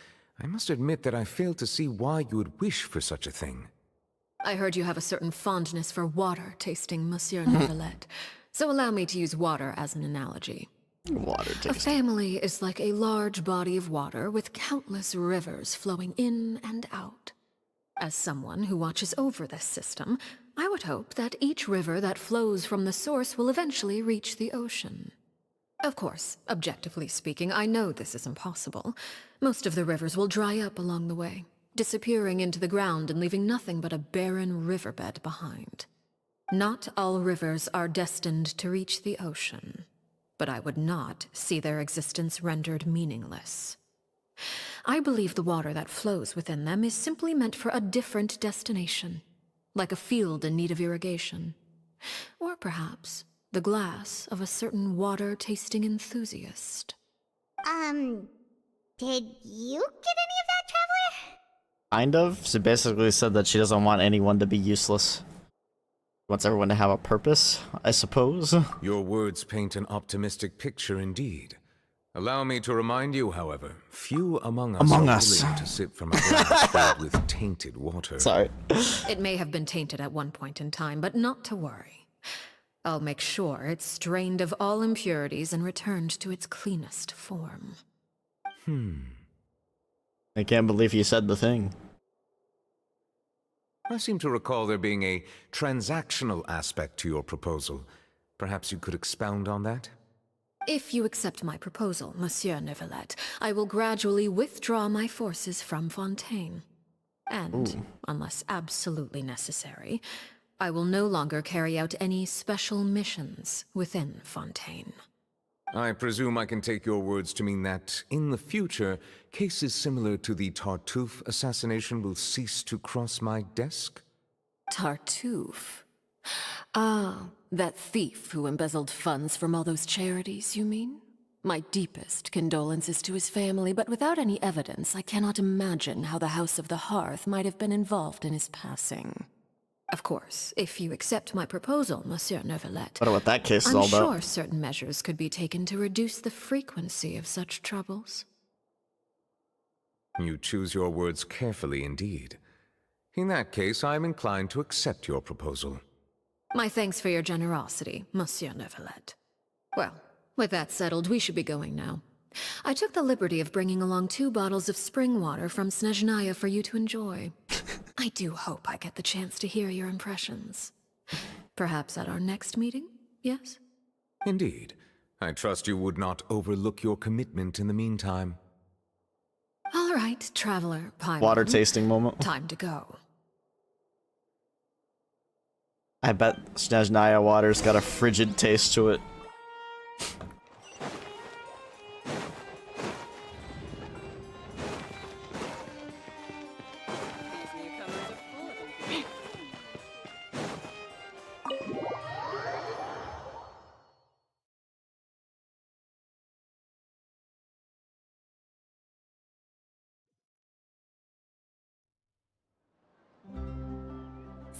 I must admit that I fail to see why you would wish for such a thing. I heard you have a certain fondness for water tasting, Monsieur Neuvillette, so allow me to use water as an analogy. Water A taste. family is like a large body of water with countless rivers flowing in and out. As someone who watches over this system, I would hope that each river that flows from the source will eventually reach the ocean. Of course, objectively speaking, I know this is impossible. Most of the rivers will dry up along the way, disappearing into the ground and leaving nothing but a barren riverbed behind. Not all rivers are destined to reach the ocean, but I would not see their existence rendered meaningless. I believe the water that flows within them is simply meant for a different destination, like a field in need of irrigation. Or perhaps the glass of a certain water-tasting enthusiast. Did you get any of that, Traveler? Kind of. She basically said that she doesn't want anyone to be useless. Wants everyone to have a purpose, I suppose. Your words paint an optimistic picture indeed. Allow me to remind you, however, few among us are willing to sip from a glass filled with tainted water. Sorry. It may have been tainted at one point in time, but not to worry. I'll make sure it's strained of all impurities and returned to its cleanest form. I can't believe you said the thing. I seem to recall there being a transactional aspect to your proposal. Perhaps you could expound on that? If you accept my proposal, Monsieur Neuvillette, I will gradually withdraw my forces from Fontaine. And, unless absolutely necessary, I will no longer carry out any special missions within Fontaine. I presume I can take your words to mean that, in the future, cases similar to the Tartuffe assassination will cease to cross my desk? Tartuffe? Ah, that thief who embezzled funds from all those charities, you mean? My deepest condolences to his family, but without any evidence, I cannot imagine how the House of the Hearth might have been involved in his passing. Of course, if you accept my proposal, Monsieur Neuvillette, What that case is I'm all about. sure certain measures could be taken to reduce the frequency of such troubles. You choose your words carefully indeed. In that case, I am inclined to accept your proposal. My thanks for your generosity, Monsieur Neuvillette. Well, with that settled, we should be going now. I took the liberty of bringing along 2 bottles of spring water from Snezhnaya for you to enjoy. I do hope I get the chance to hear your impressions. Perhaps at our next meeting, yes? Indeed. I trust you would not overlook your commitment in the meantime. All right, Traveler, Paimon. Water tasting moment. Time to go. I bet Snezhnaya water's got a frigid taste to it.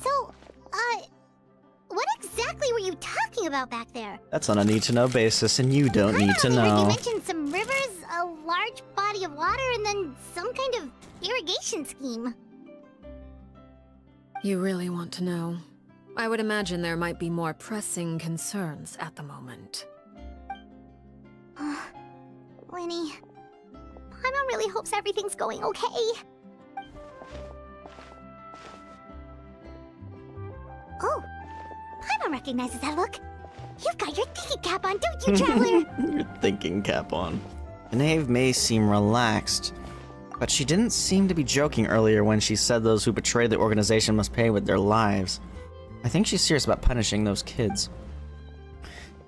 So, what exactly were you talking about back there? That's on a need-to-know basis, and you don't need to I heard you know. mentioned some rivers, a large body of water, and then some kind of irrigation scheme. You really want to know? I would imagine there might be more pressing concerns at the moment. Winnie, Paimon really hopes everything's going okay. Oh, Paimon recognizes that look. You've got your thinking cap on, don't you, Traveler? Your thinking cap on. The knave may seem relaxed, but she didn't seem to be joking earlier when she said those who betray the organization must pay with their lives. I think she's serious about punishing those kids.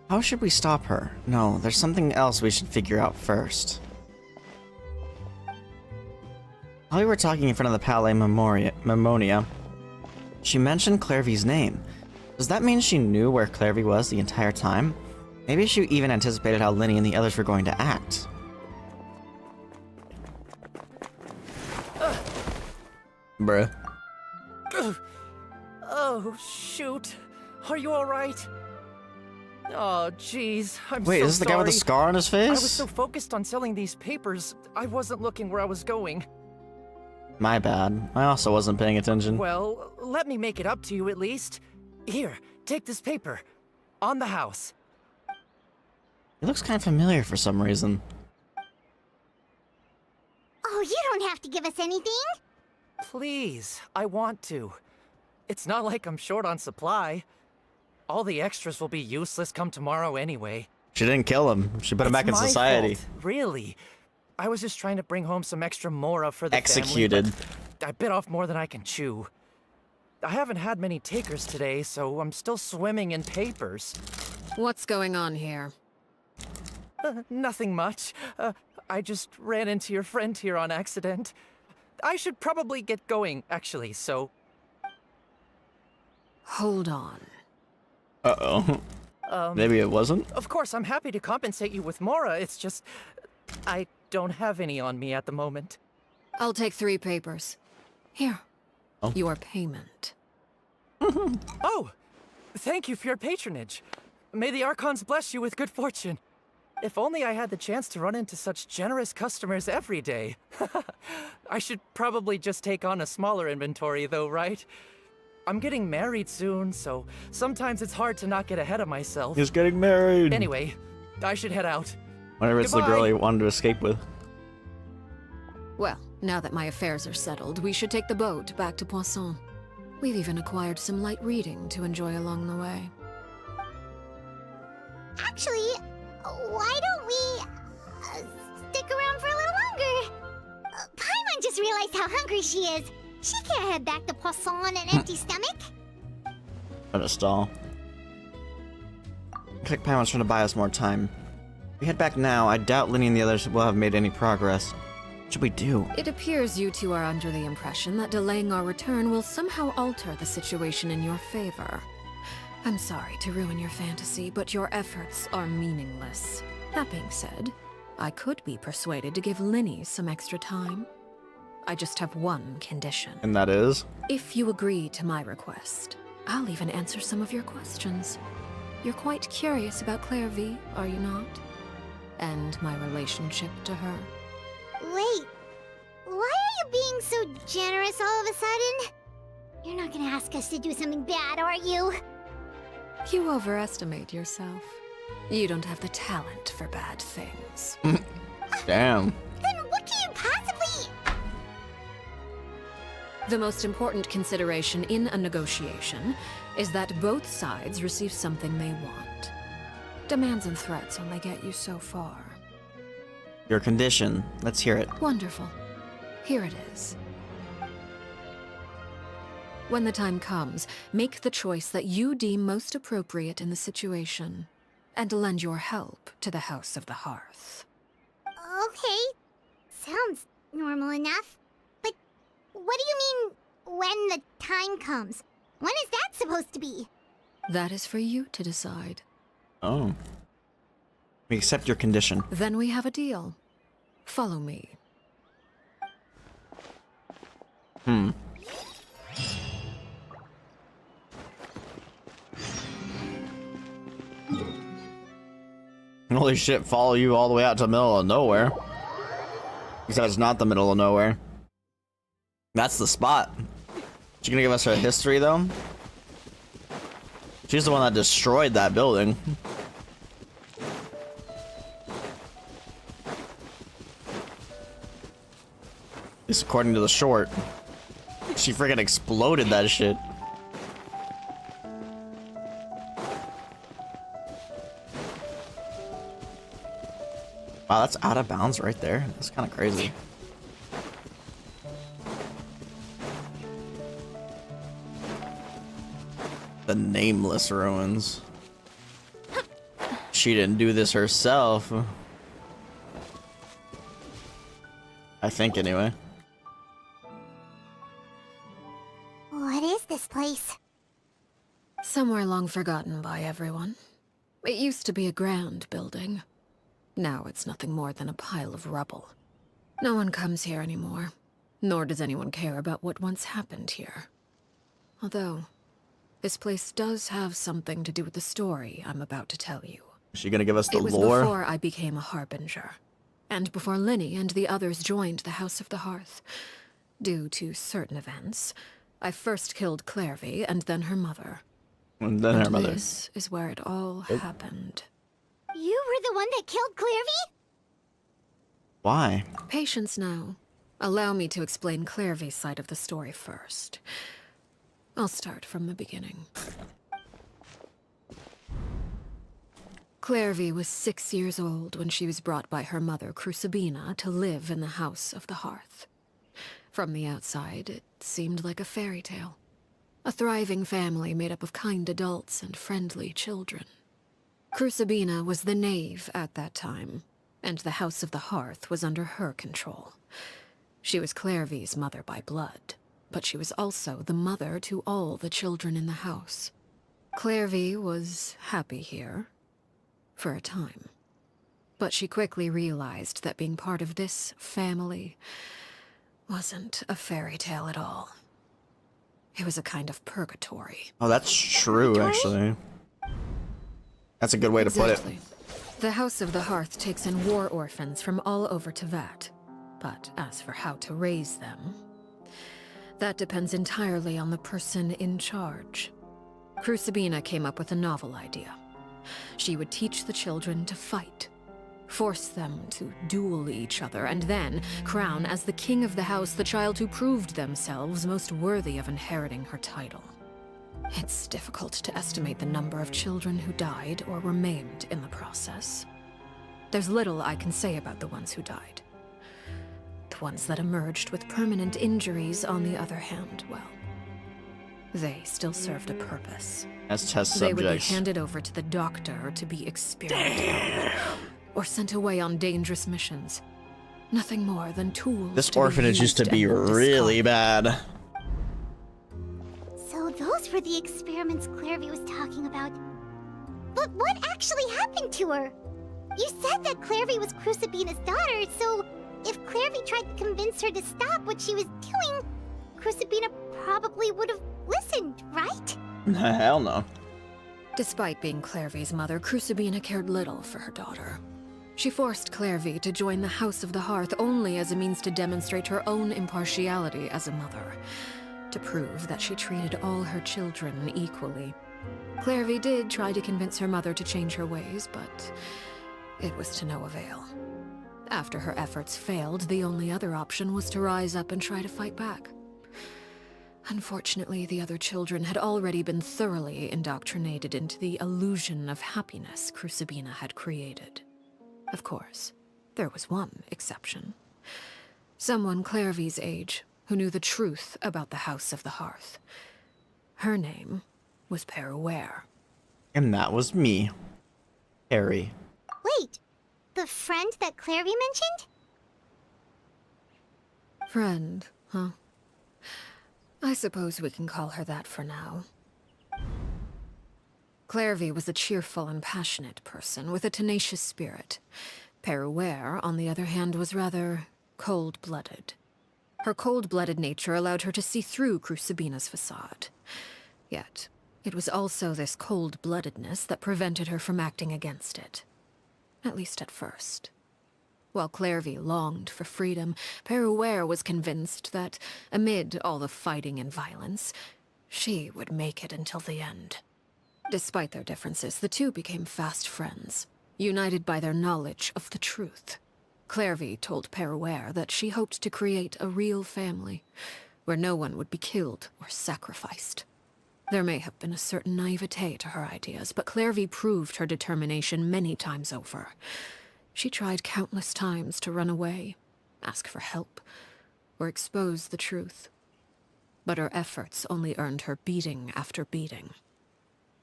How should we stop her? No, there's something else we should figure out first. While we were talking in front of the Palais Memonia, she mentioned Clairvy's name. Does that mean she knew where Clairvy was the entire time? Maybe she even anticipated how Linny and the others were going to act. Bruh. Oh, shoot. Are you alright? Oh, jeez. I'm Wait, so is this the guy with the scar on his face? I was so focused on selling these papers, I wasn't looking where I was going. My bad. I also wasn't paying attention. Well, let me make it up to you at least. Here, take this paper. On the house. He looks kind of familiar for some reason. Oh, you don't have to give us anything. Please, I want to. It's not like I'm short on supply. All the extras will be useless come tomorrow anyway. She didn't kill him. She put him back in my society. fault, really. I was just trying to bring home some extra mora for the Executed. family, but I bit off more than I can chew. I haven't had many takers today, so I'm still swimming in papers. What's going on here? Nothing much. I just ran into your friend here on accident. I should probably get going, actually, so... Hold on. Uh-oh. Maybe it wasn't? Of course, I'm happy to compensate you with Mora. It's just... I don't have any on me at the moment. I'll take 3 papers. Here. Oh. Your payment. Oh! Thank you for your patronage. May the Archons bless you with good fortune. If only I had the chance to run into such generous customers every day. I should probably just take on a smaller inventory though, right? I'm getting married soon, so sometimes it's hard to not get ahead of myself. He's getting married. Anyway, I should head out. Whenever it's the girl he wanted to escape with. Well, now that my affairs are settled, we should take the boat back to Poisson. We've even acquired some light reading to enjoy along the way. Actually, why don't we stick around for a little longer? Paimon just realized how hungry she is. She can't head back to Poisson on an empty stomach. What a stall. Looks like Paimon's trying to buy us more time. If we head back now, I doubt Linny and the others will have made any progress. What should we do? It appears you two are under the impression that delaying our return will somehow alter the situation in your favor. I'm sorry to ruin your fantasy, but your efforts are meaningless. That being said, I could be persuaded to give Linny some extra time. I just have one condition. And that is? If you agree to my request, I'll even answer some of your questions. You're quite curious about Clairvy, are you not? And my relationship to her. Wait, why are you being so generous all of a sudden? You're not gonna ask us to do something bad, are you? You overestimate yourself. You don't have the talent for bad things. Damn. Then what can you possibly... The most important consideration in a negotiation is that both sides receive something they want. Demands and threats only get you so far. Your condition. Let's hear it. Wonderful. Here it is. When the time comes, make the choice that you deem most appropriate in the situation, and lend your help to the House of the Hearth. Okay, sounds normal enough. But what do you mean, when the time comes? When is that supposed to be? That is for you to decide. Oh. We accept your condition. Then we have a deal. Follow me. Holy shit, follow you all the way out to the middle of nowhere. Except it's not the middle of nowhere. That's the spot. She gonna give us her history, though? She's the one that destroyed that building. At least according to the short. She freaking exploded that shit. Wow, that's out of bounds right there. That's kind of crazy. The nameless ruins. She didn't do this herself. I think, anyway. What is this place? Somewhere long forgotten by everyone. It used to be a grand building. Now it's nothing more than a pile of rubble. No one comes here anymore, nor does anyone care about what once happened here. Although, this place does have something to do with the story I'm about to tell you. Is she gonna give us the lore? It was lore? before I became a Harbinger, and before Linny and the others joined the House of the Hearth. Due to certain events, I first killed Clairvy and then her mother. And then her mother. This is where it all happened. You were the one that killed Clairvy? Why? Patience now. Allow me to explain Clairvy's side of the story first. I'll start from the beginning. Clairvy was 6 years old when she was brought by her mother, Crucibina, to live in the House of the Hearth. From the outside, it seemed like a fairy tale. A thriving family made up of kind adults and friendly children. Crucibina was the knave at that time, and the House of the Hearth was under her control. She was Clairvy's mother by blood, but she was also the mother to all the children in the house. Clairvy was happy here. For a time. But she quickly realized that being part of this family wasn't a fairy tale at all. It was a kind of purgatory. Oh, that's true, actually. That's a good way to put it. The House of the Hearth takes in war orphans from all over Teyvat. But as for how to raise them, that depends entirely on the person in charge. Crucibina came up with a novel idea. She would teach the children to fight, force them to duel each other, and then crown as the king of the house the child who proved themselves most worthy of inheriting her title. It's difficult to estimate the number of children who died or were maimed in the process. There's little I can say about the ones who died. The ones that emerged with permanent injuries, on the other hand, well, they still served a purpose. As test subjects. They would be handed over to the doctor to be experimented on, or sent away on dangerous missions. Nothing more than tools. This orphanage used to be really bad. So those were the experiments Clairvy was talking about. But what actually happened to her? You said that Clairvy was Crucibina's daughter, so if Clairvy tried to convince her to stop what she was doing, Crucibina probably would have listened, right? Hell no. Despite being Clairvy's mother, Crucibina cared little for her daughter. She forced Clairvy to join the House of the Hearth only as a means to demonstrate her own impartiality as a mother, to prove that she treated all her children equally. Clairvy did try to convince her mother to change her ways, but it was to no avail. After her efforts failed, the only other option was to rise up and try to fight back. Unfortunately, the other children had already been thoroughly indoctrinated into the illusion of happiness Crucibina had created. Of course, there was one exception. Someone Clairvy's age who knew the truth about the House of the Hearth. Her name was Peruere. And that was me. Harry. Wait, the friend that Clairvy mentioned? Friend, huh? I suppose we can call her that for now. Clairvy was a cheerful and passionate person with a tenacious spirit. Peruere, on the other hand, was rather cold-blooded. Her cold-blooded nature allowed her to see through Crucibina's facade. Yet, it was also this cold-bloodedness that prevented her from acting against it. At least at first. While Clairvy longed for freedom, Peruere was convinced that, amid all the fighting and violence, she would make it until the end. Despite their differences, the two became fast friends, united by their knowledge of the truth. Clairvy told Peruere that she hoped to create a real family, where no one would be killed or sacrificed. There may have been a certain naivete to her ideas, but Clairvy proved her determination many times over. She tried countless times to run away, ask for help, or expose the truth. But her efforts only earned her beating after beating.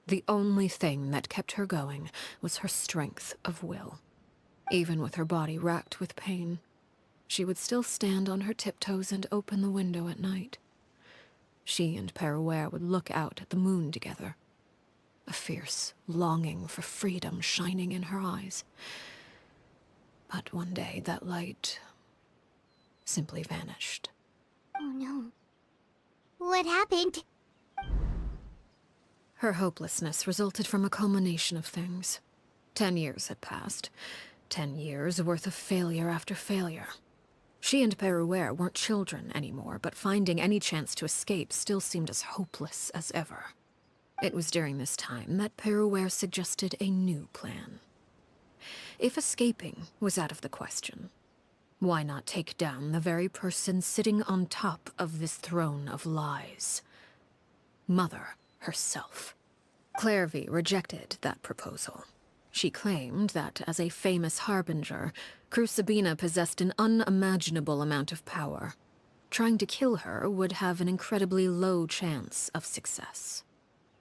The only thing that kept her going was her strength of will. Even with her body racked with pain, she would still stand on her tiptoes and open the window at night. She and Peruere would look out at the moon together, a fierce longing for freedom shining in her eyes. But one day, that light simply vanished. Oh no. What happened? Her hopelessness resulted from a culmination of things. 10 years had passed. 10 years worth of failure after failure. She and Peruere weren't children anymore, but finding any chance to escape still seemed as hopeless as ever. It was during this time that Peruere suggested a new plan. If escaping was out of the question, why not take down the very person sitting on top of this throne of lies? Mother herself. Clairvy rejected that proposal. She claimed that, as a famous harbinger, Crucibina possessed an unimaginable amount of power. Trying to kill her would have an incredibly low chance of success.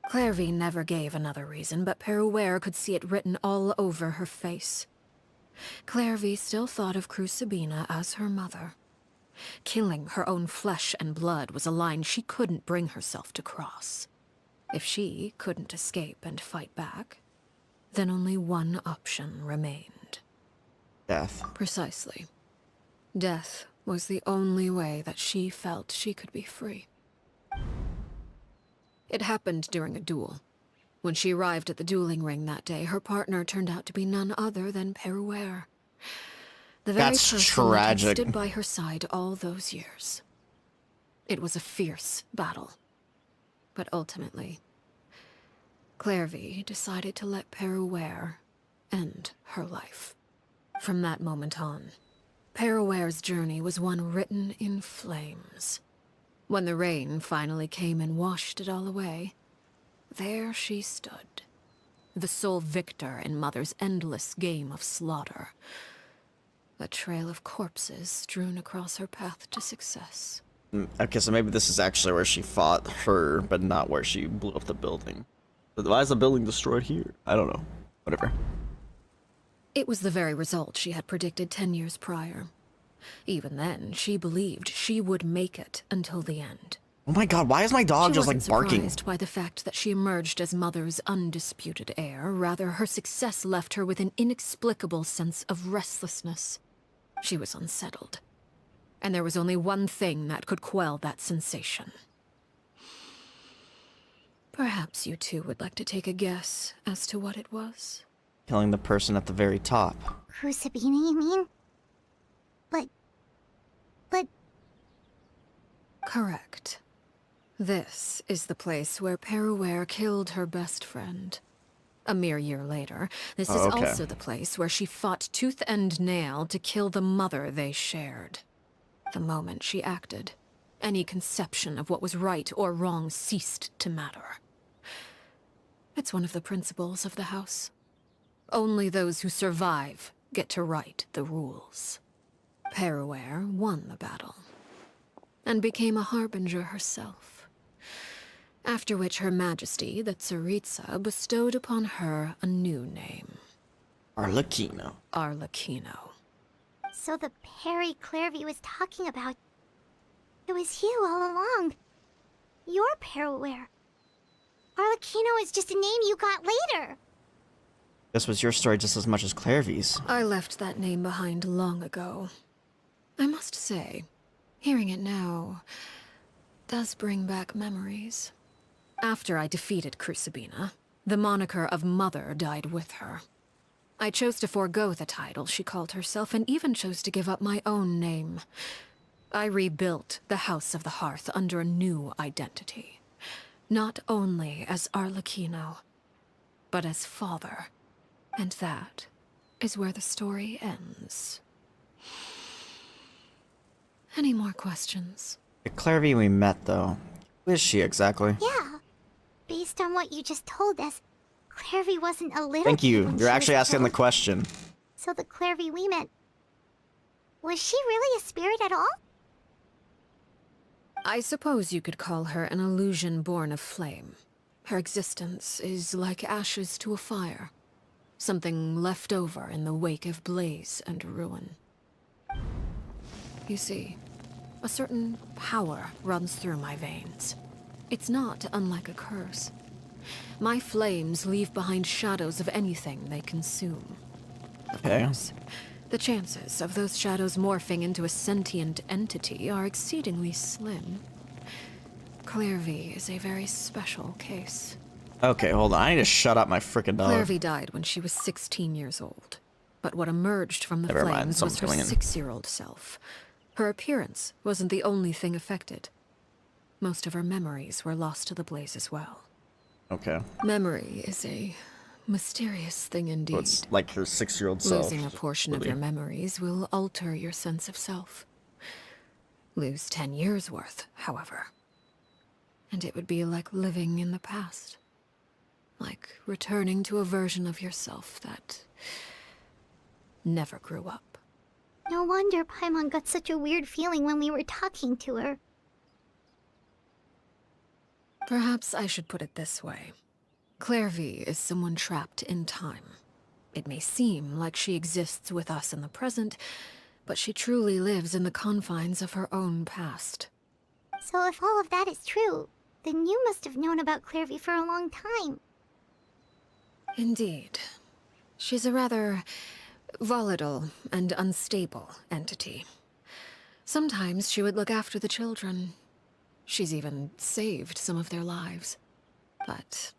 Clairvy never gave another reason, but Peruere could see it written all over her face. Clairvy still thought of Crucibina as her mother. Killing her own flesh and blood was a line she couldn't bring herself to cross. If she couldn't escape and fight back, then only one option remained. Death. Precisely. Death was the only way that she felt she could be free. It happened during a duel. When she arrived at the dueling ring that day, her partner turned out to be none other than Peruere. The very That's person that had tragic. stood by her side all those years. It was a fierce battle. But ultimately, Clairvy decided to let Peruere end her life. From that moment on, Peruere's journey was one written in flames. When the rain finally came and washed it all away, there she stood, the sole victor in Mother's endless game of slaughter. A trail of corpses strewn across her path to success. Okay, so maybe this is actually where she fought her, but not where she blew up the building. But why is the building destroyed here? I don't know. Whatever. It was the very result she had predicted 10 years prior. Even then, she believed she would make it until the end. Oh my god, why is my dog just like barking? She wasn't surprised by the fact that she emerged as Mother's undisputed heir. Rather, her success left her with an inexplicable sense of restlessness. She was unsettled. And there was only one thing that could quell that sensation. Perhaps you two would like to take a guess as to what it was? Killing the person at the very top. Crucibina, you mean? But... Correct. This is the place where Peruere killed her best friend. A mere year later, this is also the place where she fought tooth and nail to kill the mother they shared. The moment she acted, any conception of what was right or wrong ceased to matter. It's one of the principles of the house. Only those who survive get to write the rules. Peruere won the battle, and became a harbinger herself. After which Her Majesty, the Tsaritsa, bestowed upon her a new name. Arlecchino. Arlecchino. So the Perry Clairvy was talking about... It was you all along. You're Peruere. Arlecchino is just a name you got later. This was your story just as much as Clairvy's. I left that name behind long ago. I must say, hearing it now does bring back memories. After I defeated Crucibina, the moniker of Mother died with her. I chose to forego the title she called herself, and even chose to give up my own name. I rebuilt the House of the Hearth under a new identity. Not only as Arlecchino, but as father. And that is where the story ends. Any more questions? The Clairvy we met, though. Who is she exactly? Yeah. Based on what you just told us, Clairvy wasn't a little... Thank kid you. when You're she actually was asking the killed. question. So the Clairvy we met... Was she really a spirit at all? I suppose you could call her an illusion born of flame. Her existence is like ashes to a fire. Something left over in the wake of blaze and ruin. You see, a certain power runs through my veins. It's not unlike a curse. My flames leave behind shadows of anything they consume. Of course, the chances of those shadows morphing into a sentient entity are exceedingly slim. Clairvy is a very special case. Okay, hold on. I need to shut up my frickin' dog. Clairvy died when she was 16 years old. But what emerged from the Never mind, flames was her someone's coming in. 6-year-old self. Her appearance wasn't the only thing affected. Most of her memories were lost to the blaze as well. Okay. Memory is a mysterious thing indeed. So it's like her 6-year-old self. Losing a portion of your memories will alter your sense of self. Lose 10 years' worth, however. And it would be like living in the past. Like returning to a version of yourself that never grew up. No wonder Paimon got such a weird feeling when we were talking to her. Perhaps I should put it this way. Clairvy is someone trapped in time. It may seem like she exists with us in the present, but she truly lives in the confines of her own past. So if all of that is true, Then you must have known about Clairvy for a long time. Indeed. She's a rather volatile and unstable entity. Sometimes she would look after the children. She's even saved some of their lives. But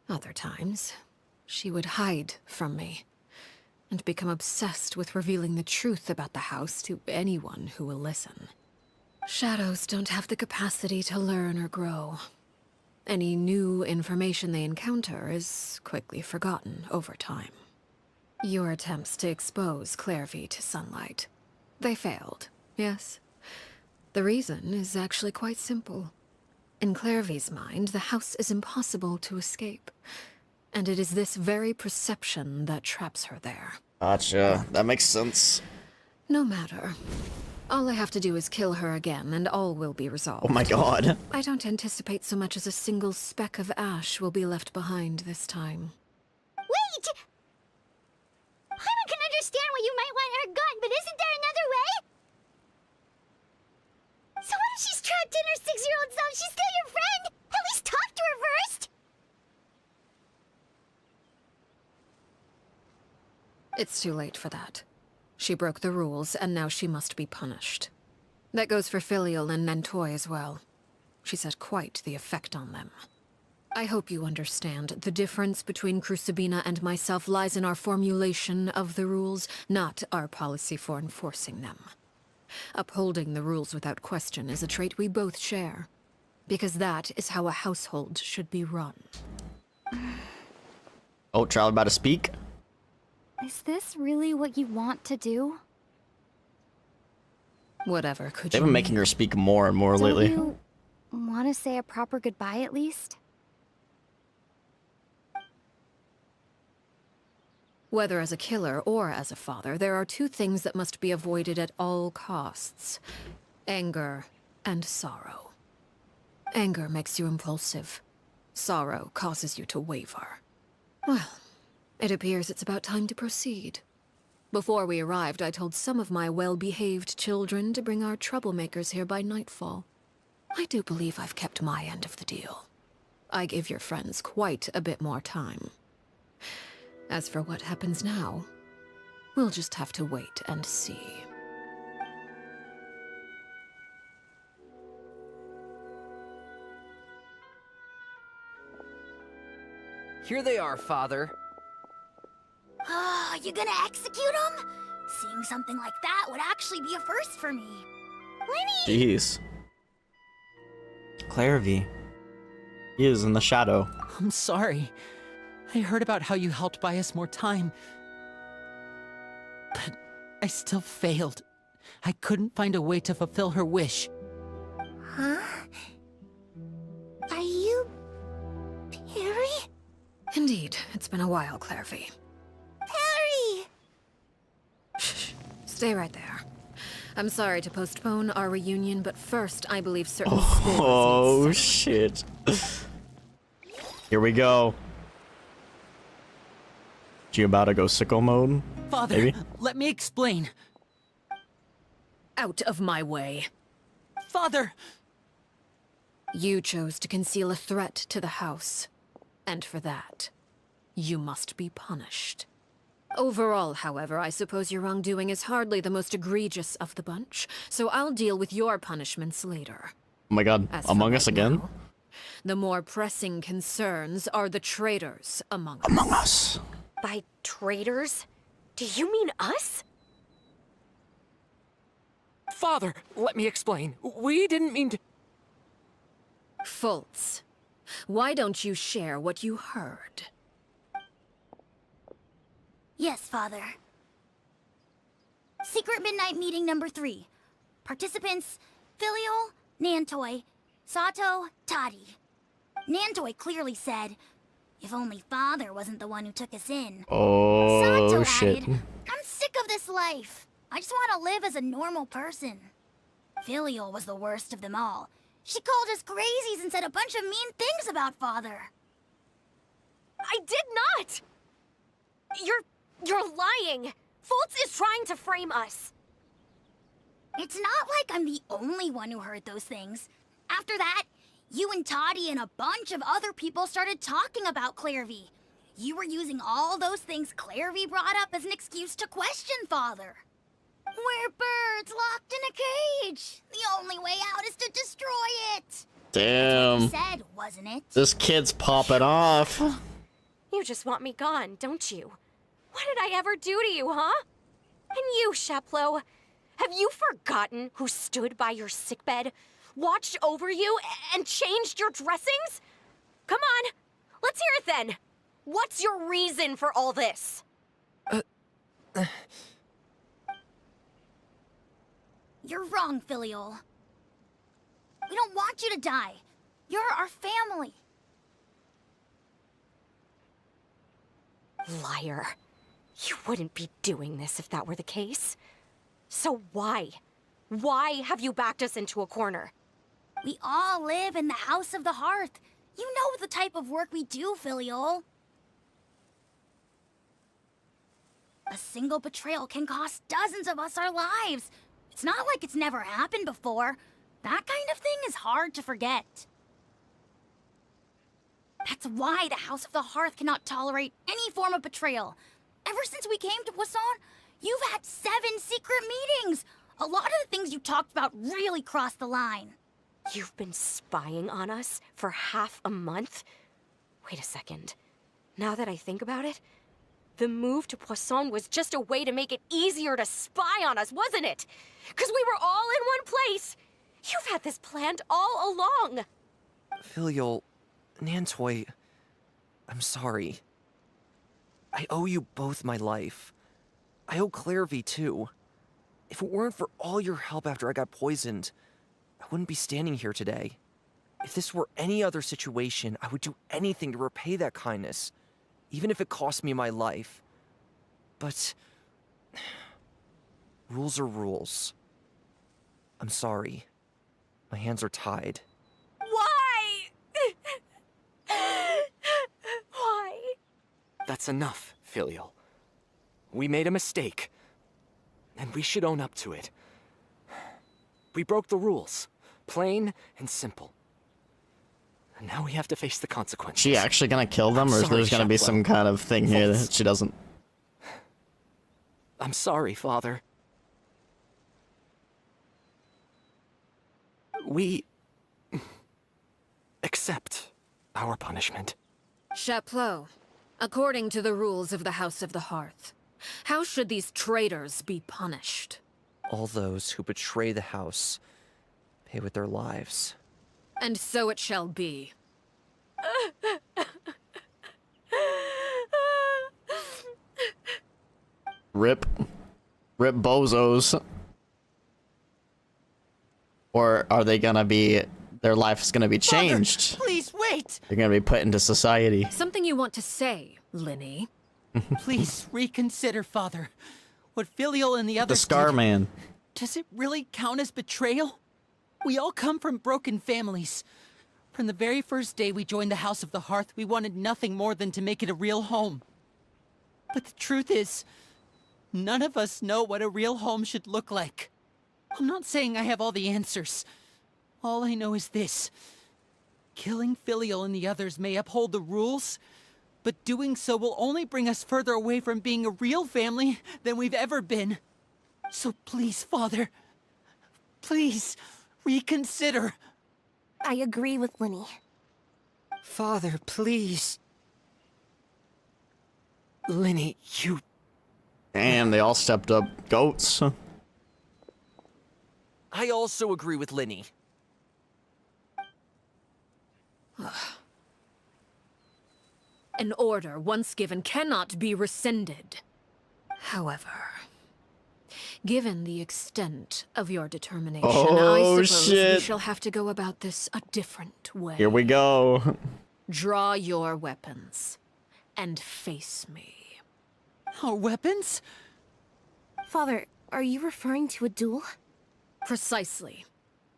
other times, she would hide from me and become obsessed with revealing the truth about the house to anyone who will listen. Shadows don't have the capacity to learn or grow. Any new information they encounter is quickly forgotten over time. Your attempts to expose Clairvy to sunlight. They failed, yes? The reason is actually quite simple. In Clairvy's mind, the house is impossible to escape. And it is this very perception that traps her there. Gotcha. That makes sense. No matter. All I have to do is kill her again, and all will be resolved. Oh my god. I don't anticipate so much as a single speck of ash will be left behind this time. Wait! Paimon can understand why you might want her gone, but isn't there another way? So what if she's trapped in her 6-year-old self? She's still your friend! At least talk to her first! It's too late for that. She broke the rules, and now she must be punished. That goes for Filial and Nantoy as well. She's had quite the effect on them. I hope you understand. The difference between Crucibina and myself lies in our formulation of the rules, not our policy for enforcing them. Upholding the rules without question is a trait we both share, because that is how a household should be run. Oh, child about to speak? Is this really what you want to do? Whatever could They've you been making her speak more and more lately. Don't you want to say a proper goodbye at least? Whether as a killer or as a father, there are two things that must be avoided at all costs. Anger and sorrow. Anger makes you impulsive. Sorrow causes you to waver. Well, it appears it's about time to proceed. Before we arrived, I told some of my well-behaved children to bring our troublemakers here by nightfall. I do believe I've kept my end of the deal. I give your friends quite a bit more time. As for what happens now, we'll just have to wait and see. Here they are, Father. You gonna execute him? Seeing something like that would actually be a first for me. Lenny! Jeez. Clairvy. He is in the shadow. I'm sorry. I heard about how you helped buy us more time. But I still failed. I couldn't find a way to fulfill her wish. Huh? Are you... Perry? Indeed, it's been a while, Clairvy. Perry! Shh, stay right there. I'm sorry to postpone our reunion, but first I believe certain scores Oh, need shit. Here we go. You about to go sicko mode? Father, Maybe? let me explain. out of my way. Father! You chose to conceal a threat to the house. And for that, you must be punished. Overall, however, I suppose your wrongdoing is hardly the most egregious of the bunch, so I'll deal with your punishments later. Oh my god, As for Among Us right again? now, the more pressing concerns are the traitors among us. Among Us. By traitors? Do you mean us? Father, let me explain. We didn't mean to... Fultz, why don't you share what you heard? Yes, Father. Secret Midnight Meeting number 3. Participants, Filial, Nantoy, Sato, Toddy. Nantoy clearly said, if only Father wasn't the one who took us in. Oh, Sato shit. added, I'm sick of this life. I just want to live as a normal person. Filial was the worst of them all. She called us crazies and said a bunch of mean things about Father. I did not! You're lying! Fultz is trying to frame us. It's not like I'm the only one who heard those things. After that, You and Toddy and a bunch of other people started talking about Clairvy. You were using all those things Clairvy brought up as an excuse to question Father. We're birds locked in a cage. The only way out is to destroy it. Damn. That's what you said, wasn't it? This kid's popping off. You just want me gone, don't you? What did I ever do to you, huh? And you, Sheplo, have you forgotten who stood by your sickbed, watched over you, and changed your dressings? Come on, let's hear it then. What's your reason for all this? You're wrong, Filial. We don't want you to die. You're our family. Liar. You wouldn't be doing this if that were the case. So why? Why have you backed us into a corner? We all live in the House of the Hearth. You know the type of work we do, Filial. A single betrayal can cost dozens of us our lives. It's not like it's never happened before. That kind of thing is hard to forget. That's why the House of the Hearth cannot tolerate any form of betrayal. Ever since we came to Poisson, you've had 7 secret meetings. A lot of the things you talked about really crossed the line. You've been spying on us for half a month? Wait a second. Now that I think about it, the move to Poisson was just a way to make it easier to spy on us, wasn't it? Because we were all in one place. You've had this planned all along. Filial, Nantoy, I'm sorry. I owe you both my life. I owe Clairvy too. If it weren't for all your help after I got poisoned, I wouldn't be standing here today. If this were any other situation, I would do anything to repay that kindness, even if it cost me my life. But rules are rules. I'm sorry. My hands are tied. Why? Why? That's enough, Filial. We made a mistake, and we should own up to it. We broke the rules, plain and simple. And now we have to face the consequences. She actually gonna kill them, or is there's gonna be some kind of thing here that she doesn't? I'm sorry, Father. We accept our punishment. Chaplot, according to the rules of the House of the Hearth, how should these traitors be punished? All those who betray the house pay with their lives. And so it shall be. Rip bozos. Or are they gonna be, their life is gonna be changed? Father, please wait! They're gonna be put into society. Something you want to say, Linny? Please reconsider, Father. What Filial and the others The Scar did, Man. does it really count as betrayal? We all come from broken families. From the very first day we joined the House of the Hearth, we wanted nothing more than to make it a real home. But the truth is, none of us know what a real home should look like. I'm not saying I have all the answers. All I know is this. Killing Filial and the others may uphold the rules, but doing so will only bring us further away from being a real family than we've ever been. So please, Father, please, reconsider. I agree with Linny. Father, please. Linny, you... And they all stepped up. Goats. I also agree with Linny. An order once given cannot be rescinded. However, given the extent of your determination, I suppose we shall have to go about this a different way. Here we go. Draw your weapons and face me. Our weapons? Father, are you referring to a duel? Precisely.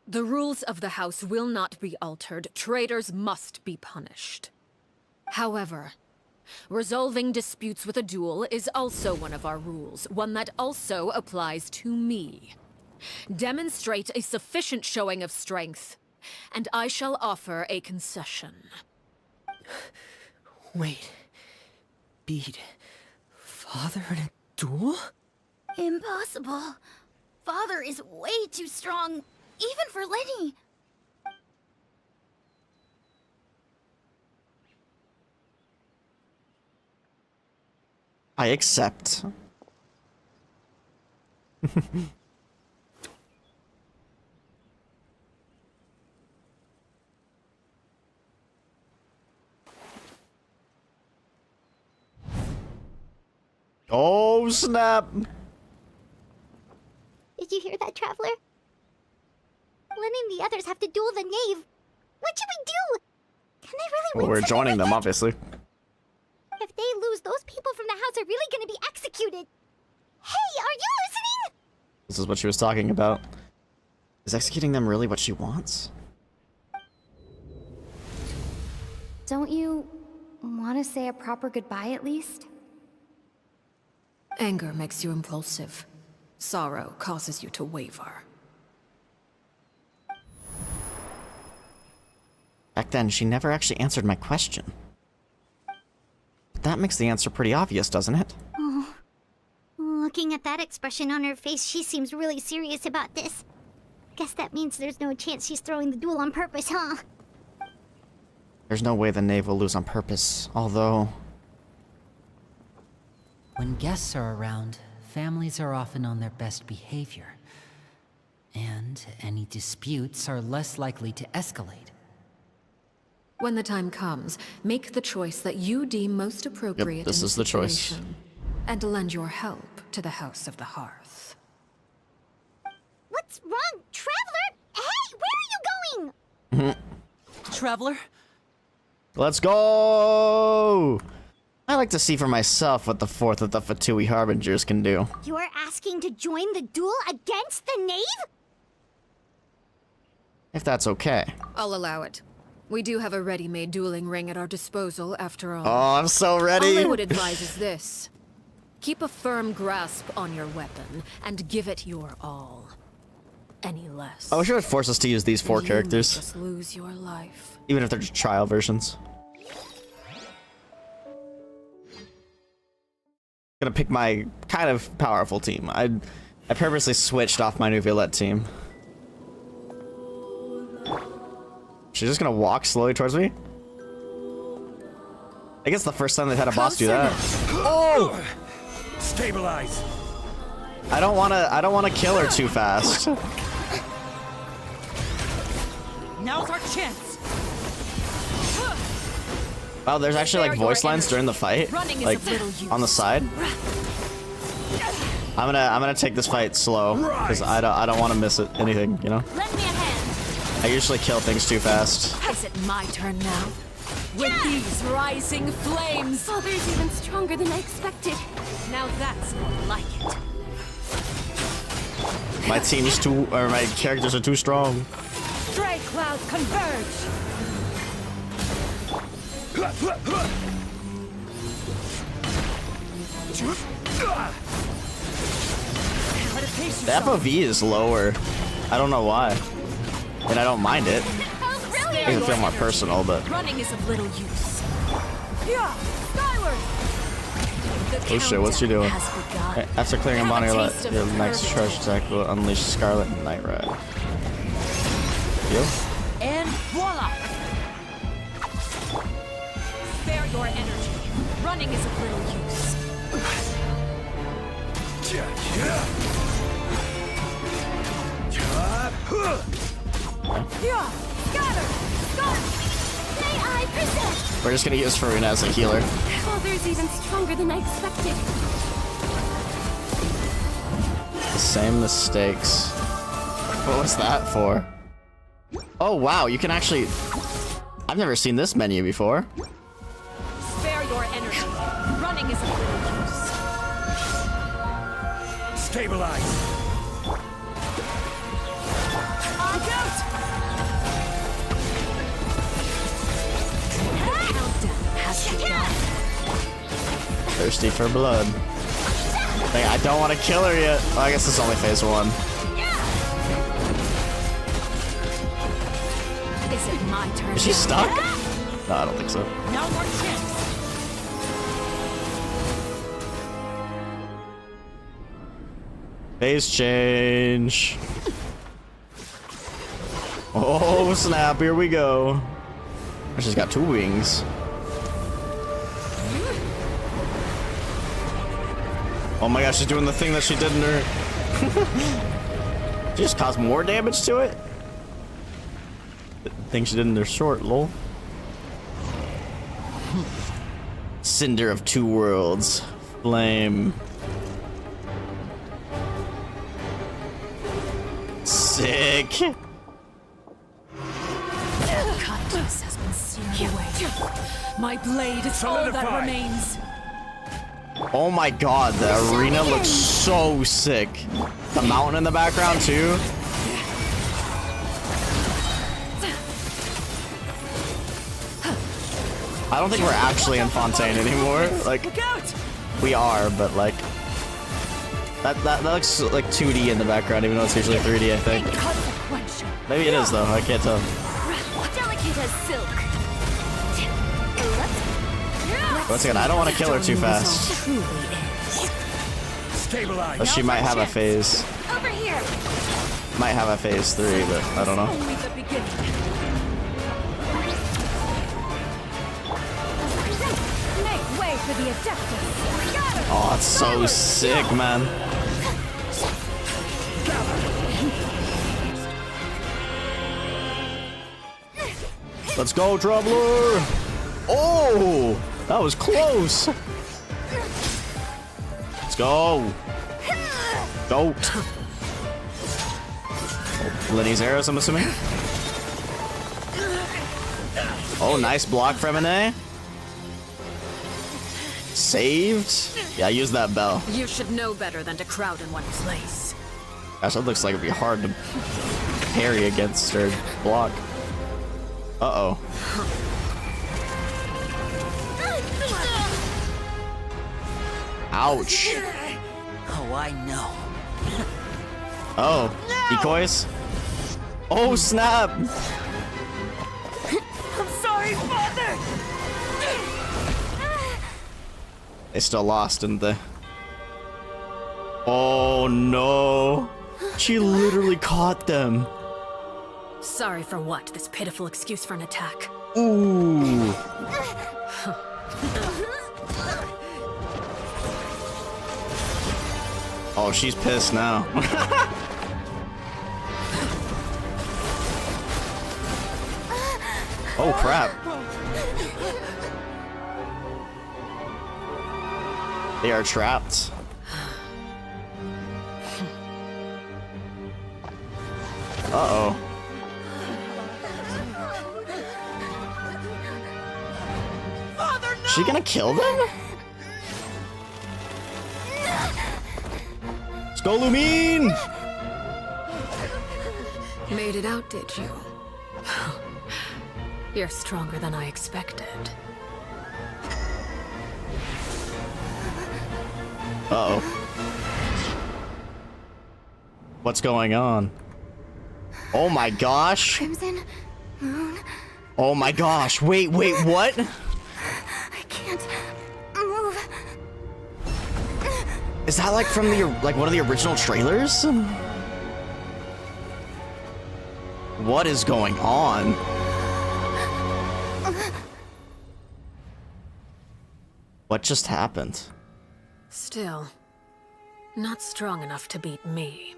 The rules of the house will not be altered. Traitors must be punished. However, resolving disputes with a duel is also one of our rules, one that also applies to me. Demonstrate a sufficient showing of strength, and I shall offer a concession. Wait. Beat Father in a duel? Impossible. Father is way too strong, even for Lenny. I accept. Oh, snap. Did you hear that, Traveler? Lenny and the others have to duel the knave. What should we do? Can they really Well, win we're something joining like them, that? obviously. If they lose, those people from the house are really gonna be executed. Hey, are you listening? This is what she was talking about. Is executing them really what she wants? Don't you want to say a proper goodbye at least? Anger makes you impulsive. Sorrow causes you to waver. Back then, she never actually answered my question. That makes the answer pretty obvious, doesn't it? Oh. Looking at that expression on her face, she seems really serious about this. Guess that means there's no chance she's throwing the duel on purpose, huh? There's no way the knave will lose on purpose, although... When guests are around, families are often on their best behavior. And any disputes are less likely to escalate. When the time comes, make the choice that you deem most appropriate. Yep, this in is the choice. situation, and lend your help to the House of the Hearth. What's wrong, Traveler? Hey, where are you going? Traveler? Let's go! I like to see for myself what the fourth of the Fatui Harbingers can do. You're asking to join the duel against the knave? If that's okay. I'll allow it. We do have a ready-made dueling ring at our disposal, after all. Oh, I'm so ready! All I would advise is this. Keep a firm grasp on your weapon, and give it your all. Any less. I wish it would force us to use these 4 you characters. Make us lose your life. Even if they're just trial versions. Gonna pick my kind of powerful team. I purposely switched off my new Violette team. She's just gonna walk slowly towards me? I guess the first time they've had a boss do that. Oh! Stabilize. I don't wanna kill her too fast. Now's our chance. Wow, there's actually like voice lines during the fight, like on the side. I'm gonna take this fight slow because I don't want to miss anything, you know. Lend me a hand. I usually kill things too fast. Is it my turn now? With these rising flames! Father's even stronger than I expected. Now that's more like it. My team's too, or my characters are too strong. Stray clouds converge. The FOV is lower. I don't know why. And I don't mind it. It makes it feel more personal, but... Running is of little use. Yeah, skyward. Oh shit, what's she doing? After clearing a body, your next charge attack will unleash Scarlet and Night Ride. Heal? And voila! Spare your energy. Running is of little use. Yeah, scatter! May I present? We're just gonna use Farina as a healer. Father's even stronger than I expected. The same mistakes. What was that for? Oh wow, you can actually... I've never seen this menu before. Spare your energy. Running is of little use. Stabilize. Thirsty for blood. Dang, I don't want to kill her yet. Well, I guess it's only phase 1. My turn. Is she stuck? No, I don't think so. No more chips. Phase change. Oh snap, here we go. She's got 2 wings. Oh my gosh, she's doing the thing that she did in her... She just caused more damage to it? The thing she did in her short, lol. Cinder of 2 worlds. Flame. Sick. Kindness has been seared away. My blade is all that remains. Oh my god, the arena looks so sick. The mountain in the background too. I don't think we're actually in Fontaine anymore. Like, we are, but like, that looks like 2D in the background, even though it's usually 3D, I think. Maybe it is though, I can't tell. Delicate as silk. Once again, I don't want to kill her too fast. Stabilize. But she might have a phase. Over here. Might have a phase 3, but I don't know. Only the beginning. Make way for the Adeptus. Oh, that's so sick, man. Let's go, Traveler! Oh! That was close! Let's go! Goat! Oh, Lenny's arrows, I'm assuming? Oh, nice block from Renee. Saved? Yeah, use that bell. You should know better than to crowd in one place. Gosh, that looks like it'd be hard to parry against her block. Uh-oh. Ouch. Oh, I know. Oh, decoys? Oh, snap! I'm sorry, Father! They still lost, didn't they? Oh, no. She literally caught them. Sorry for what? This pitiful excuse for an attack. Ooh. Oh, she's pissed now. Oh, crap. They are trapped. Uh-oh. Is she gonna kill them? Let's go, Lumine! Made it out, did you? You're stronger than I expected. Uh-oh. What's going on? Oh my gosh! Crimson Moon. Oh my gosh! Wait, what? I can't move. Is that like from the one of the original trailers? What is going on? What just happened? Still, not strong enough to beat me.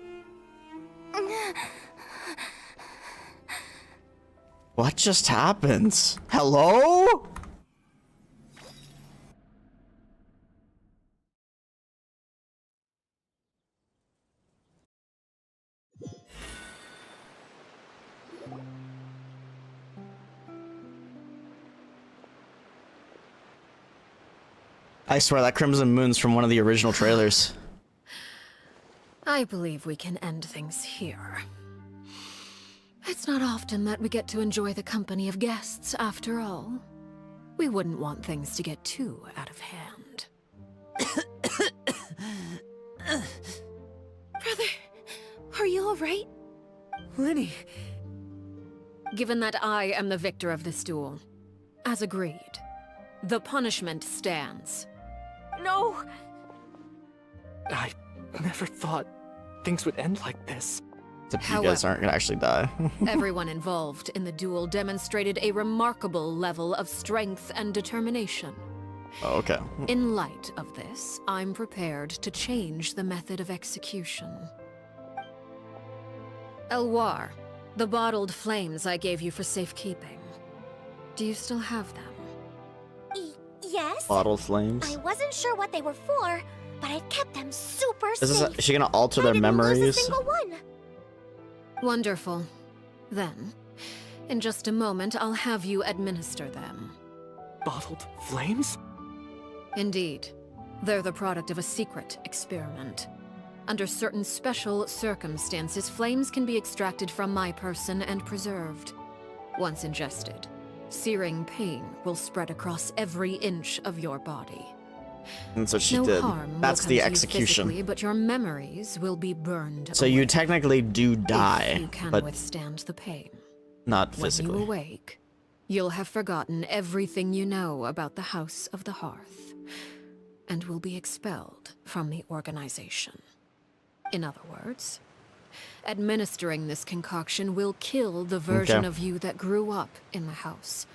What just happened? Hello? I swear that Crimson Moon's from one of the original trailers. I believe we can end things here. It's not often that we get to enjoy the company of guests, after all. We wouldn't want things to get too out of hand. Brother, are you alright? Lenny, Given that I am the victor of this duel, as agreed, the punishment stands. No! I never thought things would end like this. Except you guys aren't gonna actually die. Everyone involved in the duel demonstrated a remarkable level of strength and determination. Oh, okay. In light of this, I'm prepared to change the method of execution. Elwar, the bottled flames I gave you for safekeeping. Do you still have them? Yes? Bottled flames? I wasn't sure what they were for, but I kept them super safe. Is she gonna alter their I didn't lose memories? a single one. Wonderful. Then, in just a moment, I'll have you administer them. Bottled flames? Indeed. They're the product of a secret experiment. Under certain special circumstances, flames can be extracted from my person and preserved. Once ingested, searing pain will spread across every inch of your body. And so she No did. harm That's will the come to you execution. physically, but your memories will be burned So away. you technically do If die, you can but withstand the pain. not When physically. you awake, you'll have forgotten everything you know about the House of the Hearth, and will be expelled from the organization. In other words, administering this concoction will kill the version Okay. of you that grew up in the house,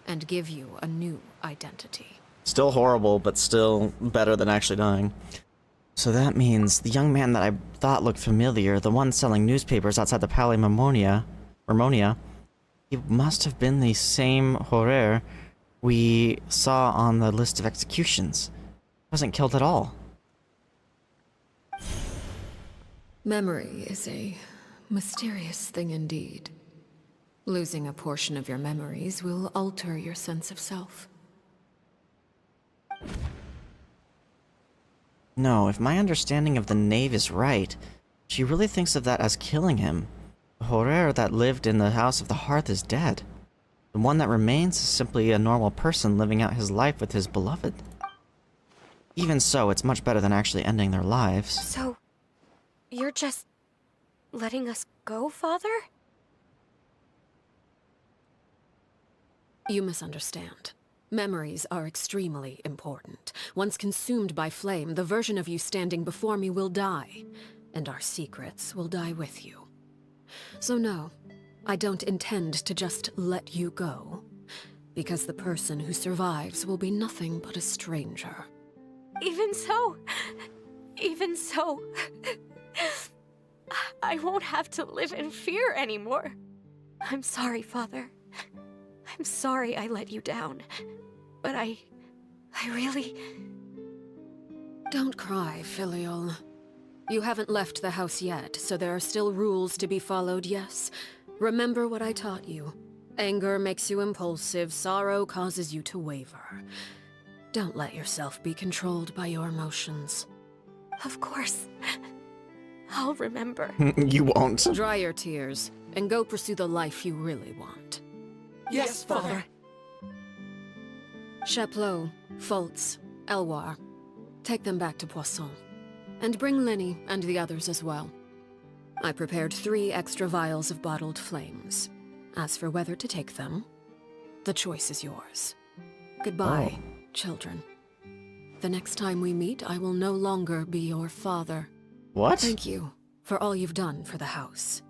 and give you a new identity. Still horrible, but still better than actually dying. So that means the young man that I thought looked familiar, the one selling newspapers outside the Palais Marmonia, he must have been the same Horer we saw on the list of executions. He wasn't killed at all. Memory is a mysterious thing indeed. Losing a portion of your memories will alter your sense of self. No, if my understanding of the knave is right, she really thinks of that as killing him. The Horer that lived in the House of the Hearth is dead. The one that remains is simply a normal person living out his life with his beloved. Even so, it's much better than actually ending their lives. So, you're just letting us go, Father? You misunderstand. Memories are extremely important. Once consumed by flame, the version of you standing before me will die, and our secrets will die with you. So no, I don't intend to just let you go, because the person who survives will be nothing but a stranger. Even so, I won't have to live in fear anymore. I'm sorry, Father. I'm sorry I let you down. But I really... Don't cry, Filial. You haven't left the house yet, so there are still rules to be followed, yes? Remember what I taught you. Anger makes you impulsive, sorrow causes you to waver. Don't let yourself be controlled by your emotions. Of course. I'll remember. You won't. Dry your tears, and go pursue the life you really want. Yes, Father. Chaplot, Fultz, Elwar. Take them back to Poisson. And bring Lenny and the others as well. I prepared 3 extra vials of bottled flames. As for whether to take them, the choice is yours. Goodbye, children. The next time we meet, I will no longer be your father. What? Thank you for all you've done for the house.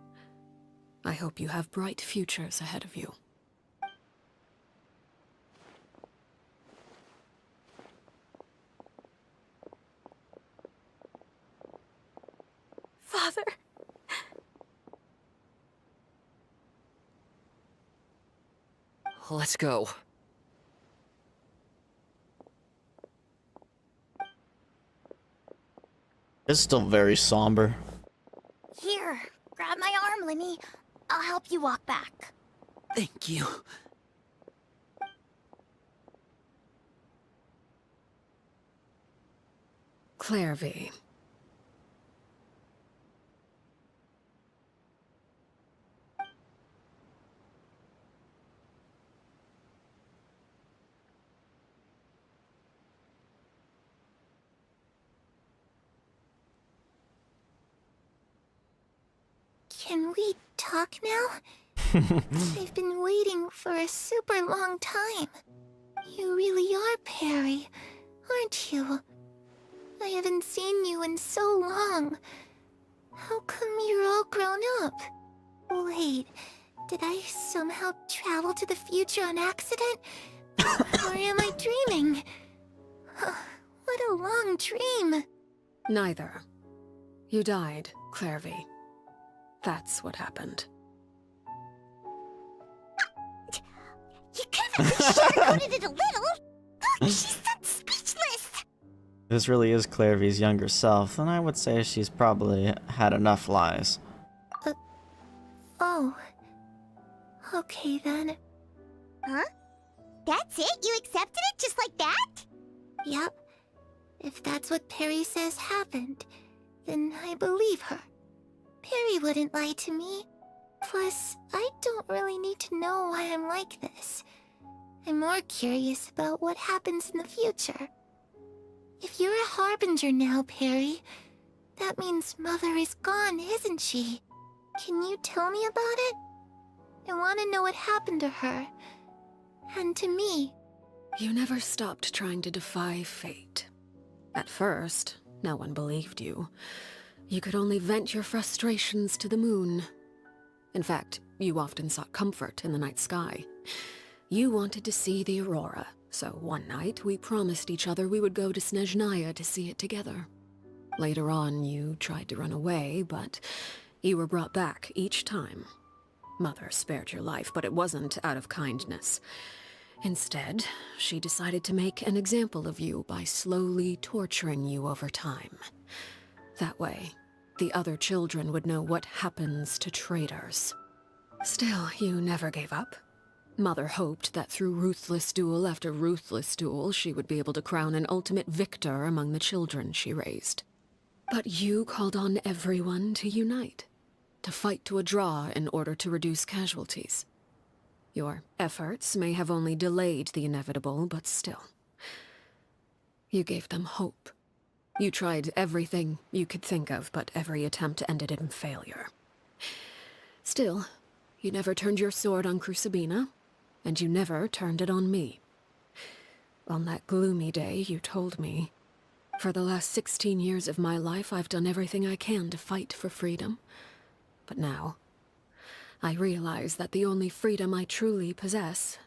I hope you have bright futures ahead of you. Father! Let's go. It's still very somber. Here, grab my arm, Lenny. I'll help you walk back. Thank you. Clairvy. Can we talk now? I've been waiting for a super long time. You really are Perry, aren't you? I haven't seen you in so long. How come you're all grown up? Wait, did I somehow travel to the future on accident? Or am I dreaming? What a long dream. Neither. You died, Clairvy. That's what happened. You could have sugarcoated it a little. She's so speechless. If this really is Clairvy's younger self, then I would say she's probably had enough lies. Oh. Okay then. Huh? That's it? You accepted it just like that? Yep. If that's what Perry says happened, then I believe her. Perry wouldn't lie to me. Plus, I don't really need to know why I'm like this. I'm more curious about what happens in the future. If you're a harbinger now, Perry, that means Mother is gone, isn't she? Can you tell me about it? I want to know what happened to her. And to me. You never stopped trying to defy fate. At first, no one believed you. You could only vent your frustrations to the moon. In fact, you often sought comfort in the night sky. You wanted to see the aurora, so one night we promised each other we would go to Snezhnaya to see it together. Later on, you tried to run away, but you were brought back each time. Mother spared your life, but it wasn't out of kindness. Instead, she decided to make an example of you by slowly torturing you over time. That way, the other children would know what happens to traitors. Still, you never gave up. Mother hoped that through ruthless duel after ruthless duel, she would be able to crown an ultimate victor among the children she raised. But you called on everyone to unite, to fight to a draw in order to reduce casualties. Your efforts may have only delayed the inevitable, but still. You gave them hope. You tried everything you could think of, but every attempt ended in failure. Still, you never turned your sword on Crucibina, and you never turned it on me. On that gloomy day, you told me, "For the last 16 years of my life, I've done everything I can to fight for freedom. But now, I realize that the only freedom I truly possess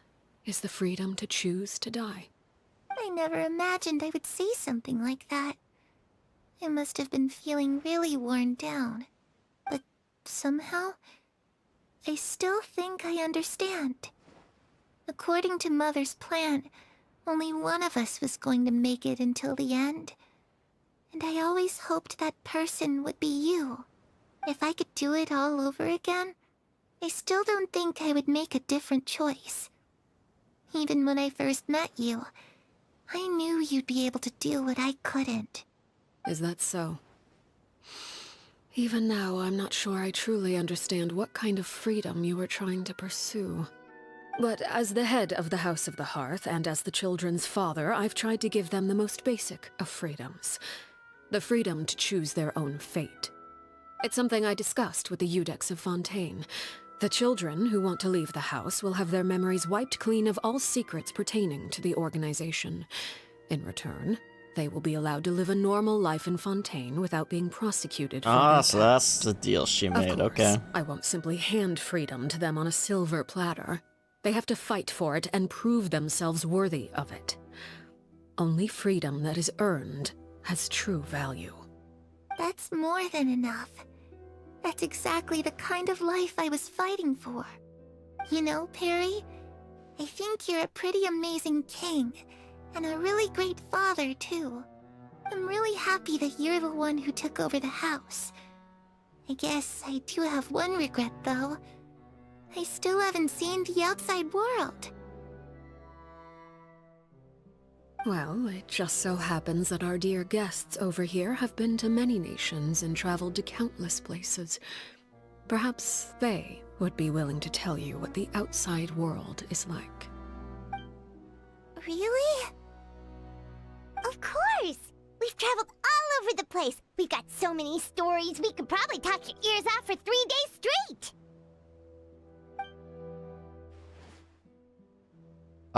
is the freedom to choose to die." I never imagined I would say something like that. I must have been feeling really worn down. But somehow, I still think I understand. According to Mother's plan, only one of us was going to make it until the end. And I always hoped that person would be you. If I could do it all over again, I still don't think I would make a different choice. Even when I first met you, I knew you'd be able to do what I couldn't. Is that so? Even now, I'm not sure I truly understand what kind of freedom you were trying to pursue. But as the head of the House of the Hearth, and as the children's father, I've tried to give them the most basic of freedoms. The freedom to choose their own fate. It's something I discussed with the Eudex of Fontaine. The children who want to leave the house will have their memories wiped clean of all secrets pertaining to the organization. In return, they will be allowed to live a normal life in Fontaine without being prosecuted for their So that's the deal she made, Of course, okay. I won't simply hand freedom to them on a silver platter. They have to fight for it and prove themselves worthy of it. Only freedom that is earned has true value. That's more than enough. That's exactly the kind of life I was fighting for. You know, Perry, I think you're a pretty amazing king, and a really great father, too. I'm really happy that you're the one who took over the house. I guess I do have one regret, though. I still haven't seen the outside world. Well, it just so happens that our dear guests over here have been to many nations and traveled to countless places. Perhaps they would be willing to tell you what the outside world is like. Really? Of course! We've traveled all over the place. We've got so many stories, we could probably talk your ears off for 3 days straight!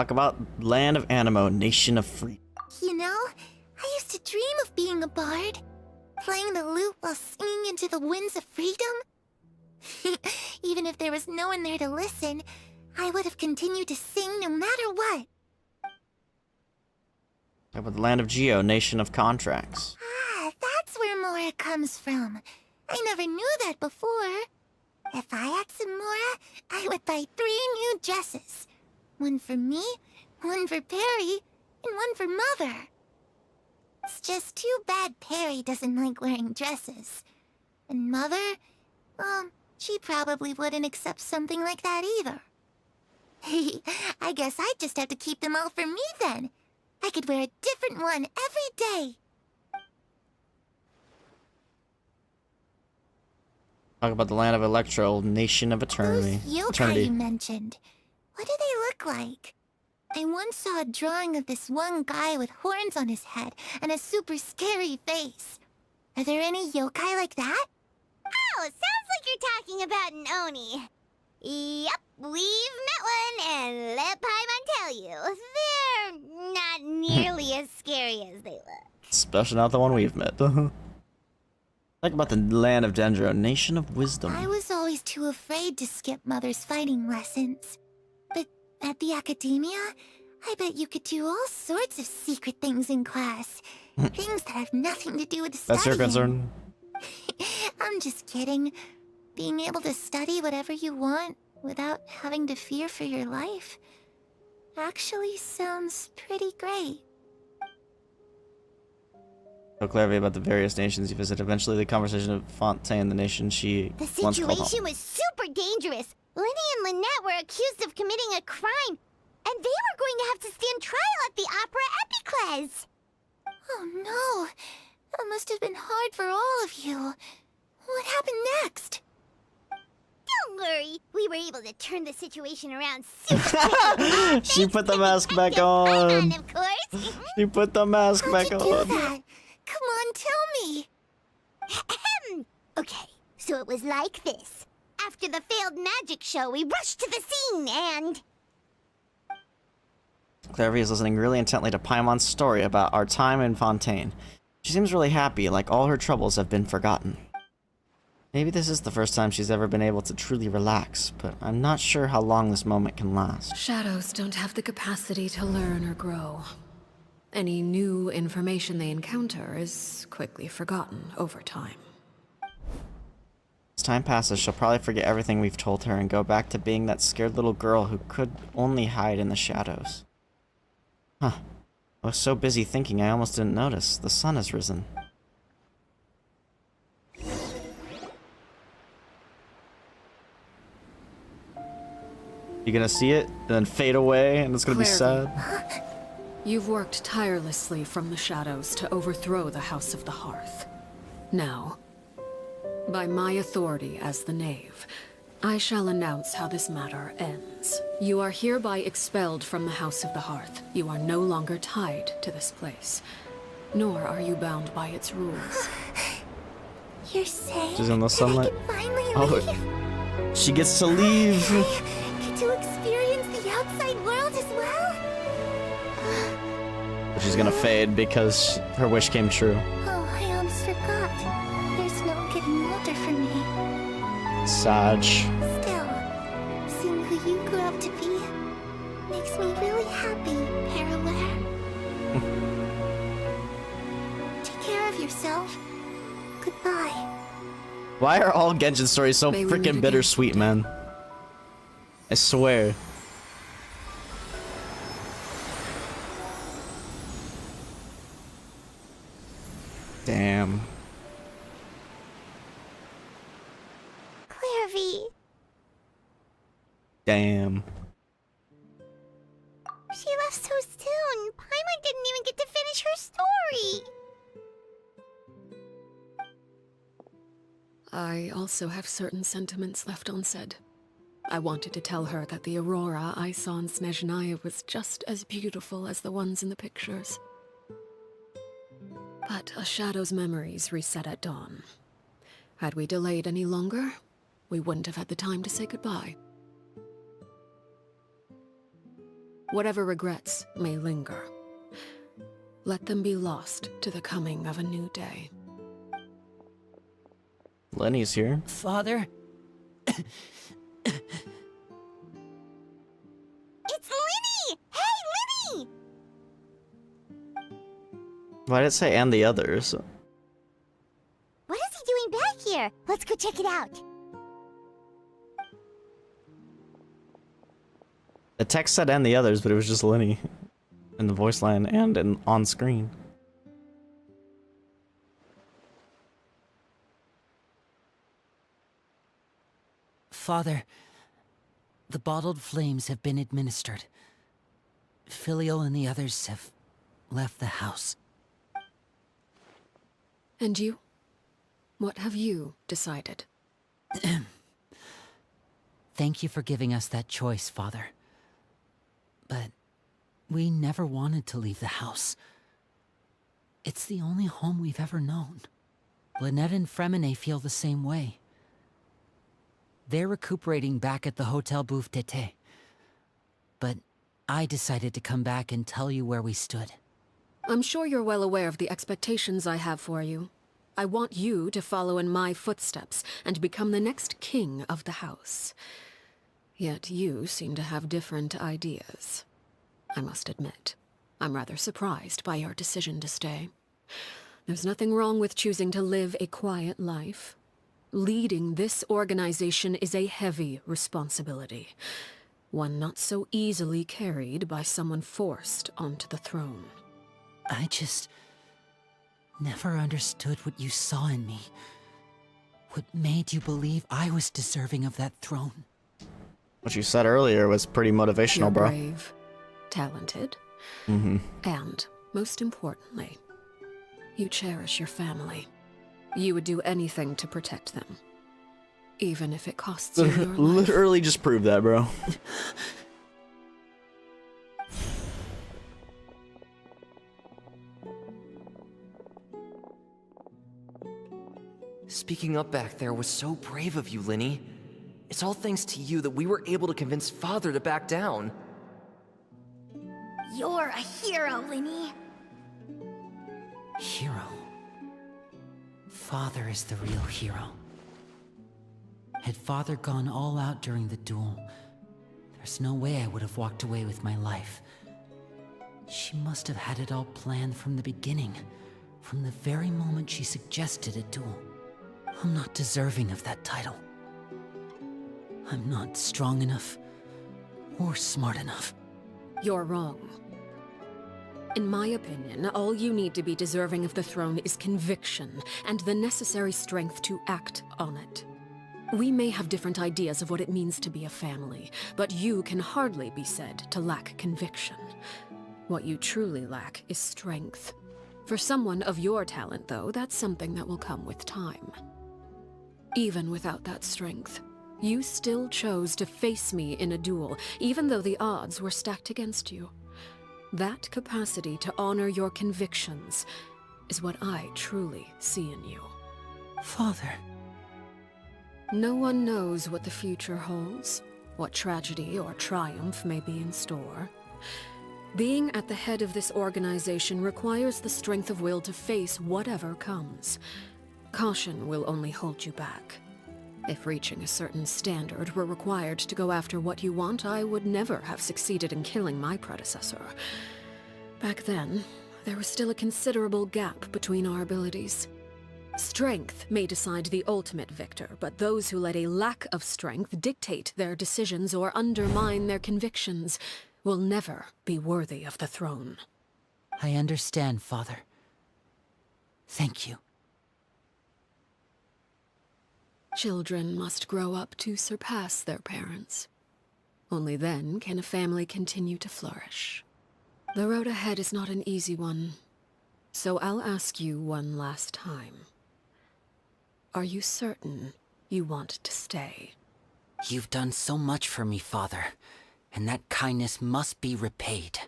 Talk about land of Animo, nation of freedom. You know, I used to dream of being a bard. Playing the lute while singing into the winds of freedom. Even if there was no one there to listen, I would have continued to sing no matter what. Talk about the land of Geo, nation of contracts. Ah, that's where Mora comes from. I never knew that before. If I had some Mora, I would buy 3 new dresses. One for me, one for Perry, and one for Mother. It's just too bad Perry doesn't like wearing dresses. And Mother, well, she probably wouldn't accept something like that either. I guess I'd just have to keep them all for me then. I could wear a different one every day. Talk about the land of Electro, nation of eternity. Those yokai you mentioned, what do they look like? I once saw a drawing of this one guy with horns on his head and a super scary face. Are there any yokai like that? Oh, sounds like you're talking about an Oni. Yep, we've met one, and let Paimon tell you, they're not nearly as scary as they look. Especially not the one we've met. Talk about the land of Dendro, nation of wisdom. I was always too afraid to skip Mother's fighting lessons. But at the academia, I bet you could do all sorts of secret things in class. Things that have nothing to do with studying. That's your concern? I'm just kidding. Being able to study whatever you want without having to fear for your life actually sounds pretty great. So clearly about the various nations you visit. Eventually, the conversation of Fontaine, the nation she The once called home. situation was super dangerous. Lenny and Lynette were accused of committing a crime, and they were going to have to stand trial at the Opera Epicles. Oh no! That must have been hard for all of you. What happened next? Don't worry, we were able to turn the situation around super quick. She put the mask back on. Of course. She put the mask back How'd you on. do that? Come on, tell me. Okay, so it was like this. After the failed magic show, we rushed to the scene and... Clairvy is listening really intently to Paimon's story about our time in Fontaine. She seems really happy, like all her troubles have been forgotten. Maybe this is the first time she's ever been able to truly relax, but I'm not sure how long this moment can last. Shadows don't have the capacity to learn or grow. Any new information they encounter is quickly forgotten over time. As time passes, she'll probably forget everything we've told her and go back to being that scared little girl who could only hide in the shadows. Huh. I was so busy thinking I almost didn't notice. The sun has risen. You gonna see it, and then fade away, and it's gonna be sad? You've worked tirelessly from the shadows to overthrow the House of the Hearth. Now, by my authority as the Knave, I shall announce how this matter ends. You are hereby expelled from the House of the Hearth. You are no longer tied to this place, nor are you bound by its rules. You're saying She's in the sunlight. I can finally leave? She gets to leave. Get to experience the outside world as well? But she's gonna fade because her wish came true. Oh, I almost forgot. There's no getting older for me. Sag. Still, seeing who you grew up to be makes me really happy, Parallel. Take care of yourself. Goodbye. Why are all Genshin stories so May we meet freaking again. bittersweet, man? I swear. Damn. Clairvy, Damn. she left so soon. Paimon didn't even get to finish her story. I also have certain sentiments left unsaid. I wanted to tell her that the aurora I saw in Snezhnaya was just as beautiful as the ones in the pictures. But a shadow's memories reset at dawn. Had we delayed any longer, we wouldn't have had the time to say goodbye. Whatever regrets may linger, let them be lost to the coming of a new day. Lenny's here. Father? It's Linny! Hey, Linny! Why did it say and the others? What is he doing back here? Let's go check it out. The text said and the others, but it was just Lenny in the voice line and on screen. Father, the bottled flames have been administered. Filial and the others have left the house. And you? What have you decided? Thank you for giving us that choice, Father. But we never wanted to leave the house. It's the only home we've ever known. Lynette and Fremine feel the same way. They're recuperating back at the Hotel Bouffe d'été. But I decided to come back and tell you where we stood. I'm sure you're well aware of the expectations I have for you. I want you to follow in my footsteps and become the next king of the house. Yet you seem to have different ideas. I must admit, I'm rather surprised by your decision to stay. There's nothing wrong with choosing to live a quiet life. Leading this organization is a heavy responsibility, one not so easily carried by someone forced onto the throne. I just never understood what you saw in me. What made you believe I was deserving of that throne? What you said earlier was pretty motivational, You're bro. brave, talented, and, most importantly, you cherish your family. You would do anything to protect them, even if it costs you your life. Literally just proved that, bro. Speaking up back there was so brave of you, Linny. It's all thanks to you that we were able to convince Father to back down. You're a hero, Linny. Hero. Father is the real hero. Had Father gone all out during the duel, there's no way I would have walked away with my life. She must have had it all planned from the beginning, from the very moment she suggested a duel. I'm not deserving of that title. I'm not strong enough or smart enough. You're wrong. In my opinion, all you need to be deserving of the throne is conviction and the necessary strength to act on it. We may have different ideas of what it means to be a family, but you can hardly be said to lack conviction. What you truly lack is strength. For someone of your talent, though, that's something that will come with time. Even without that strength, you still chose to face me in a duel, even though the odds were stacked against you. That capacity to honor your convictions is what I truly see in you. Father. No one knows what the future holds, what tragedy or triumph may be in store. Being at the head of this organization requires the strength of will to face whatever comes. Caution will only hold you back. If reaching a certain standard were required to go after what you want, I would never have succeeded in killing my predecessor. Back then, there was still a considerable gap between our abilities. Strength may decide the ultimate victor, but those who let a lack of strength dictate their decisions or undermine their convictions will never be worthy of the throne. I understand, Father. Thank you. Children must grow up to surpass their parents. Only then can a family continue to flourish. The road ahead is not an easy one, so I'll ask you one last time. Are you certain you want to stay? You've done so much for me, Father, and that kindness must be repaid.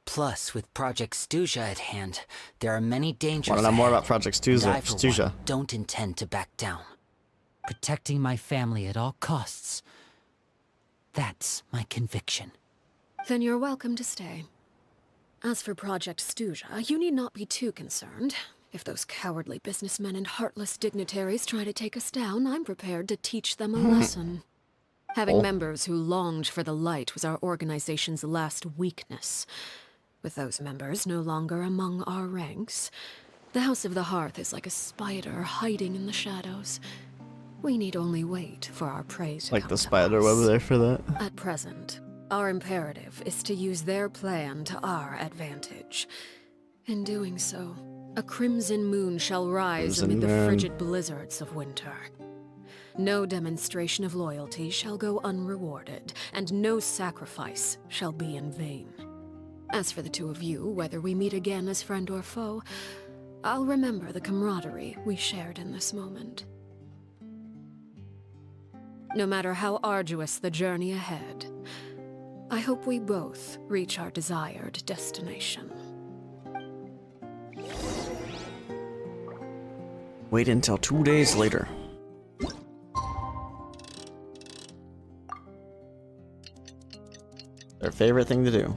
Plus, with Project Stuja at hand, there are many dangers Want to know more about Project and I, for Stuja? one, don't intend to back down. Protecting my family at all costs. That's my conviction. Then you're welcome to stay. As for Project Stuja, you need not be too concerned. If those cowardly businessmen and heartless dignitaries try to take us down, I'm prepared to teach them a lesson. Having members who longed for the light was our organization's last weakness. With those members no longer among our ranks, the House of the Hearth is like a spider hiding in the shadows. We need only wait for our prey to Like come the to spider us. web there for that. At present, our imperative is to use their plan to our advantage. In doing so, a crimson moon shall rise Crimson amid the moon. frigid blizzards of winter. No demonstration of loyalty shall go unrewarded, and no sacrifice shall be in vain. As for the two of you, whether we meet again as friend or foe, I'll remember the camaraderie we shared in this moment. No matter how arduous the journey ahead, I hope we both reach our desired destination. Wait until 2 days later. Their favorite thing to do.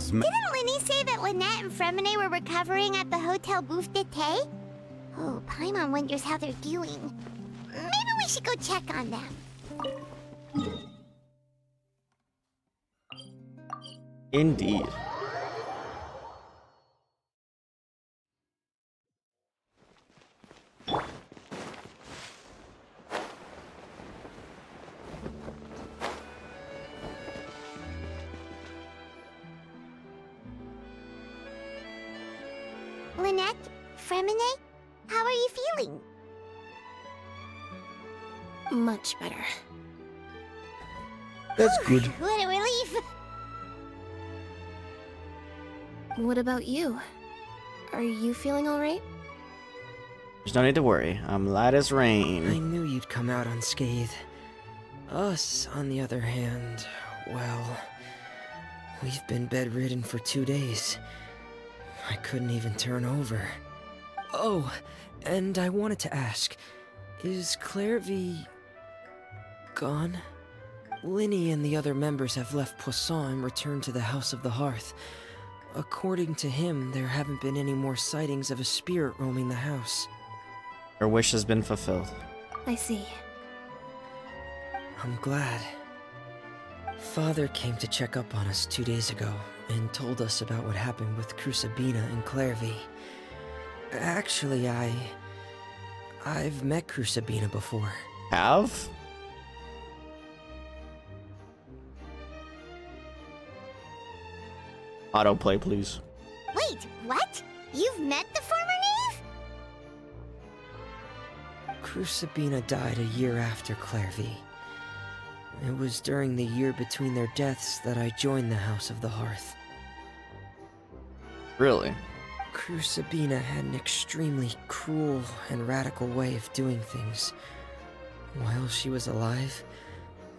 Didn't Linny say that Lynette and Fremine were recovering at the Hotel Bouffe d'été? Oh, Paimon wonders how they're doing. Maybe we should go check on them. Indeed. Lynette, Fremine, how are you feeling? Much better. That's good. What a relief! What about you? Are you feeling alright? There's no need to worry. I'm light as I rain. knew you'd come out unscathed. Us, on the other hand, well, we've been bedridden for 2 days. I couldn't even turn over. Oh, and I wanted to ask, is Claire V... gone? Linny and the other members have left Poisson and returned to the House of the Hearth. According to him, there haven't been any more sightings of a spirit roaming the house. Her wish has been fulfilled. I see. I'm glad. Father came to check up on us 2 days ago and told us about what happened with Crusabina and Clairvy. Actually, I've met Crusabina before. Have? Autoplay, please. Wait, what? You've met the former knave? Crusabina died a year after Clairvy. It was during the year between their deaths that I joined the House of the Hearth. Really? Crusabina had an extremely cruel and radical way of doing things. While she was alive,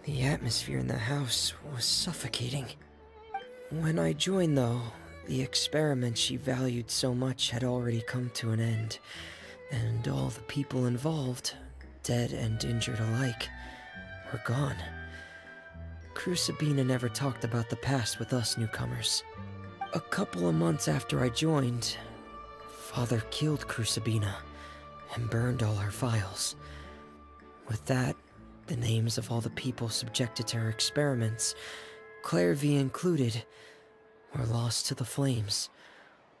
the atmosphere in the house was suffocating. When I joined, though, the experiment she valued so much had already come to an end, and all the people involved, dead and injured alike, were gone. Crusabina never talked about the past with us newcomers. A couple of months after I joined, Father killed Crusabina and burned all her files. With that, the names of all the people subjected to her experiments, Clairvy included, were lost to the flames,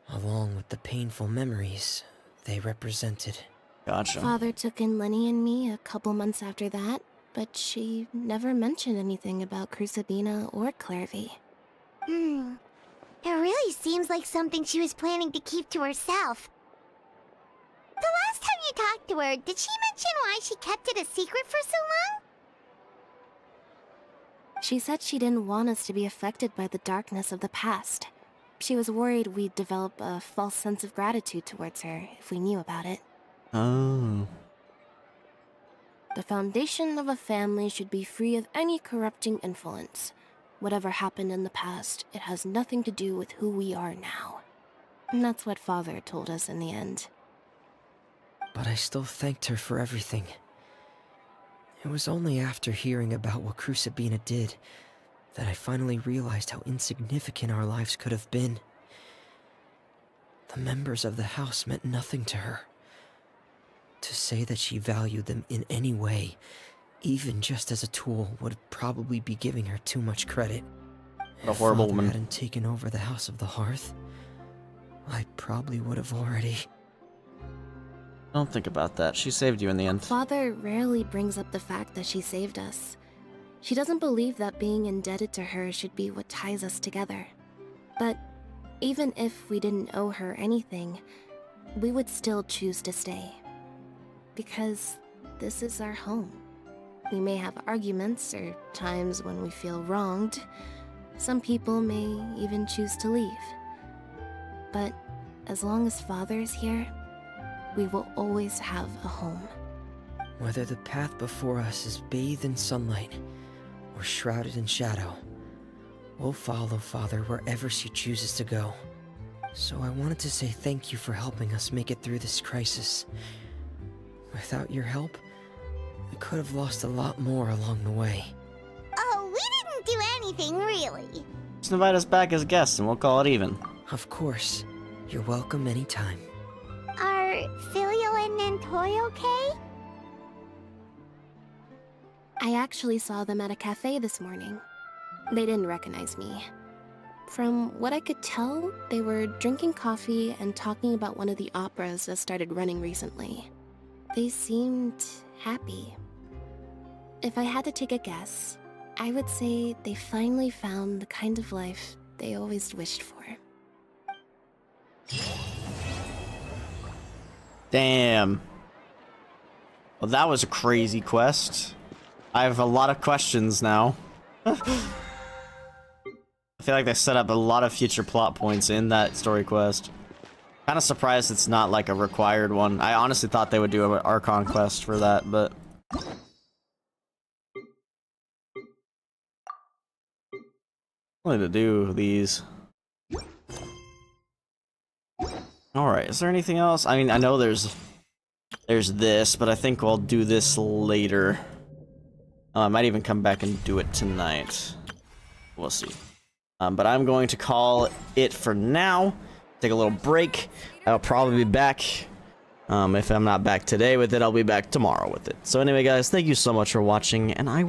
along with the painful memories they represented. Gotcha. Father took in Lenny and me a couple months after that, but she never mentioned anything about Crusabina or Clairvy. It really seems like something she was planning to keep to herself. The last time you talked to her, did she mention why she kept it a secret for so long? She said she didn't want us to be affected by the darkness of the past. She was worried we'd develop a false sense of gratitude towards her if we knew about it. Oh. The foundation of a family should be free of any corrupting influence. Whatever happened in the past, it has nothing to do with who we are now. And that's what Father told us in the end. But I still thanked her for everything. It was only after hearing about what Crucibina did that I finally realized how insignificant our lives could have been. The members of the house meant nothing to her. To say that she valued them in any way, even just as a tool, would probably be giving her too much credit. What a horrible Father woman. hadn't taken over the House of the Hearth, I probably would have already... Don't think about that. She saved you in the end. Father rarely brings up the fact that she saved us. She doesn't believe that being indebted to her should be what ties us together. But even if we didn't owe her anything, we would still choose to stay. Because this is our home. We may have arguments or times when we feel wronged. Some people may even choose to leave. But as long as Father is here, we will always have a home. Whether the path before us is bathed in sunlight or shrouded in shadow, we'll follow Father wherever she chooses to go. So I wanted to say thank you for helping us make it through this crisis. Without your help, we could have lost a lot more along the way. Oh, we didn't do anything, really. Just invite us back as guests and we'll call it even. Of course. You're welcome anytime. Are Filial and Nantoy okay? I actually saw them at a cafe this morning. They didn't recognize me. From what I could tell, they were drinking coffee and talking about one of the operas that started running recently. They seemed happy. If I had to take a guess, I would say they finally found the kind of life they always wished for. Damn. Well, that was a crazy quest. I have a lot of questions now. I feel like they set up a lot of future plot points in that story quest. Kind of surprised it's not like a required one. I honestly thought they would do an Archon quest for that, but... I need to do these. Alright, is there anything else? I mean, I know there's this, but I think I'll do this later. I might even come back and do it tonight. We'll see. But I'm going to call it for now. Take a little break. I'll probably be back. If I'm not back today with it, I'll be back tomorrow with it. So anyway, guys, thank you so much for watching, and I